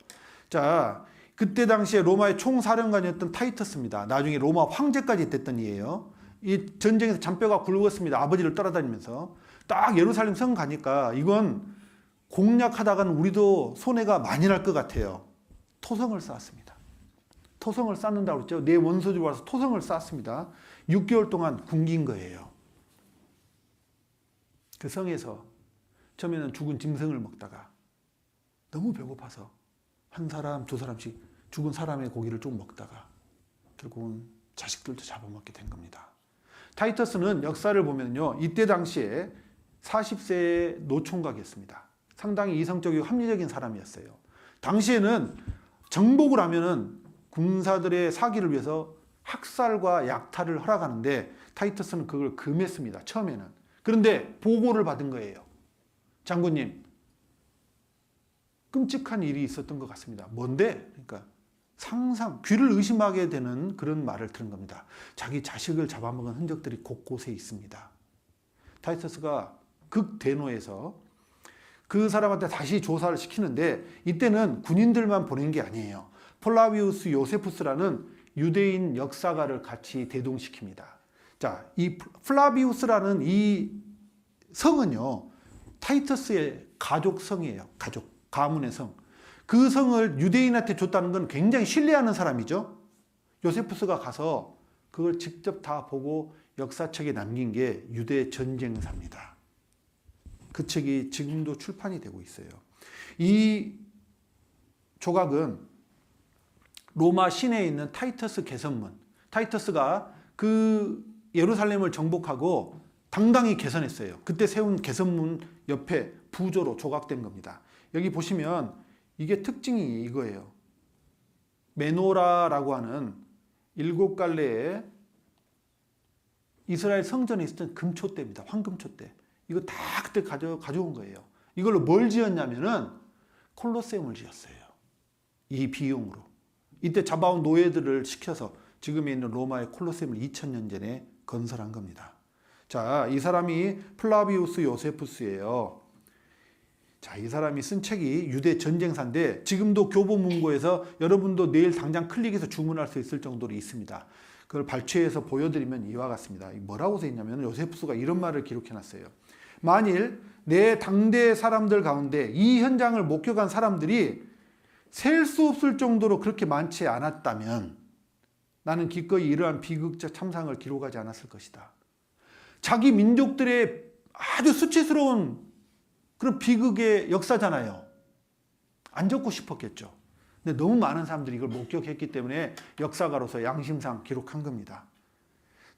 자, 그때 당시에 로마의 총사령관이었던 타이터스입니다. 나중에 로마 황제까지 됐던 이에요. 이 전쟁에서 잔뼈가 굵었습니다. 아버지를 따라다니면서. 딱 예루살렘 성 가니까 이건 공략하다가는 우리도 손해가 많이 날 것 같아요. 토성을 쌓았습니다. 토성을 쌓는다고 그랬죠. 내 원소들이 와서 토성을 쌓았습니다. 6개월 동안 굶긴 거예요. 그 성에서 처음에는 죽은 짐승을 먹다가 너무 배고파서 한 사람, 두 사람씩 죽은 사람의 고기를 좀 먹다가 결국은 자식들도 잡아먹게 된 겁니다. 타이터스는 역사를 보면요, 이때 당시에 40세의 노총각이었습니다. 상당히 이성적이고 합리적인 사람이었어요. 당시에는 정복을 하면은 군사들의 사기를 위해서 학살과 약탈을 허락하는데 타이터스는 그걸 금했습니다. 처음에는. 그런데 보고를 받은 거예요. 장군님, 끔찍한 일이 있었던 것 같습니다. 뭔데? 그러니까 상상, 귀를 의심하게 되는 그런 말을 들은 겁니다. 자기 자식을 잡아먹은 흔적들이 곳곳에 있습니다. 타이터스가 극대노해서 그 사람한테 다시 조사를 시키는데 이때는 군인들만 보낸 게 아니에요. 플라비우스 요세푸스라는 유대인 역사가를 같이 대동시킵니다. 자, 이 플라비우스라는 이 성은요, 타이터스의 가족 성이에요. 가문의 성. 그 성을 유대인한테 줬다는 건 굉장히 신뢰하는 사람이죠. 요세푸스가 가서 그걸 직접 다 보고 역사책에 남긴 게 유대 전쟁사입니다. 그 책이 지금도 출판이 되고 있어요. 이 조각은 로마 시내에 있는 타이터스 개선문. 타이터스가 그 예루살렘을 정복하고 당당히 개선했어요. 그때 세운 개선문 옆에 부조로 조각된 겁니다. 여기 보시면 이게 특징이 이거예요. 메노라라고 하는 7갈래의 이스라엘 성전에 있었던 금초대입니다. 황금초대. 이거 다 그때 가져온 거예요. 이걸로 뭘 지었냐면은 콜로세움을 지었어요. 이 비용으로. 이때 잡아온 노예들을 시켜서 지금에 있는 로마의 콜로세움을 2000년 전에 건설한 겁니다. 자, 이 사람이 플라비우스 요세푸스예요. 자, 이 사람이 쓴 책이 유대 전쟁사인데 지금도 교보문고에서 여러분도 내일 당장 클릭해서 주문할 수 있을 정도로 있습니다. 그걸 발췌해서 보여드리면 이와 같습니다. 뭐라고 써 있냐면 요세푸스가 이런 말을 기록해놨어요. 만일 내 당대 사람들 가운데 이 현장을 목격한 사람들이 셀 수 없을 정도로 그렇게 많지 않았다면 나는 기꺼이 이러한 비극적 참상을 기록하지 않았을 것이다. 자기 민족들의 아주 수치스러운 그런 비극의 역사잖아요. 안 적고 싶었겠죠. 근데 너무 많은 사람들이 이걸 목격했기 때문에 역사가로서 양심상 기록한 겁니다.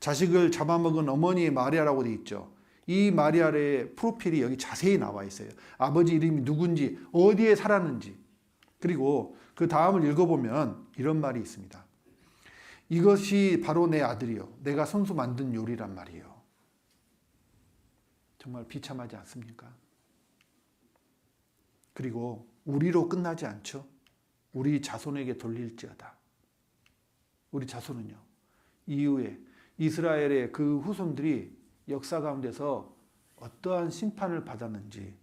자식을 잡아먹은 어머니의 마리아라고 돼 있죠. 이 마리아의 프로필이 여기 자세히 나와 있어요. 아버지 이름이 누군지, 어디에 살았는지. 그리고 그 다음을 읽어보면 이런 말이 있습니다. 이것이 바로 내 아들이요. 내가 손수 만든 요리란 말이에요. 정말 비참하지 않습니까? 그리고 우리로 끝나지 않죠. 우리 자손에게 돌릴지어다. 우리 자손은요. 이후에 이스라엘의 그 후손들이 역사 가운데서 어떠한 심판을 받았는지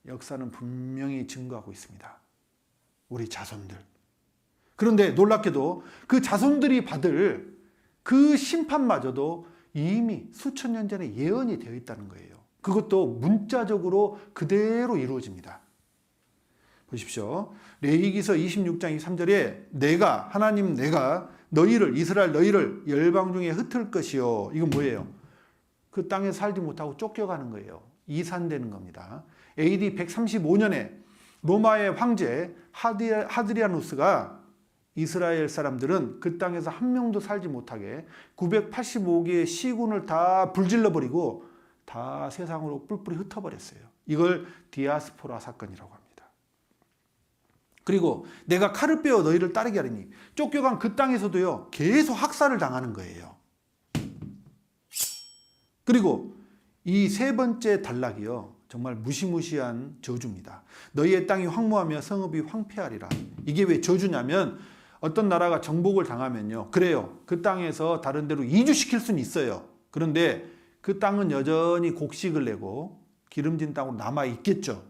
역사는 분명히 증거하고 있습니다. 우리 자손들. 그런데 놀랍게도 그 자손들이 받을 그 심판마저도 이미 수천 년 전에 예언이 되어 있다는 거예요. 그것도 문자적으로 그대로 이루어집니다. 보십시오. 레위기서 26장 23절에 내가 하나님 내가 너희를 이스라엘 너희를 열방 중에 흩을 것이요. 이건 뭐예요? 그 땅에 살지 못하고 쫓겨가는 거예요. 이산되는 겁니다. AD 135년에 로마의 황제 하드리아누스가 이스라엘 사람들은 그 땅에서 한 명도 살지 못하게 985개의 시군을 다 불질러버리고 다 세상으로 뿔뿔이 흩어버렸어요. 이걸 디아스포라 사건이라고 합니다. 그리고 내가 칼을 빼어 너희를 따르게 하리니 쫓겨간 그 땅에서도요 계속 학살을 당하는 거예요. 그리고 이 세 번째 단락이요 정말 무시무시한 저주입니다. 너희의 땅이 황무하며 성읍이 황폐하리라. 이게 왜 저주냐면 어떤 나라가 정복을 당하면요 그래요 그 땅에서 다른 데로 이주시킬 수는 있어요. 그런데 그 땅은 여전히 곡식을 내고 기름진 땅으로 남아 있겠죠.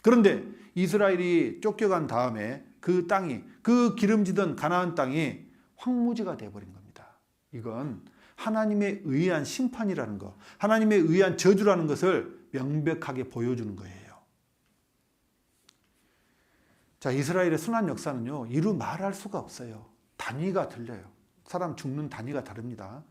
그런데 이스라엘이 쫓겨간 다음에 그 땅이 그 기름지던 가나안 땅이 황무지가 되어버린 겁니다. 이건 하나님에 의한 심판이라는 것, 하나님에 의한 저주라는 것을 명백하게 보여주는 거예요. 자, 이스라엘의 순환 역사는요 이루 말할 수가 없어요. 단위가 틀려요. 사람 죽는 단위가 다릅니다.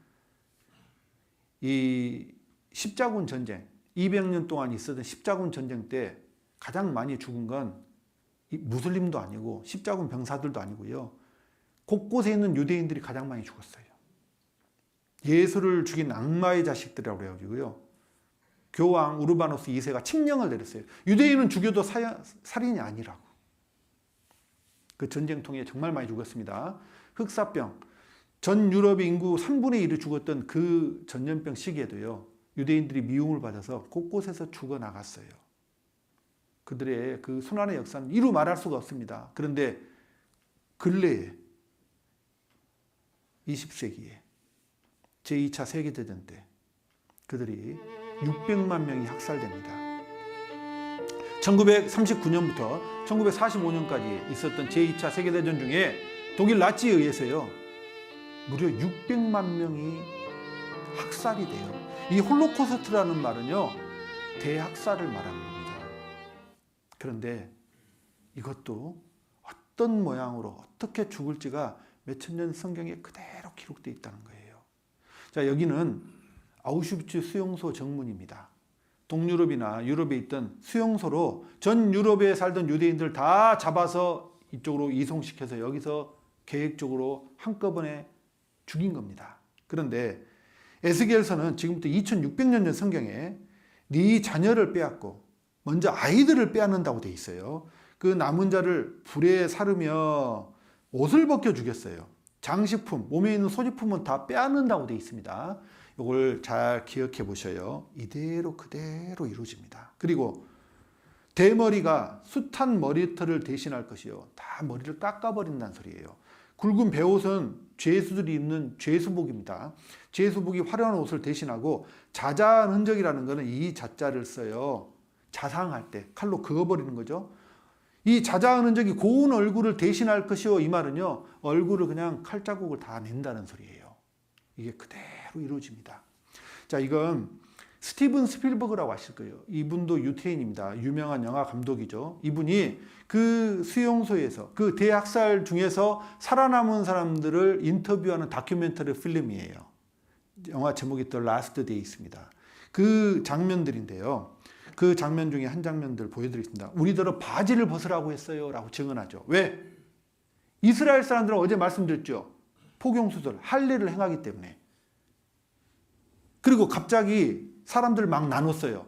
이 십자군 전쟁 200년 동안 있었던 십자군 전쟁 때 가장 많이 죽은 건 무슬림도 아니고 십자군 병사들도 아니고요. 곳곳에 있는 유대인들이 가장 많이 죽었어요. 예수를 죽인 악마의 자식들이라고 그래가지고요. 교황 우르바노스 2세가 칙령을 내렸어요. 유대인은 죽여도 살인이 아니라고. 그 전쟁통에 정말 많이 죽었습니다. 흑사병. 전 유럽의 인구 3분의 1이 죽었던 그 전염병 시기에도요. 유대인들이 미움을 받아서 곳곳에서 죽어나갔어요. 그들의 그 순환의 역사는 이루 말할 수가 없습니다. 그런데 근래에 20세기에 제2차 세계대전 때 그들이 600만 명이 학살됩니다. 1939년부터 1945년까지 있었던 제2차 세계대전 중에 독일 나치에 의해서요. 무려 600만 명이 학살이 돼요. 이 홀로코스트라는 말은요. 대학살을 말하는 겁니다. 그런데 이것도 어떤 모양으로 어떻게 죽을지가 몇천 년 성경에 그대로 기록되어 있다는 거예요. 자, 여기는 아우슈비츠 수용소 정문입니다. 동유럽이나 유럽에 있던 수용소로 전 유럽에 살던 유대인들 다 잡아서 이쪽으로 이송시켜서 여기서 계획적으로 한꺼번에 죽인 겁니다. 그런데 에스겔서는 지금부터 2600년 전 성경에 네 자녀를 빼앗고 먼저 아이들을 빼앗는다고 돼 있어요. 그 남은 자를 불에 사르며 옷을 벗겨 죽였어요. 장식품, 몸에 있는 소지품은 다 빼앗는다고 돼 있습니다. 이걸 잘 기억해 보셔요. 이대로 그대로 이루어집니다. 그리고 대머리가 숱한 머리털을 대신할 것이요. 다 머리를 깎아버린다는 소리예요. 굵은 베옷은 죄수들이 입는 죄수복입니다. 죄수복이 화려한 옷을 대신하고 자자한 흔적이라는 것은 이 자자를 써요. 자상할 때 칼로 그어버리는 거죠. 이 자자한 흔적이 고운 얼굴을 대신할 것이요. 이 말은요. 얼굴을 그냥 칼자국을 다 낸다는 소리예요. 이게 그대로 이루어집니다. 자, 이건 스티븐 스필버그라고 아실 거예요. 이분도 유태인입니다. 유명한 영화 감독이죠. 이분이 그 수용소에서 그 대학살 중에서 살아남은 사람들을 인터뷰하는 다큐멘터리 필름이에요. 영화 제목이 The Last Day 있습니다. 그 장면들인데요. 그 장면 중에 한 장면들 보여드리겠습니다. 우리더러 바지를 벗으라고 했어요 라고 증언하죠. 왜? 이스라엘 사람들은 어제 말씀드렸죠. 포경수술, 할례를 행하기 때문에. 그리고 갑자기 사람들 막 나눴어요.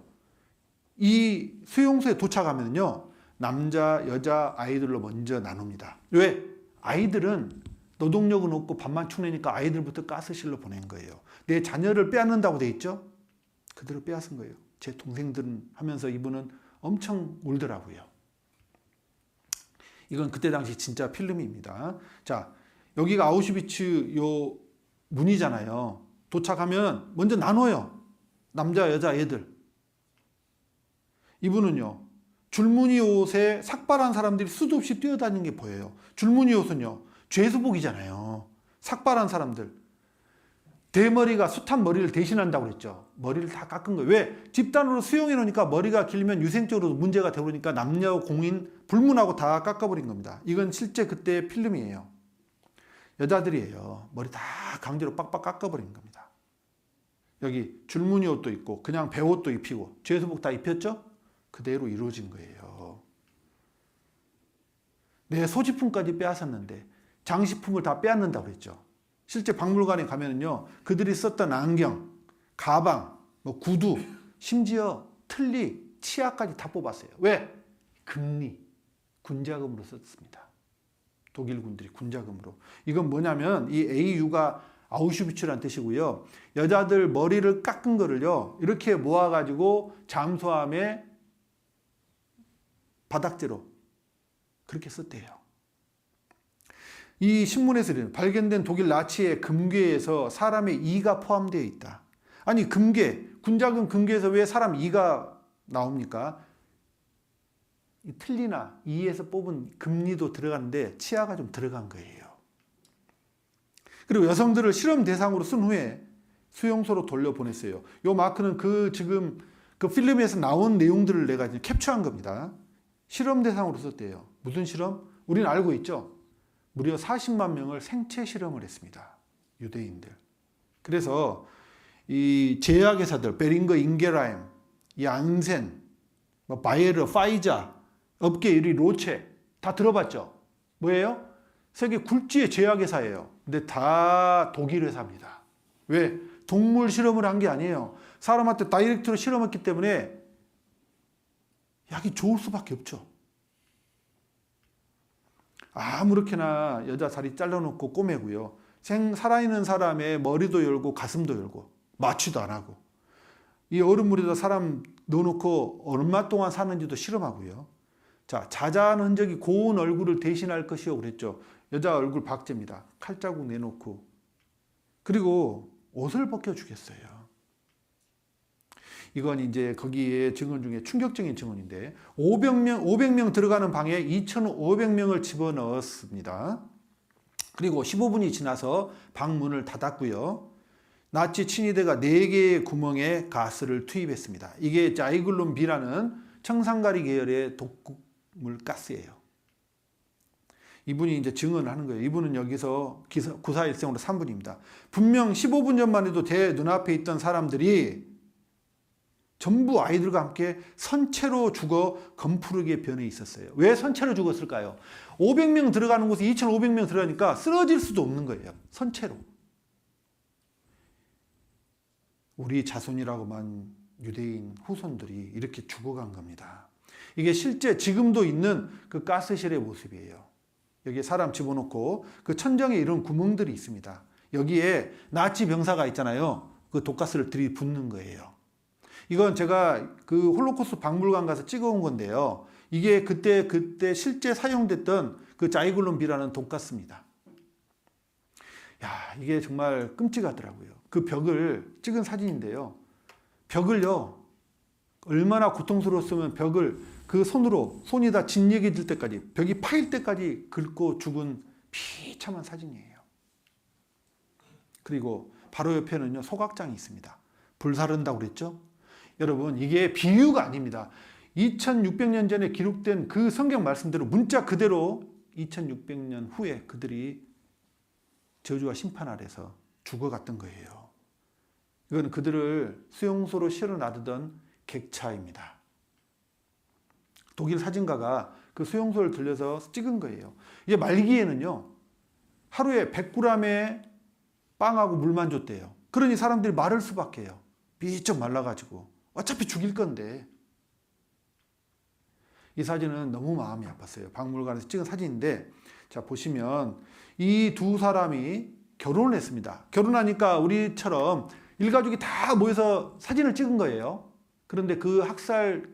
이 수용소에 도착하면요, 남자, 여자, 아이들로 먼저 나눕니다. 왜? 아이들은 노동력은 없고 밥만 축내니까 아이들부터 가스실로 보낸 거예요. 내 자녀를 빼앗는다고 돼 있죠? 그대로 빼앗은 거예요. 제 동생들은 하면서 이분은 엄청 울더라고요. 이건 그때 당시 진짜 필름입니다. 자, 여기가 아우슈비츠 요 문이잖아요. 도착하면 먼저 나눠요. 남자, 여자, 애들. 이분은요, 줄무늬 옷에 삭발한 사람들이 수도 없이 뛰어다니는 게 보여요. 줄무늬 옷은요, 죄수복이잖아요. 삭발한 사람들. 대머리가 숱한 머리를 대신한다고 그랬죠. 머리를 다 깎은 거예요. 왜? 집단으로 수용해 놓으니까 머리가 길면 유생적으로 문제가 되버리니까 남녀 공인 불문하고 다 깎아버린 겁니다. 이건 실제 그때 필름이에요. 여자들이에요. 머리 다 강제로 빡빡 깎아버린 겁니다. 여기 줄무늬 옷도 입고 그냥 배옷도 입히고 죄수복 다 입혔죠? 그대로 이루어진 거예요. 내 소지품까지 빼앗았는데 장식품을 다 빼앗는다고 그랬죠. 실제 박물관에 가면은요, 그들이 썼던 안경, 가방, 뭐 구두, 심지어 틀니, 치아까지 다 뽑았어요. 왜? 금리, 군자금으로 썼습니다. 독일 군들이 군자금으로. 이건 뭐냐면 이 AU가 아우슈비츠란 뜻이고요. 여자들 머리를 깎은 거를요, 이렇게 모아가지고 잠수함에 바닥재로 그렇게 썼대요. 이 신문에서 발견된 독일 나치의 금괴에서 사람의 이가 포함되어 있다. 아니, 금괴, 군자금 금괴에서 왜 사람 이가 나옵니까? 이 틀니나 이에서 뽑은 금리도 들어가는데 치아가 좀 들어간 거예요. 그리고 여성들을 실험 대상으로 쓴 후에 수용소로 돌려보냈어요. 이 마크는 지금 그 필름에서 나온 내용들을 내가 캡처한 겁니다. 실험 대상으로 썼대요. 무슨 실험? 우리는 알고 있죠. 무려 40만 명을 생체 실험을 했습니다. 유대인들. 그래서 이 제약회사들, 베링거 인게라임, 이 안센, 바이에르, 파이자, 업계 1위 로체 다 들어봤죠? 뭐예요? 세계 굴지의 제약회사예요. 근데 다 독일 회사입니다. 왜? 동물 실험을 한 게 아니에요. 사람한테 다이렉트로 실험했기 때문에 약이 좋을 수밖에 없죠. 아무렇게나 여자 다리 잘라놓고 꼬매고요. 살아있는 사람의 머리도 열고 가슴도 열고 마취도 안 하고 이 얼음물에다 사람 넣어놓고 얼마 동안 사는지도 실험하고요. 자, 자자한 흔적이 고운 얼굴을 대신할 것이요 그랬죠. 여자 얼굴 박제입니다. 칼자국 내놓고 그리고 옷을 벗겨주겠어요. 이건 이제 거기에 증언 중에 충격적인 증언인데 500명 들어가는 방에 2,500명을 집어넣었습니다. 그리고 15분이 지나서 방 문을 닫았고요. 나치 친위대가 4개의 구멍에 가스를 투입했습니다. 이게 자이글론 B라는 청산가리 계열의 독극물 가스예요. 이분이 이제 증언을 하는 거예요. 이분은 여기서 구사일생으로 3분입니다. 분명 15분 전만 해도 제 눈앞에 있던 사람들이 전부 아이들과 함께 선체로 죽어 검푸르게 변해 있었어요. 왜 선체로 죽었을까요? 500명 들어가는 곳에 2,500명 들어가니까 쓰러질 수도 없는 거예요. 선체로. 우리 자손이라고만 유대인 후손들이 이렇게 죽어간 겁니다. 이게 실제 지금도 있는 그 가스실의 모습이에요. 여기에 사람 집어넣고 그 천정에 이런 구멍들이 있습니다. 여기에 나치 병사가 있잖아요. 그 독가스를 들이붓는 거예요. 이건 제가 그 홀로코스트 박물관 가서 찍어온 건데요. 이게 그때 실제 사용됐던 그 자이글론 B라는 독가스입니다. 야, 이게 정말 끔찍하더라고요. 그 벽을 찍은 사진인데요. 벽을요, 얼마나 고통스러웠으면 벽을 그 손이 다 진액이 들 때까지, 벽이 파일 때까지 긁고 죽은 비참한 사진이에요. 그리고 바로 옆에는요, 소각장이 있습니다. 불사른다고 그랬죠? 여러분, 이게 비유가 아닙니다. 2600년 전에 기록된 그 성경 말씀대로 문자 그대로 2600년 후에 그들이 저주와 심판 아래서 죽어갔던 거예요. 이건 그들을 수용소로 실어 놔두던 객차입니다. 독일 사진가가 그 수용소를 들려서 찍은 거예요. 이제 말기에는요, 하루에 100g의 빵하고 물만 줬대요. 그러니 사람들이 마를 수밖에 해요. 비쩍 말라가지고. 어차피 죽일 건데. 이 사진은 너무 마음이 아팠어요. 박물관에서 찍은 사진인데, 자, 보시면 이 두 사람이 결혼을 했습니다. 결혼하니까 우리처럼 일가족이 다 모여서 사진을 찍은 거예요. 그런데 그 학살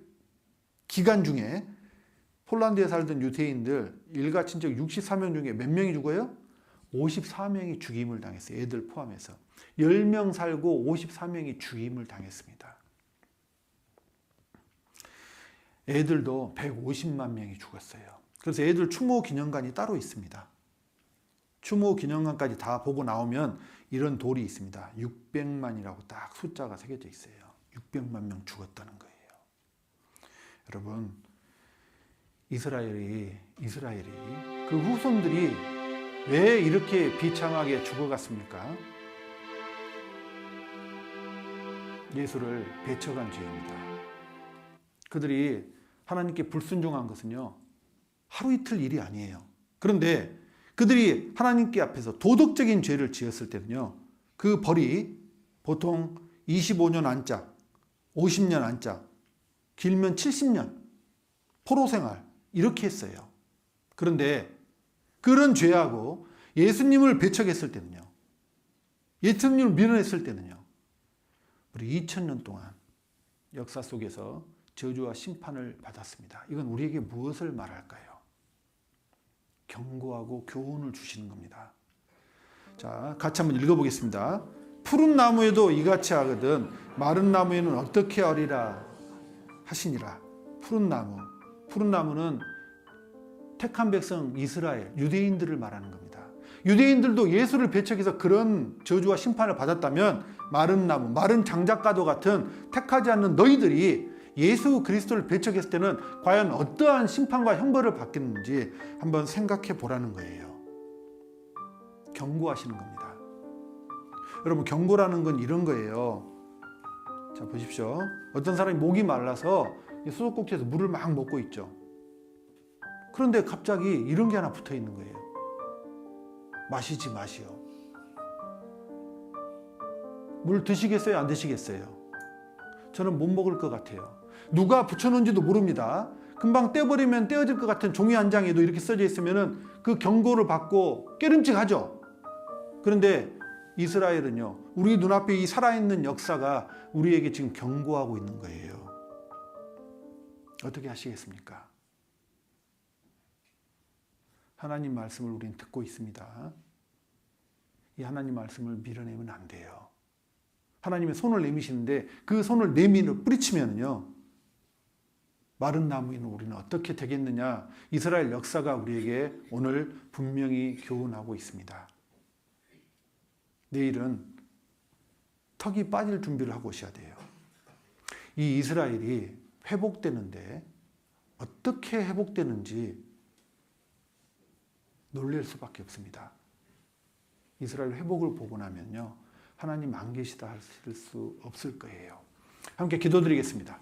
기간 중에 폴란드에 살던 유대인들 일가 친척 64명 중에 몇 명이 죽어요? 54명이 죽임을 당했어요. 애들 포함해서. 10명 살고 54명이 죽임을 당했습니다. 애들도 150만 명이 죽었어요. 그래서 애들 추모 기념관이 따로 있습니다. 추모 기념관까지 다 보고 나오면 이런 돌이 있습니다. 600만이라고 딱 숫자가 새겨져 있어요. 600만 명 죽었다는 거예요. 여러분, 이스라엘이 그 후손들이 왜 이렇게 비참하게 죽어갔습니까? 예수를 배척한 죄입니다. 그들이 하나님께 불순종한 것은요, 하루 이틀 일이 아니에요. 그런데 그들이 하나님께 앞에서 도덕적인 죄를 지었을 때는요, 그 벌이 보통 25년 안짝, 50년 안짝, 길면 70년, 포로생활, 이렇게 했어요. 그런데 그런 죄하고 예수님을 배척했을 때는요, 예수님을 밀어냈을 때는요, 우리 2000년 동안 역사 속에서 저주와 심판을 받았습니다. 이건 우리에게 무엇을 말할까요? 경고하고 교훈을 주시는 겁니다. 자, 같이 한번 읽어보겠습니다. 푸른 나무에도 이같이 하거든 마른 나무에는 어떻게 하리라 하시니라. 푸른 나무는 택한 백성 이스라엘, 유대인들을 말하는 겁니다. 유대인들도 예수를 배척해서 그런 저주와 심판을 받았다면 마른 나무, 마른 장작과도 같은 택하지 않는 너희들이 예수 그리스도를 배척했을 때는 과연 어떠한 심판과 형벌을 받겠는지 한번 생각해 보라는 거예요. 경고하시는 겁니다. 여러분, 경고라는 건 이런 거예요. 자, 보십시오. 어떤 사람이 목이 말라서 수도꼭지에서 물을 막 먹고 있죠. 그런데 갑자기 이런 게 하나 붙어 있는 거예요. 마시지 마시오. 물 드시겠어요? 안 드시겠어요? 저는 못 먹을 것 같아요. 누가 붙여놓은지도 모릅니다. 금방 떼버리면 떼어질 것 같은 종이 한 장에도 이렇게 써져 있으면 그 경고를 받고 깨름직하죠. 그런데 이스라엘은요, 우리 눈앞에 이 살아있는 역사가 우리에게 지금 경고하고 있는 거예요. 어떻게 하시겠습니까? 하나님 말씀을 우리는 듣고 있습니다. 이 하나님 말씀을 밀어내면 안 돼요. 하나님의 손을 내미시는데 그 손을 내밀어 뿌리치면요, 마른 나무인 우리는 어떻게 되겠느냐? 이스라엘 역사가 우리에게 오늘 분명히 교훈하고 있습니다. 내일은 턱이 빠질 준비를 하고 오셔야 돼요. 이 이스라엘이 회복되는데 어떻게 회복되는지 놀랄 수밖에 없습니다. 이스라엘 회복을 보고 나면요, 하나님 안 계시다 하실 수 없을 거예요. 함께 기도드리겠습니다.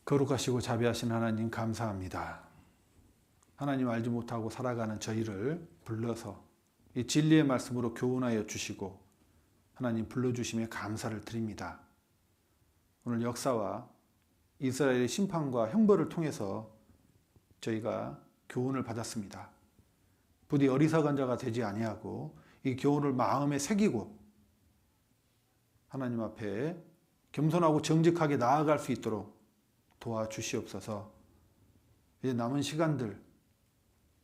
거룩하시고 자비하신 하나님, 감사합니다. 하나님 알지 못하고 살아가는 저희를 불러서 이 진리의 말씀으로 교훈하여 주시고 하나님 불러주심에 감사를 드립니다. 오늘 역사와 이스라엘의 심판과 형벌을 통해서 저희가 교훈을 받았습니다. 부디 어리석은 자가 되지 아니하고 이 교훈을 마음에 새기고 하나님 앞에 겸손하고 정직하게 나아갈 수 있도록 도와주시옵소서. 이제 남은 시간들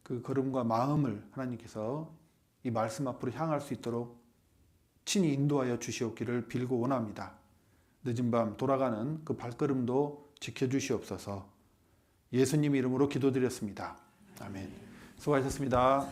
그 걸음과 마음을 하나님께서 이 말씀 앞으로 향할 수 있도록 친히 인도하여 주시옵기를 빌고 원합니다. 늦은 밤 돌아가는 그 발걸음도 지켜주시옵소서. 예수님 이름으로 기도드렸습니다. 아멘. 수고하셨습니다.